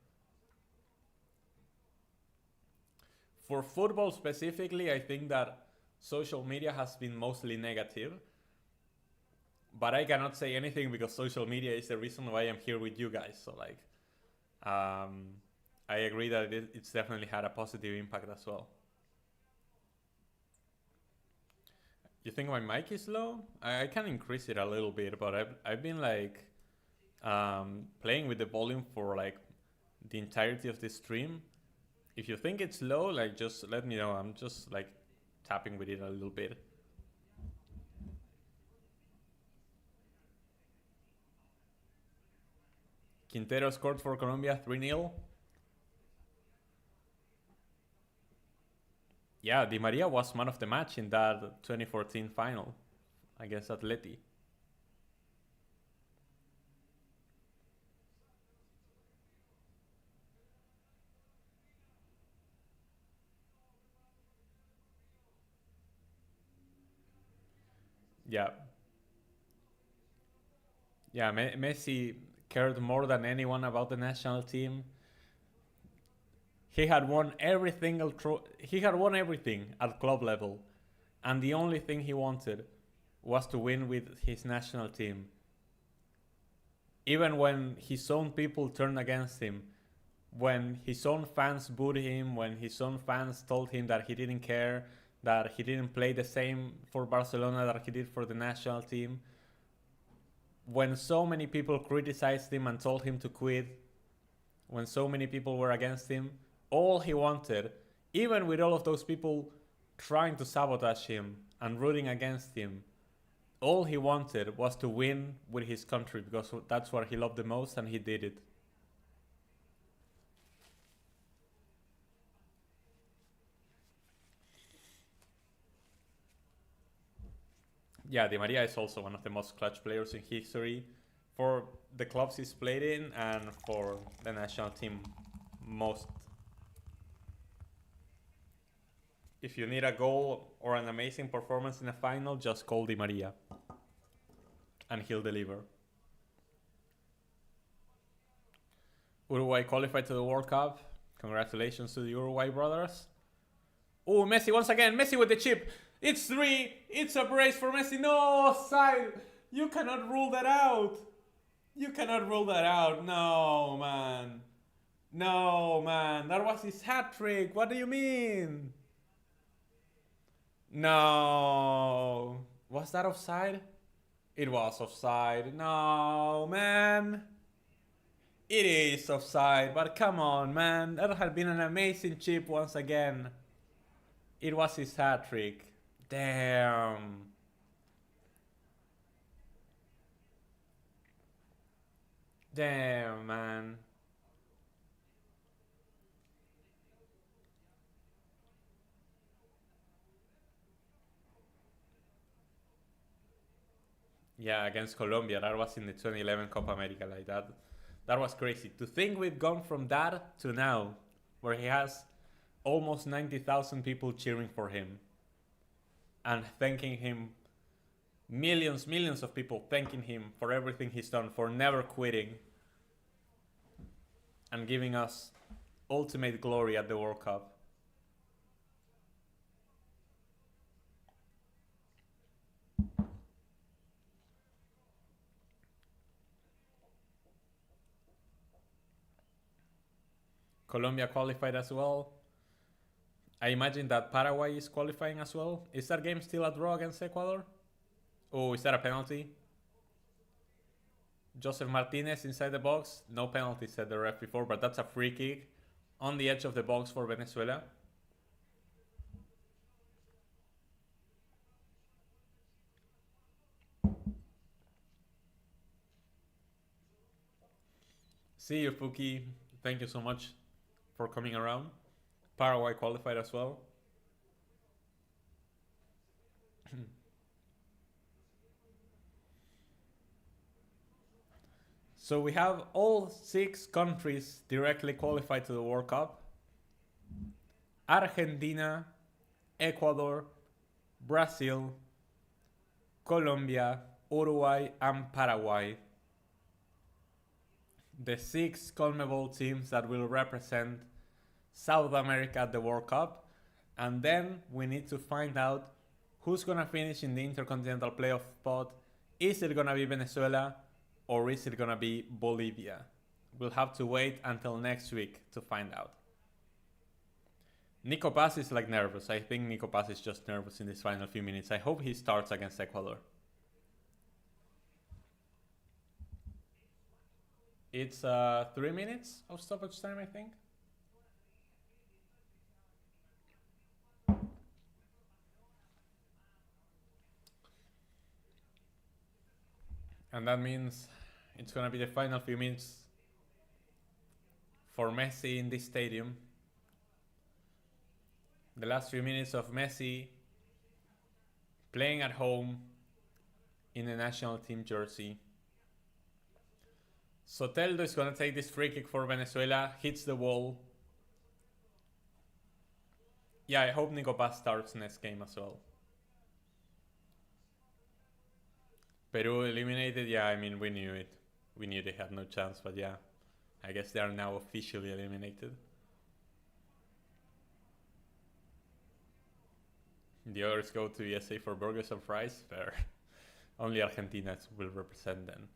For football specifically, I think that social media has been mostly negative. But I cannot say anything because social media is the reason why I'm here with you guys. So like, I agree that it's definitely had a positive impact as well. You think my mic is low? I can increase it a little bit, but I've been like playing with the volume for like the entirety of the stream. If you think it's low, like just let me know. I'm just like tapping with it a little bit. Quintero scored for Colombia 3-0. Yeah, Di Maria was man of the match in that 2014 final against Atleti. Yeah. Yeah, Messi cared more than anyone about the national team. He had won everything. He had won everything at club level, and the only thing he wanted was to win with his national team. Even when his own people turned against him, when his own fans booed him, when his own fans told him that he didn't care, that he didn't play the same for Barcelona that he did for the national team, when so many people criticized him and told him to quit, when so many people were against him, all he wanted, even with all of those people trying to sabotage him and rooting against him, all he wanted was to win with his country, because that's what he loved the most, and he did it. Yeah, Di Maria is also one of the most clutch players in history for the clubs he's played in and for the national team most. If you need a goal or an amazing performance in a final, just call Di Maria and he'll deliver. Uruguay qualified to the World Cup. Congratulations to the Uruguay brothers. Oh, Messi once again. Messi with the chip. It's 3. It's a brace for Messi. No, side. You cannot rule that out. You cannot rule that out. No, man. No, man. That was his hat trick. What do you mean? No. Was that offside? It was offside. No, man. It is offside, but come on, man. That had been an amazing chip once again. It was his hat trick. Damn. Damn, man. Yeah, against Colombia. That was in the 2011 Copa America. Like that. That was crazy. To think we've gone from that to now, where he has almost 90,000 people cheering for him and thanking him. Millions of people thanking him for everything he's done, for never quitting and giving us ultimate glory at the World Cup. Colombia qualified as well. I imagine that Paraguay is qualifying as well. Is that game still a draw against Ecuador? Oh, is that a penalty? Joseph Martinez inside the box. No penalty, said the ref before, but that's a free kick on the edge of the box for Venezuela. See you, Fuki. Thank you so much for coming around. Paraguay qualified as well. So we have all 6 countries directly qualified to the World Cup. Argentina, Ecuador, Brazil, Colombia, Uruguay, and Paraguay. The 6 CONMEBOL teams that will represent South America at the World Cup. And then we need to find out who's going to finish in the intercontinental playoff spot. Is it going to be Venezuela or is it going to be Bolivia? We'll have to wait until next week to find out. Nico Paz is like nervous. I think Nico Paz is just nervous in these final few minutes. I hope he starts against Ecuador. It's 3 minutes of stoppage time, I think. And that means it's gonna be the final few minutes for Messi in this stadium. The last few minutes of Messi playing at home in the national team jersey. Soteldo is gonna take this free kick for Venezuela, hits the wall. Yeah, I hope Nico Paz starts next game as well. Peru eliminated, yeah, I mean, we knew it. We knew they had no chance, but yeah, I guess they are now officially eliminated. The others go to USA for burgers and fries, fair. Only Argentina will represent them.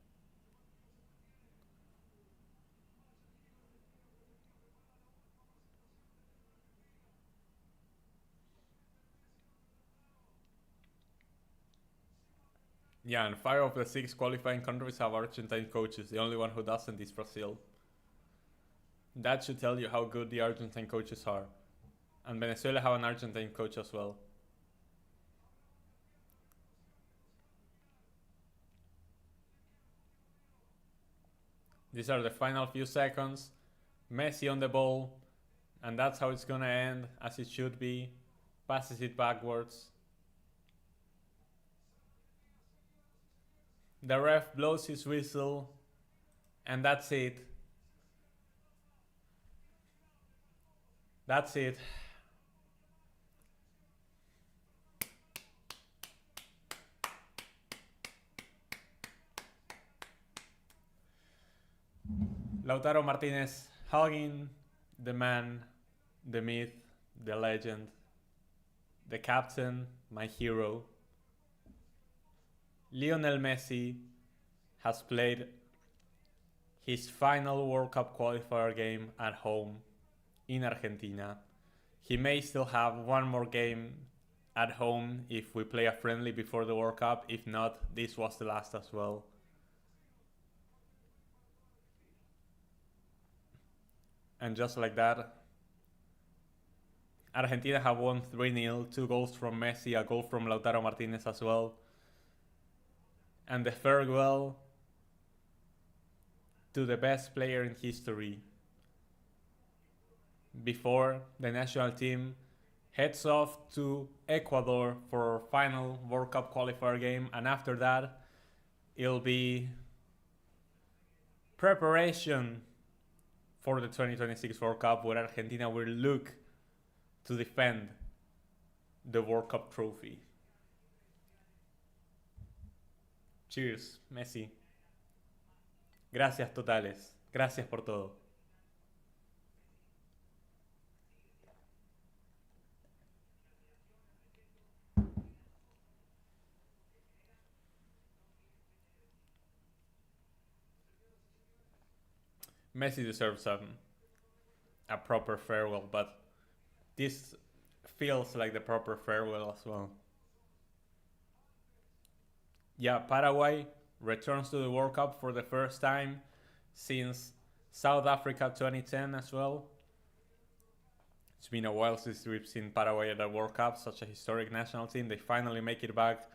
Yeah, and 5 of the 6 qualifying countries have Argentine coaches. The only one who doesn't is Brazil. That should tell you how good the Argentine coaches are. And Venezuela have an Argentine coach as well. These are the final few seconds. Messi on the ball. And that's how it's gonna end, as it should be. Passes it backwards. The ref blows his whistle, and that's it. That's it. Lautaro Martinez hugging the man, the myth, the legend, the captain, my hero. Lionel Messi has played his final World Cup qualifier game at home in Argentina. He may still have one more game at home if we play a friendly before the World Cup. If not, this was the last as well. And just like that, Argentina have won 3-0, 2 goals from Messi, a goal from Lautaro Martinez as well. And the farewell to the best player in history before the national team heads off to Ecuador for final World Cup qualifier game. And after that, it'll be preparation for the 2026 World Cup, where Argentina will look to defend the World Cup trophy. Cheers, Messi. Gracias totales. Gracias por todo. Messi deserves a proper farewell, but this feels like the proper farewell as well. Yeah, Paraguay returns to the World Cup for the first time since South Africa 2010 as well. It's been a while since we've seen Paraguay at the World Cup, such a historic national team. They finally make it back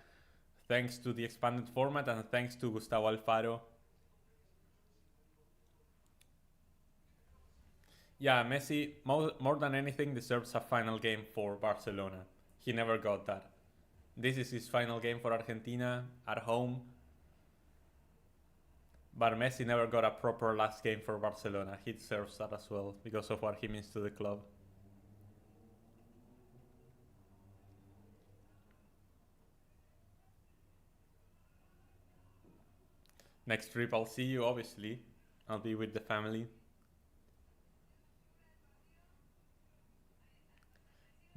thanks to the expanded format and thanks to Gustavo Alfaro. Yeah, Messi, more than anything, deserves a final game for Barcelona. He never got that. This is his final game for Argentina at home. But Messi never got a proper last game for Barcelona. He deserves that as well because of what he means to the club. Next trip I'll see you, obviously. I'll be with the family.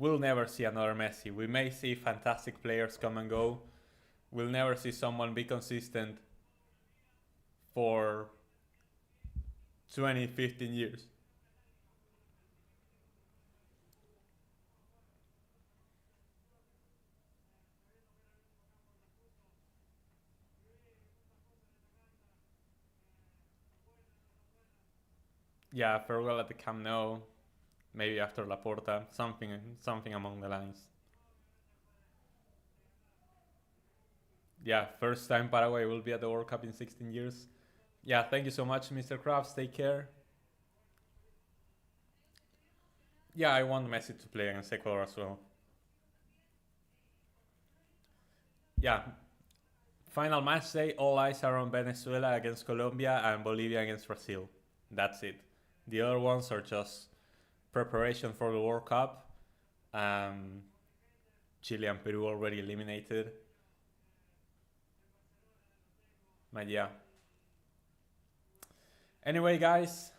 We'll never see another Messi. We may see fantastic players come and go. We'll never see someone be consistent for 20, 15 years. Yeah, farewell at the Camp Nou. Maybe after Laporta, something among the lines. Yeah, first time Paraguay will be at the World Cup in 16 years. Yeah, thank you so much, Mr. Krabs. Take care. Yeah, I want Messi to play against Ecuador as well. Yeah, final match day. All eyes are on Venezuela against Colombia and Bolivia against Brazil. That's it. The other ones are just preparation for the World Cup. Chile and Peru already eliminated. But yeah. Anyway, guys,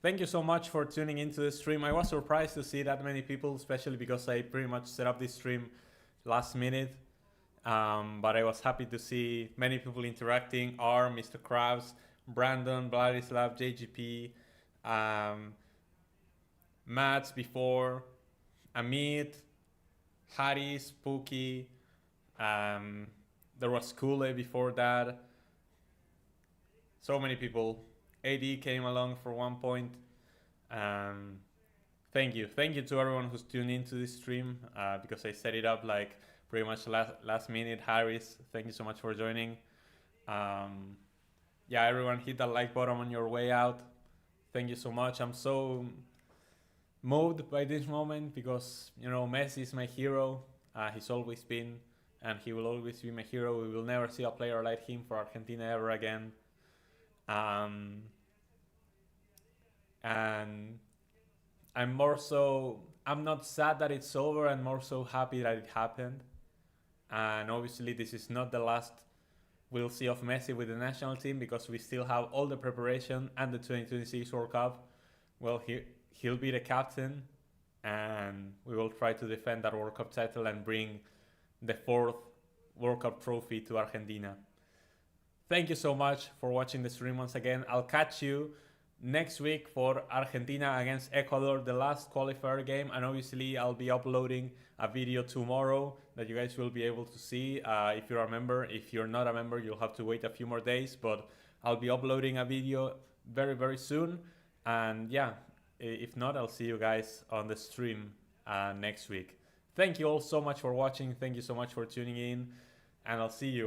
thank you so much for tuning into the stream. I was surprised to see that many people, especially because I pretty much set up this stream last minute. But I was happy to see many people interacting. Mr. Krabs, Brandon, Vladislav, JGP, Mats before, Amit, Haris, Pookie. There was Kule before that. So many people. AD came along for one point. Thank you to everyone who's tuned into this stream because I set it up like pretty much last minute. Harris, thank you so much for joining. Yeah, everyone hit that like button on your way out. Thank you so much. I'm so moved by this moment because, you know, Messi is my hero. He's always been, and he will always be my hero. We will never see a player like him for Argentina ever again. And I'm not sad that it's over. I'm more so happy that it happened. And obviously this is not the last we'll see of Messi with the national team because we still have all the preparation and the 2026 World Cup. Well, he'll be the captain and we will try to defend that World Cup title and bring the 4th World Cup trophy to Argentina. Thank you so much for watching the stream once again. I'll catch you next week for Argentina against Ecuador, the last qualifier game. And obviously I'll be uploading a video tomorrow that you guys will be able to see if you're a member. If you're not a member, you'll have to wait a few more days, but I'll be uploading a video very, very soon. And yeah, if not, I'll see you guys on the stream next week. Thank you all so much for watching. Thank you so much for tuning in, and I'll see you all.